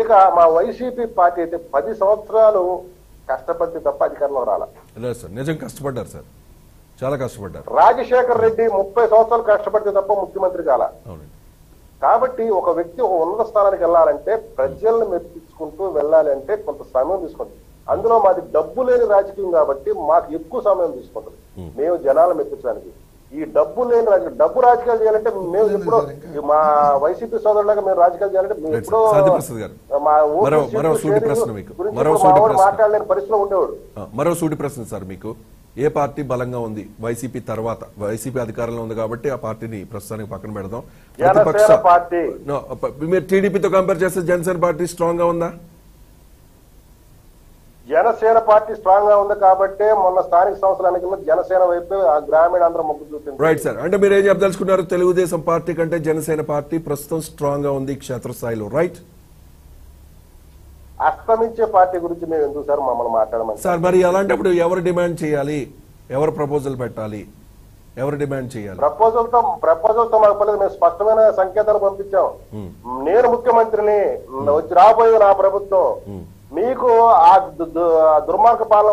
ఇక మా వైసీపీ పార్టీ అయితే 10 సంవత్సరాలు కష్టపడితే తప్ప అధికారంలో రాలా. నిజం కష్టపడ్డారు సార్, చాలా కష్టపడ్డారు. రాజశేఖర్ రెడ్డి 30 సంవత్సరాలు కష్టపడితే తప్ప ముఖ్యమంత్రి కాల. కాబట్టి ఒక వ్యక్తి ఒక ఉన్నత స్థానానికి వెళ్ళాలంటే, ప్రజలను మెప్పించుకుంటూ వెళ్ళాలి అంటే కొంత సమయం తీసుకుంటుంది. అందులో మాది డబ్బు లేని రాజకీయం కాబట్టి మాకు ఎక్కువ సమయం తీసుకుంటుంది మేము జనాలు మెప్పించడానికి. ఈ డబ్బు లేని రాజకీయం, డబ్బు రాజకీయాలు చేయాలంటే మేము ఎప్పుడో, మా వైసీపీ సోదరులాగా మేము రాజకీయాలు చేయాలంటే మేము ఎప్పుడో మాట్లాడలేని పరిస్థితిలో ఉండేవాడు. మరో సూటి ప్రశ్న సార్, మీకు ఏ పార్టీ బలంగా ఉంది? వైసీపీ తర్వాత, వైసీపీ అధికారంలో ఉంది కాబట్టి ఆ పార్టీని ప్రస్తుతానికి పక్కన పెడదాం. జనసేన పార్టీ మీరు టీడీపీతో కంపేర్ చేస్తే జనసేన పార్టీ స్ట్రాంగ్ గా ఉందా? జనసేన పార్టీ స్ట్రాంగ్ గా ఉంది కాబట్టి మొన్న స్థానిక సంస్థల ఎన్నికల్లో జనసేన వైపు గ్రామీణ ఆంధ్ర మొగ్గు చూపింది. రైట్ సార్, అంటే మీరు ఏం చెప్పదలుచుకున్నారు? తెలుగుదేశం పార్టీ కంటే జనసేన పార్టీ ప్రస్తుతం స్ట్రాంగ్ గా ఉంది క్షేత్రస్థాయిలో, రైట్? అస్తమించే పార్టీ గురించి మేము ఎందుకు సార్ మమ్మల్ని మాట్లాడమని సార్? మరి అలాంటప్పుడు ఎవరు డిమాండ్ చేయాలి? ఎవరు ప్రపోజల్ పెట్టాలి? ఎవరు డిమాండ్ చేయాలి? ప్రపోజల్ తో మాకు పర్లేదు, మేము స్పష్టమైన సంకేతాలు పంపించాం. నేను ముఖ్యమంత్రిని, వచ్చి రాబోయే నా ప్రభుత్వం, మీకు ఆ దుర్మార్గ పాలన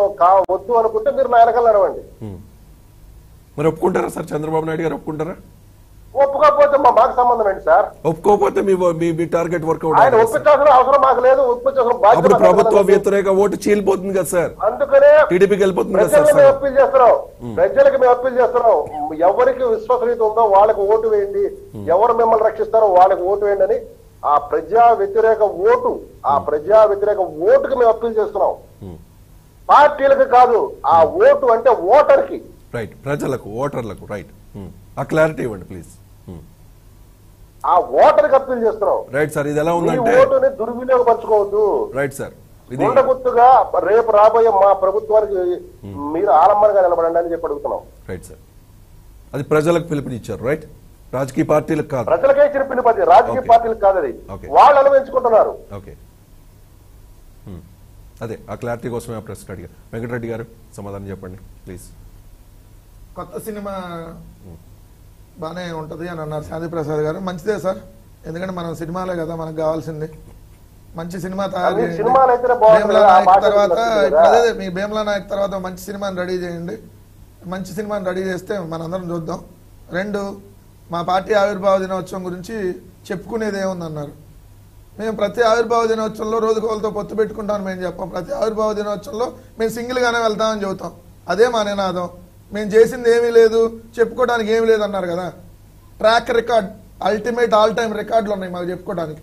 వద్దు అనుకుంటే మీరు నా వెనకాల నడవండి. మరి ఒప్పుకుంటారా సార్? చంద్రబాబు నాయుడు గారు ఒప్పుకుంటారా? ఒప్పుకోకపోతే మాకు సంబంధం ఏంటి సార్? ఒప్పుకోకపోతే మీ టార్గెట్ వర్కౌట్. ఆయన ఒప్పించాల్సిన అవసరం మాకు లేదు, ఒప్పించాల్సిన బాధ్యత. ప్రభుత్వ వ్యతిరేక ఓటు చీలిపోతుంది కదా సార్, అందుకనే టీడీపీకి వెళ్ళిపోతుంది కదా సార్. మేము అప్పీల్ చేస్తున్నాం, ప్రజలకు మేము అప్పీల్ చేస్తున్నాం. ఎవరికి విశ్వసనీయత ఉందో వాళ్ళకి ఓటు వేయండి, ఎవరు మిమ్మల్ని రక్షిస్తారో వాళ్ళకి ఓటు వేయండి అని ఆ ప్రజా వ్యతిరేక ఓటుకి మేము అప్పీల్ చేస్తున్నాం. పార్టీలకు కాదు, ఆ ఓటు అంటే ఓటర్ కి, రైట్, ప్రజలకు, ఓటర్లకు, రైట్. ఆ క్లారిటీ ఇవ్వండి ప్లీజ్. ఆ ఓటర్ కి అప్పీల్ చేస్తున్నాం. రైట్ సార్, ఇది ఎలా ఉందంటే ఓటుని దుర్వినియోగపరచుకోవద్దు. రైట్ సార్, గుర్తుగా రేపు రాబోయే మా ప్రభుత్వానికి మీరు ఆలంబనగా నిలబడండి అని చెప్పి అడుగుతున్నాం. రైట్ సార్, అది ప్రజలకు పిలుపునిచ్చారు, రైట్? రాజకీయ పార్టీలకు కాదు, ప్రజలకే ఇచ్చిన పిలుపు, రాజకీయ పార్టీలకు కాదు. అది వాళ్ళు అనుభవించుకుంటున్నారు. ఓకే, అదే ఆ క్లారిటీ కోసమే ఆ ప్రశ్న అడిగా. వెంకటరెడ్డి గారు సమాధానం చెప్పండి ప్లీజ్. కొత్త సినిమా బానే ఉంటది అని అన్నారు శాంతి ప్రసాద్ గారు. మంచిదే సార్, ఎందుకంటే మనం సినిమాలే కదా మనకు కావాల్సింది. మంచి సినిమా తయారు అన్ని చేయండి. సినిమాలు అయితేనే బాగుంటుంది భీమ్లా కదా, ఆ నాయక్ మాట తర్వాత వస్తుంది ఇప్పుడు కదా. అదే మీ భీమ్లా నాయక్ తర్వాత మంచి సినిమాని రెడీ చేయండి. మంచి సినిమాని రెడీ చేస్తే మనందరం చూద్దాం. 2, మా పార్టీ ఆవిర్భావ దినోత్సవం గురించి చెప్పుకునేది ఏముందన్నారు. మేము ప్రతి ఆవిర్భావ దినోత్సవంలో రోజుకు వాళ్ళతో పొత్తు పెట్టుకుంటామని మేము చెప్పాం. ప్రతి ఆవిర్భావ దినోత్సవంలో మేము సింగిల్గానే వెళ్తామని చెబుతాం. అదే మా నినాదం. మేము చేసింది ఏమీ లేదు, చెప్పుకోవడానికి ఏమీ లేదు అన్నారు కదా. Track record, ultimate all time రికార్డులు ఉన్నాయి మాకు చెప్పుకోవడానికి.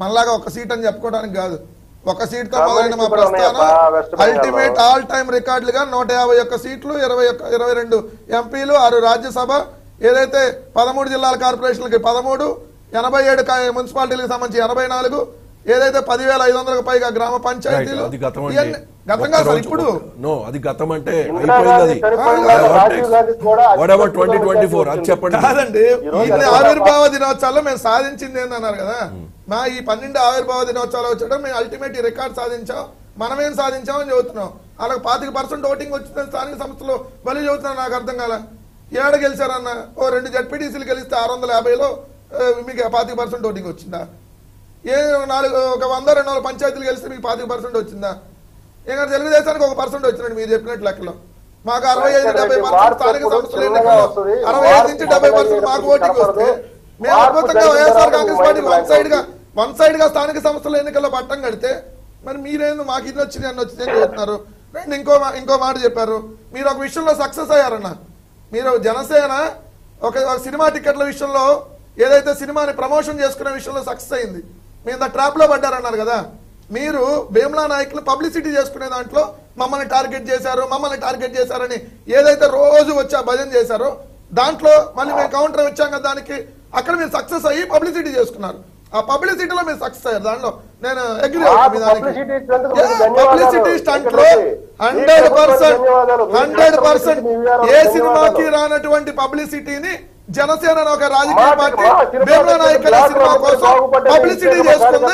మనలాగా ఒక సీట్ అని చెప్పుకోవడానికి కాదు. ఒక సీట్ తో మొదలైన మా ప్రస్థానం అల్టిమేట్ ఆల్ టైమ్ రికార్డులుగా 151 సీట్లు, 22 ఎంపీలు, 6 రాజ్యసభ, ఏదైతే 13 జిల్లాల కార్పొరేషన్లకి 13, 87 మున్సిపాలిటీలకు సంబంధించి 84, ఏదైతే 10,500కు పైగా గ్రామ పంచాయతీలు. అది గతం అండి. ఇవన్నీ గతం కాదు సార్. ఇప్పుడు అది గతం అంటే ఇందిరాగాంధీ చనిపోయిన రాజీవ్ గాంధీ కూడా whatever 2024 అది చెప్పండి. కాదండి, ఇన్ని ఆవిర్భావ దినోత్సవాల్లో మేము సాధించింది ఏందన్నారు కదా. మా ఈ 12 ఆవిర్భావ దినోత్సవాలు వచ్చడం మేము అల్టిమేట్ రికార్డ్ సాధించాం. మనమేం సాధించామని చెబుతున్నాం. అలాగే 25% ఓటింగ్ వచ్చిందని స్థానిక సంస్థలో బలి చెబుతున్నాం. నాకు అర్థం కాల. ఏడ గెలిచారన్న? ఓ 2 జడ్పీటీసీలు గెలిస్తే 650లో మీకు 25% ఓటింగ్ వచ్చిందా? ఒక 100-200 పంచాయతీలు గెలిస్తే మీకు 25% వచ్చిందా? ఇంకా తెలుగుదేశానికి 1% వచ్చినట్టు మీరు చెప్పినట్టు లెక్కలో. మాకు 65-70% స్థానిక సంస్థల ఎన్నికల్లో 65 నుంచి 70% మాకు ఓటింగ్ వస్తే మేము అద్భుతంగా వైఎస్ఆర్ కాంగ్రెస్ పార్టీకి వన్ సైడ్ గా స్థానిక సంస్థల ఎన్నికల్లో పట్టం కడితే మరి మీరేందు మాకు ఇది వచ్చింది అన్ని వచ్చింది అని చెప్తున్నారు. ఇంకో మాట చెప్పారు. మీరు ఒక విషయంలో సక్సెస్ అయ్యారన్న. మీరు జనసేన ఒక సినిమా టికెట్ల విషయంలో ఏదైతే సినిమాని ప్రమోషన్ చేసుకునే విషయంలో సక్సెస్ అయింది. మీరు ట్రాప్ లో పడ్డారన్నారు కదా. మీరు భీమ్లా నాయకులు పబ్లిసిటీ చేసుకునే దాంట్లో మమ్మల్ని టార్గెట్ చేశారని ఏదైతే రోజు వచ్చి భజన చేశారో దాంట్లో మళ్ళీ మేము కౌంటర్ వచ్చాం కదా. దానికి అక్కడ మీరు సక్సెస్ అయ్యి పబ్లిసిటీ చేసుకున్నారు. ఆ పబ్లిసిటీలో మీరు సక్సెస్ అయ్యారు. దాంట్లో నేను అగ్రీ అవుతుంది. పబ్లిసిటీ స్టంట్ లో 100% ఏ సినిమాకి రానటువంటి పబ్లిసిటీని జనసేన ఒక రాజకీయ పార్టీ భీమ్లా నాయక్ అనే సినిమా కోసం పబ్లిసిటీ చేసుకుంది.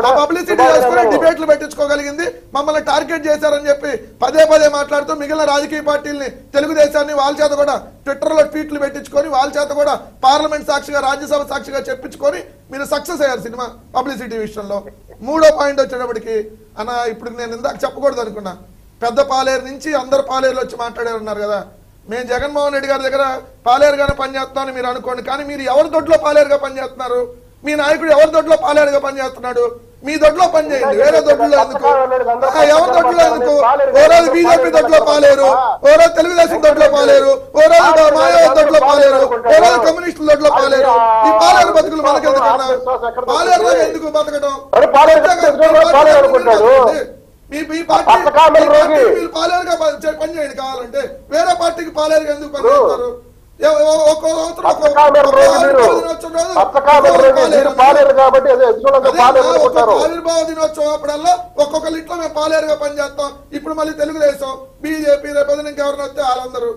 ఆ పబ్లిసిటీ చేసుకుని డిబేట్లు పెట్టించుకోగలిగింది. మమ్మల్ని టార్గెట్ చేశారని చెప్పి పదే మాట్లాడుతూ మిగిలిన రాజకీయ పార్టీల్ని, తెలుగుదేశాన్ని వాళ్ళ చేత కూడా ట్విట్టర్ లో ట్వీట్లు పెట్టించుకొని వాళ్ళ చేత కూడా పార్లమెంట్ సాక్షిగా, రాజ్యసభ సాక్షిగా చెప్పించుకొని మీరు సక్సెస్ అయ్యారు సినిమా పబ్లిసిటీ విషయంలో. 3వ పాయింట్ వచ్చేటప్పటికి అన్న, ఇప్పుడు నేను ఇందాక చెప్పకూడదు అనుకున్నా, పెద్ద పాలేరు నుంచి అందరు పాలేరులు వచ్చి మాట్లాడారన్నారు కదా. మేము జగన్మోహన్ రెడ్డి గారి దగ్గర పాలేరుగానే పనిచేస్తామని మీరు అనుకోండి. కానీ మీరు ఎవరి దొడ్లో పాలేరుగా పనిచేస్తున్నారు? మీ నాయకుడు ఎవరి దొడ్లో పాలేరుగా పనిచేస్తున్నాడు? మీ దొడ్లో పని చేయండి, వేరే దొడ్లో ఎందుకు? ఎవరి దొడ్లో ఎందుకు? ఓ రోజు బీజేపీ దొడ్లో పాలేరు, ఓ రోజు తెలుగుదేశం దొడ్లో పాలేరు, ఓ రోజు మాయావతి దొడ్లో పాలేరు, ఓ రోజు కమ్యూనిస్టుల దొడ్లో పాలేరు. ఈ పాలేరు బతుకులు మనకెందుకన్నా? పాలేరులో ఎందుకు బతకడం? మీ పార్టీ పాలేరుగా పనిచేయండి. కావాలంటే వేరే పార్టీకి పాలేరుగా ఎందుకు పనిచేస్తారు? ఆవిర్భావ దినోత్సవం అప్పుడల్లా ఒక్కొక్కరి ఇంట్లో మేము పాలేరుగా పనిచేస్తాం. ఇప్పుడు మళ్ళీ తెలుగుదేశం, బీజేపీ, రేపు ఇంకెవరిని వస్తే వాళ్ళందరూ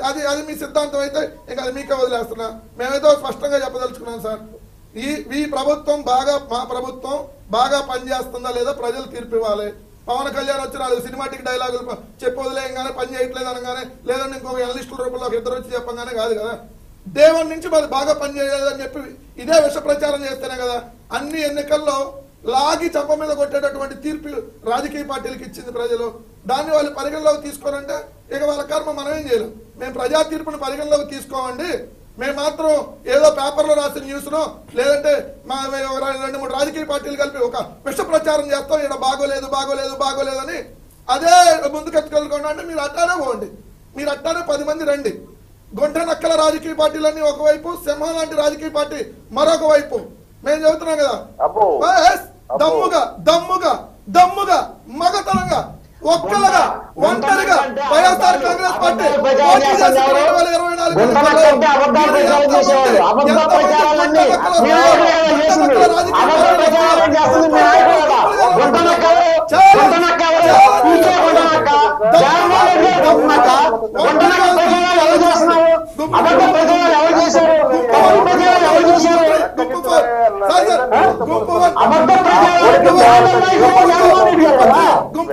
అది మీ సిద్ధాంతం అయితే ఇంకా అది మీకే వదిలేస్తున్నా. మేమేదో స్పష్టంగా చెప్పదలుచుకున్నాం సార్. ఈ ప్రభుత్వం మా ప్రభుత్వం బాగా పనిచేస్తుందా లేదా ప్రజలు తీర్పు ఇవ్వాలి. పవన్ కళ్యాణ్ వచ్చి 4 సినిమాటిక్ డైలాగులు చెప్పి వదిలేయంగానే పని చేయట్లేదు అనగానే, లేదంటే ఇంకొక ఎనలిస్టుల రూపంలో 2 వచ్చి చెప్పగానే కాదు కదా. డే 1 నుంచి మరి బాగా పని చేయలేదని చెప్పి ఇదే విష ప్రచారం చేస్తేనే కదా అన్ని ఎన్నికల్లో లాగి చంప మీద కొట్టేటటువంటి తీర్పు రాజకీయ పార్టీలకు ఇచ్చింది ప్రజలు. దాన్ని వాళ్ళు పరిగణలోకి తీసుకోనంటే ఇక వాళ్ళ కర్మ మనమేం చేయలేం. మేము ప్రజా తీర్పును పరిగణలోకి తీసుకోమండి. మేము మాత్రం ఏదో పేపర్లో రాసిన న్యూస్ను లేదంటే మా 2-3 రాజకీయ పార్టీలు కలిపి ఒక విష ప్రచారం చేస్తాం, ఇక్కడ బాగోలేదని అదే ముందుకెత్తుకెళ్ళకుండా అంటే మీరు అట్టానే పోండి. మీరు అట్టానే 10 మంది రండి. గొంట నక్కల రాజకీయ పార్టీలన్నీ ఒకవైపు, సింహం లాంటి రాజకీయ పార్టీ మరొక వైపు. మేము చెబుతున్నాం కదా, దమ్ముగా మగతనంగా ఒక్కలుగా ఒంటరిగా వైఎస్ఆర్ కాంగ్రెస్ పార్టీ పోటీ చేసి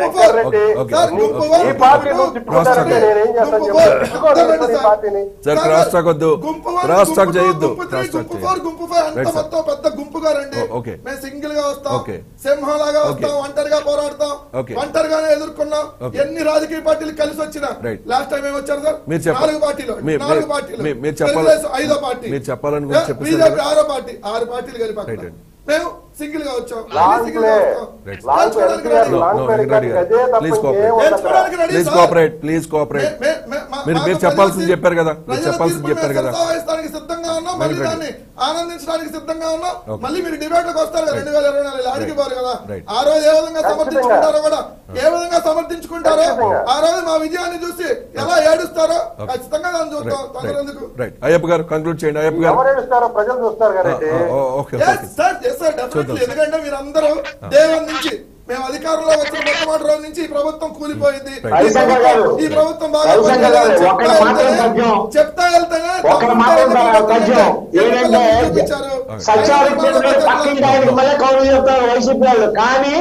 2024 పెట్టి ఈ పార్టీ నువ్వు తిట్టుకుంటారంటే నేనేం చేస్తాను చెప్పు. ఈ పార్టీని సార్ క్రాస్ టాక్ వద్దు, క్రాస్ టాక్ చేయొద్దు. పెద్ద గుంపుగా రండి, ఓకే మేము సింగిల్ గా వస్తాం, ఓకే. సింహంలాగా వస్తాం, ఒంటరిగా పోరాడతాం, ఓకే. ఒంటరిగానే ఎదుర్కొన్నాం. ఎన్ని రాజకీయ పార్టీలు కలిసి వచ్చినా రైట్. లాస్ట్ టైం ఏమొచ్చారు సార్? మీరు చెప్ప- 4 పార్టీలు, మీ- 4 పార్టీలు, మీరు చెప్పాలి- తెలుగుదేశం 5వ పార్టీ, మీరు చెప్పాలని కూడా చెప్పేశారు బీజేపీ కదా? 6వ పార్టీ, 6 పార్టీలు కలిపి రైట్ అక్కడ. అండి. మేము సింగిల్ గా వచ్చాం, లాంగ్ సింగిల్ ప్లే గా వస్తాం. రైట్. లాంగ్ ప్లే నేర్చుకోవడానికి No, long no, play Venkatareddy గారు. అదే తప్ప Please cooperate. ఇంకేం ఉండదు అక్కడ. నేర్చుకోవడానికి ready please sir. Cooperate, please cooperate. మీరు చెప్పాల్సింది చెప్పారు కదా, మీరు చెప్పాల్సింది చెప్పారు కదా. సహాయిస్తానికి సిద్ధంగా ఉన్నాం, మళ్ళీ Right. దాన్ని ఆనందించడానికి సిద్ధంగా ఉన్నాం. Okay. మళ్ళీ మీరు డిబేట్ లకు వస్తారు కదా, 2024 ఆడికి పోరు కదా. Right. ఆ రోజు ఏ విధంగా సమర్థించుకుంటారో కూడా, ఏ విధంగా సమర్థించుకుంటారో, ఖచ్చితంగా. ఆ రోజు మా విజయాన్ని చూసి ఎలా ఏడుస్తారో ఖచ్చితంగా దాన్ని చూద్దాం. తొందరెందుకు? రైట్. అయ్యప్ప గారు కంక్లూడ్ చేయండి. అయ్యప్ప గారు. ఎవరు ఏడుస్తారో ప్రజలు చూస్తారు కదండి. Okay Yes, okay. sir, yes, sir, definitely. ఎందుకంటే మీరు అందరూ దేవం నుంచి, మేము అధికారంలో వచ్చిన మొట్టమొదటి రోజు నుంచి ఈ ప్రభుత్వం కూలిపోయింది, రవిశంకర్ గారు, ఈ ప్రభుత్వం బాగా రవిశంకర్ గారు, ఒక్క మాత్రం తథ్యం. చెప్తా వెళ్తేనే ఒక్క మాత్రం తథ్యం ఏంటంటే సత్యారిత్రుడు పక్కింటి ఆయనకి మళ్ళీ కౌలు చెప్తారు వైసీపీ వాళ్ళు. కానీ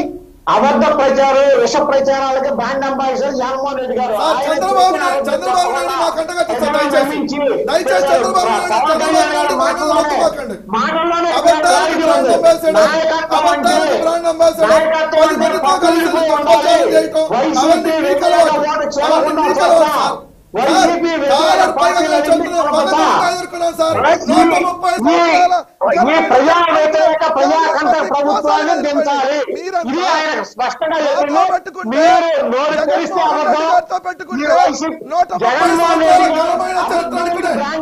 అబద్ధ ప్రచారం, విష ప్రచారాలకి బ్రాండ్ అంబాసిడర్ జగన్మోహన్ రెడ్డి గారు. చంద్రబాబు నాయుడు మా కంటగట్టు దయచేసి చంద్రబాబు నాయుడు మాటల్లోనే అబద్ధానికి బ్రాండ్ అంబాసిడర్, అబద్ధానికి బ్రాండ్ అంబాసిడర్, 10 మందితో కలిసి ప్రచారం చేయటం, అవన్నీ మీకు అలవాటు, అవన్నీ మీకు అలవాటు సార్. వైసీపీ ఈ ప్రజా వ్యతిరేక ప్రజాకంఠ ప్రభుత్వాన్ని దించాలి. ఇది ఆయన స్పష్టంగా చెప్పింది. మీరు నోరు తెరిస్తే అబద్ధం. జగన్మోహన్ రెడ్డి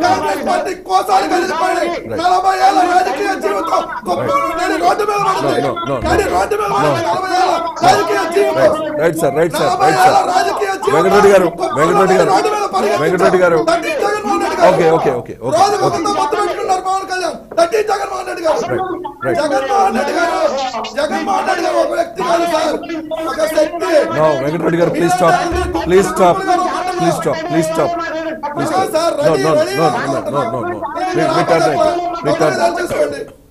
కాంగ్రెస్ పార్టీ కోసాలు కలిసిపోయి 40 ఏళ్ల రాజకీయ జీవితం రోడ్డు మీద పడింది. కానీ రోడ్డు మీద 40 ఏళ్ల రాజకీయ జీవితం, right sir, right sir, 40 right ఏళ్ల సార్. రాజకీయ జీవితం వెంకటరెడ్డి గారు, వెంకటరెడ్డి గారు, రోడ్డు మీద పరిగెత్తించారు. వెంకటరెడ్డి గారు. దట్టి జగన్మోహన్ రెడ్డి గారు. ఓకే, ఓకే, ఓకే, ఓకే, రోజుకు ఓకే. ఒకరితో మొత్తం పెట్టుకున్నారు పవన్ కళ్యాణ్. దట్టి జగన్మోహన్ రెడ్డి గారు. రైట్. జగన్మోహన్ రెడ్డి గారు, జగన్మోహన్ రెడ్డి గారు ఒక వ్యక్తి కాదు సార్, ఒక శక్తి. నో వెంకటరెడ్డి గారు, please stop, please stop, please stop, please stop, please stop. No no no no no no no.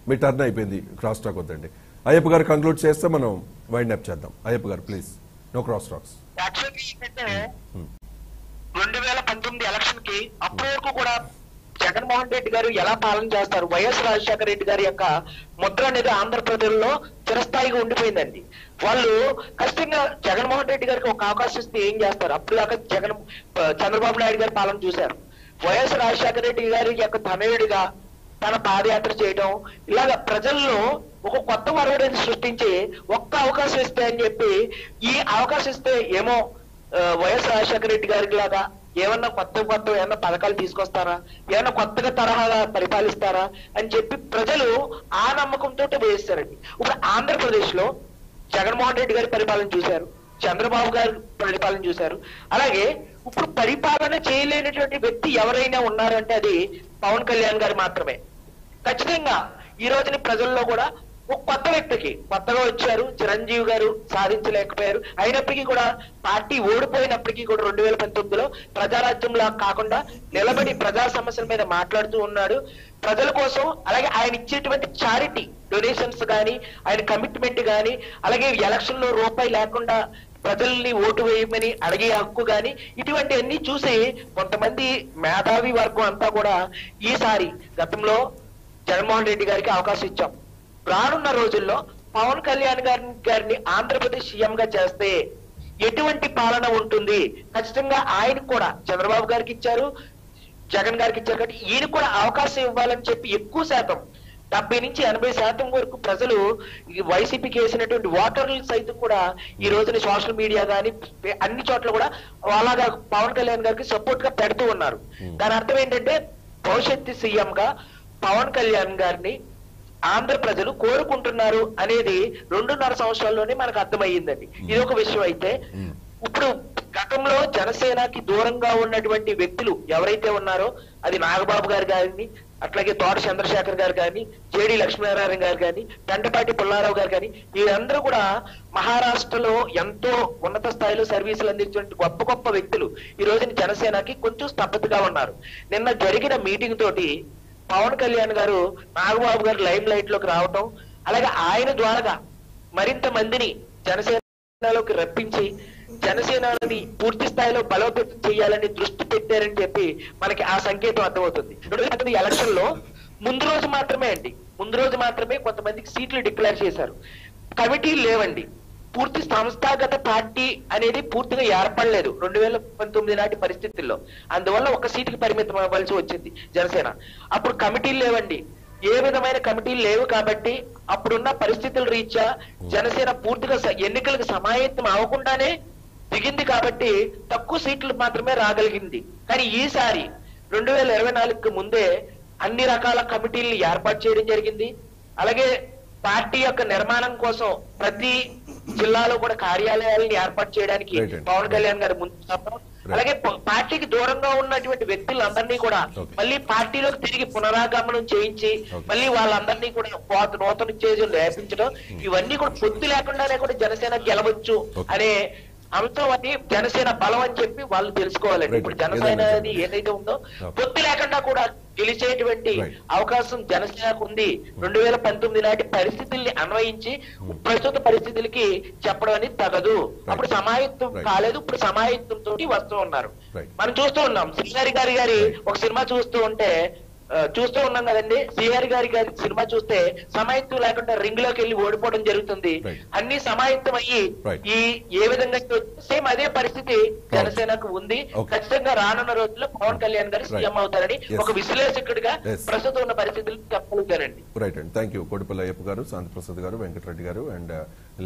మీ టర్న్ అయిపోయింది. క్రాస్ టాక్ వద్దండి. అయ్యప్ప గారు కంక్లూడ్ చేస్తే మనం వైండ్ అప్ చేద్దాం. అయ్యప్ప గారు please, no cross talks. Actually ఏంటంటే 2019 ఎలక్షన్ కి అప్పటి వరకు కూడా జగన్మోహన్ రెడ్డి గారు ఎలా పాలన చేస్తారు, వైఎస్ రాజశేఖర రెడ్డి గారి యొక్క ముద్ర అనేది ఆంధ్రప్రదేశ్లో చిరస్థాయిగా ఉండిపోయిందండి. వాళ్ళు ఖచ్చితంగా జగన్మోహన్ రెడ్డి గారికి ఒక అవకాశం ఇస్తే ఏం చేస్తారు? అప్పుడు దాకా చంద్రబాబు నాయుడు గారి పాలన చూశారు. వైఎస్ రాజశేఖర రెడ్డి గారి యొక్క తనయుడిగా తన పాదయాత్ర చేయడం, ఇలాగ ప్రజల్లో ఒక కొత్త వరవడిని సృష్టించి ఒక్క అవకాశం ఇస్తే అని చెప్పి, ఈ అవకాశం ఇస్తే ఏమో వైఎస్ రాజశేఖర రెడ్డి గారికి లాగా ఏమన్నా కొత్త ఏమన్నా పథకాలు తీసుకొస్తారా, ఏమన్నా కొత్తగా తరహాగా పరిపాలిస్తారా అని చెప్పి ప్రజలు ఆ నమ్మకంతో వేస్తారండి. ఇప్పుడు ఆంధ్రప్రదేశ్ లో జగన్మోహన్ రెడ్డి గారి పరిపాలన చూశారు, చంద్రబాబు గారి పరిపాలన చూశారు. అలాగే ఇప్పుడు పరిపాలన చేయలేనటువంటి వ్యక్తి ఎవరైనా ఉన్నారంటే అది పవన్ కళ్యాణ్ గారు మాత్రమే. ఖచ్చితంగా ఈ రోజుని ప్రజల్లో కూడా ఒక కొత్త వ్యక్తికి కొత్తగా వచ్చారు, చిరంజీవి గారు సాధించలేకపోయారు. అయినప్పటికీ కూడా పార్టీ ఓడిపోయినప్పటికీ కూడా 2019లో ప్రజారాజ్యంలా కాకుండా నిలబడి ప్రజా సమస్యల మీద మాట్లాడుతూ ఉన్నాడు ప్రజల కోసం. అలాగే ఆయన ఇచ్చేటువంటి చారిటీ డొనేషన్స్ కానీ, ఆయన కమిట్మెంట్ కానీ, అలాగే ఎలక్షన్ లో రూపాయి లేకుండా ప్రజల్ని ఓటు వేయమని అడిగే హక్కు కానీ, ఇటువంటి అన్ని చూసి కొంతమంది మేధావి వర్గం అంతా కూడా ఈసారి గతంలో జగన్మోహన్ రెడ్డి గారికి అవకాశం ఇచ్చాం, రానున్న రోజుల్లో పవన్ కళ్యాణ్ గారిని ఆంధ్రప్రదేశ్ సీఎం గా చేస్తే ఎటువంటి పాలన ఉంటుంది, ఖచ్చితంగా ఆయనకు కూడా చంద్రబాబు గారికి ఇచ్చారు, జగన్ గారికి ఇచ్చారు కాబట్టి ఈయన కూడా అవకాశం ఇవ్వాలని చెప్పి ఎక్కువ శాతం 70 నుంచి 80% వరకు ప్రజలు వైసీపీకి వేసినటువంటి ఓటర్లు సైతం కూడా ఈ రోజున సోషల్ మీడియా కానీ అన్ని చోట్ల కూడా అలాగా పవన్ కళ్యాణ్ గారికి సపోర్ట్ గా పెడుతూ ఉన్నారు. దాని అర్థం ఏంటంటే భవిష్యత్తు సీఎం గా పవన్ కళ్యాణ్ గారిని ఆంధ్ర ప్రజలు కోరుకుంటున్నారు అనేది 2.5 సంవత్సరాల్లోనే మనకు అర్థమయ్యిందండి. ఇది ఒక విషయం. అయితే ఇప్పుడు గతంలో జనసేనకి దూరంగా ఉన్నటువంటి వ్యక్తులు ఎవరైతే ఉన్నారో అది నాగబాబు గారు కానీ, అట్లాగే తోట చంద్రశేఖర్ గారు కానీ, జేడి లక్ష్మీనారాయణ గారు కానీ, పెంటపాటి పుల్లారావు గారు కానీ, వీరందరూ కూడా మహారాష్ట్రలో ఎంతో ఉన్నత స్థాయిలో సర్వీసులు అందించినటువంటి గొప్ప గొప్ప వ్యక్తులు ఈ రోజున జనసేనకి కొంచెం స్తబ్దతగా ఉన్నారు. నిన్న జరిగిన మీటింగ్ తోటి పవన్ కళ్యాణ్ గారు నాగబాబు గారు లైమ్ లైట్ లోకి రావటం, అలాగే ఆయన ద్వారా మరింత మందిని జనసేనలోకి రప్పించి జనసేనని పూర్తి స్థాయిలో బలోపేతం చేయాలని దృష్టి పెట్టారని చెప్పి మనకి ఆ సంకేతం అర్థమవుతుంది. 2019 ఎలక్షన్ లో ముందు రోజు మాత్రమే కొంతమందికి సీట్లు డిక్లేర్ చేశారు. కమిటీలు లేవండి. పూర్తి సంస్థాగత పార్టీ అనేది పూర్తిగా ఏర్పడలేదు 2019 నాటి పరిస్థితుల్లో. అందువల్ల ఒక సీటుకి పరిమితం అవ్వాల్సి వచ్చింది జనసేన. అప్పుడు కమిటీలు లేవండి. ఏ విధమైన కమిటీలు లేవు కాబట్టి అప్పుడున్న పరిస్థితుల రీత్యా జనసేన పూర్తిగా ఎన్నికలకు సమాయత్తం అవ్వకుండానే దిగింది కాబట్టి తక్కువ సీట్లు మాత్రమే రాగలిగింది. కానీ ఈసారి 2024కి ముందే అన్ని రకాల కమిటీలను ఏర్పాటు చేయడం జరిగింది. అలాగే పార్టీ యొక్క నిర్మాణం కోసం ప్రతి జిల్లాలో కూడా కార్యాలయాలను ఏర్పాటు చేయడానికి పవన్ కళ్యాణ్ గారు ముందు, అలాగే పార్టీకి దూరంగా ఉన్నటువంటి వ్యక్తులందరినీ కూడా మళ్ళీ పార్టీలోకి తిరిగి పునరాగమనం చేయించి మళ్ళీ వాళ్ళందరినీ కూడా నూతన ఉత్తేజం రేపించడం, ఇవన్నీ కూడా పొత్తు లేకుండానే కూడా జనసేన గెలవచ్చు అనే అంశం అని జనసేన బలం అని చెప్పి వాళ్ళు తెలుసుకోవాలండి. ఇప్పుడు జనసేన అనేది ఏదైతే ఉందో పొత్తు లేకుండా కూడా గెలిచేటువంటి అవకాశం జనసేనకు ఉంది. 2019 నాటి పరిస్థితుల్ని అన్వయించి ప్రస్తుత పరిస్థితులకి చెప్పడం అనేది తగదు. అప్పుడు సమాయత్తం కాలేదు, ఇప్పుడు సమాయత్తం తోటి వస్తూ ఉన్నారు. మనం చూస్తూ ఉన్నాం శ్రీహరి గారి ఒక సినిమా చూస్తూ ఉన్నాం కదండి. శ్రీహరి గారి సినిమా చూస్తే సమాయత్తం లేకుండా రింగ్ లోకి వెళ్ళి ఓడిపోవడం జరుగుతుంది. అన్ని సమాయత్తం అయ్యి ఏ విధంగా సేమ్ అదే పరిస్థితి జనసేనకు ఉంది. ఖచ్చితంగా రానున్న రోజుల్లో పవన్ కళ్యాణ్ గారు సీఎం అవుతారని ఒక విశ్లేషకుడిగా ప్రస్తుతం ఉన్న పరిస్థితులు చెప్పగలుగుతారండి. రైట్ అండి, థ్యాంక్ యూ. కోటిపల్లి అయ్యప్ప గారు, శాంతి ప్రసాద్ గారు, వెంకటరెడ్డి గారు అండ్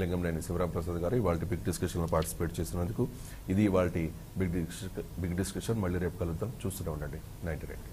లింగంనేని శివరాం ప్రసాద్ గారు ఇవాళ బిగ్ డిస్కషన్ లో పార్టిసిపేట్ చేసినందుకు. ఇది ఇవాళ బిగ్ డిస్కషన్. మళ్ళీ రేపు కలుద్దాం. చూస్తూనే ఉండండి 90 రైట్.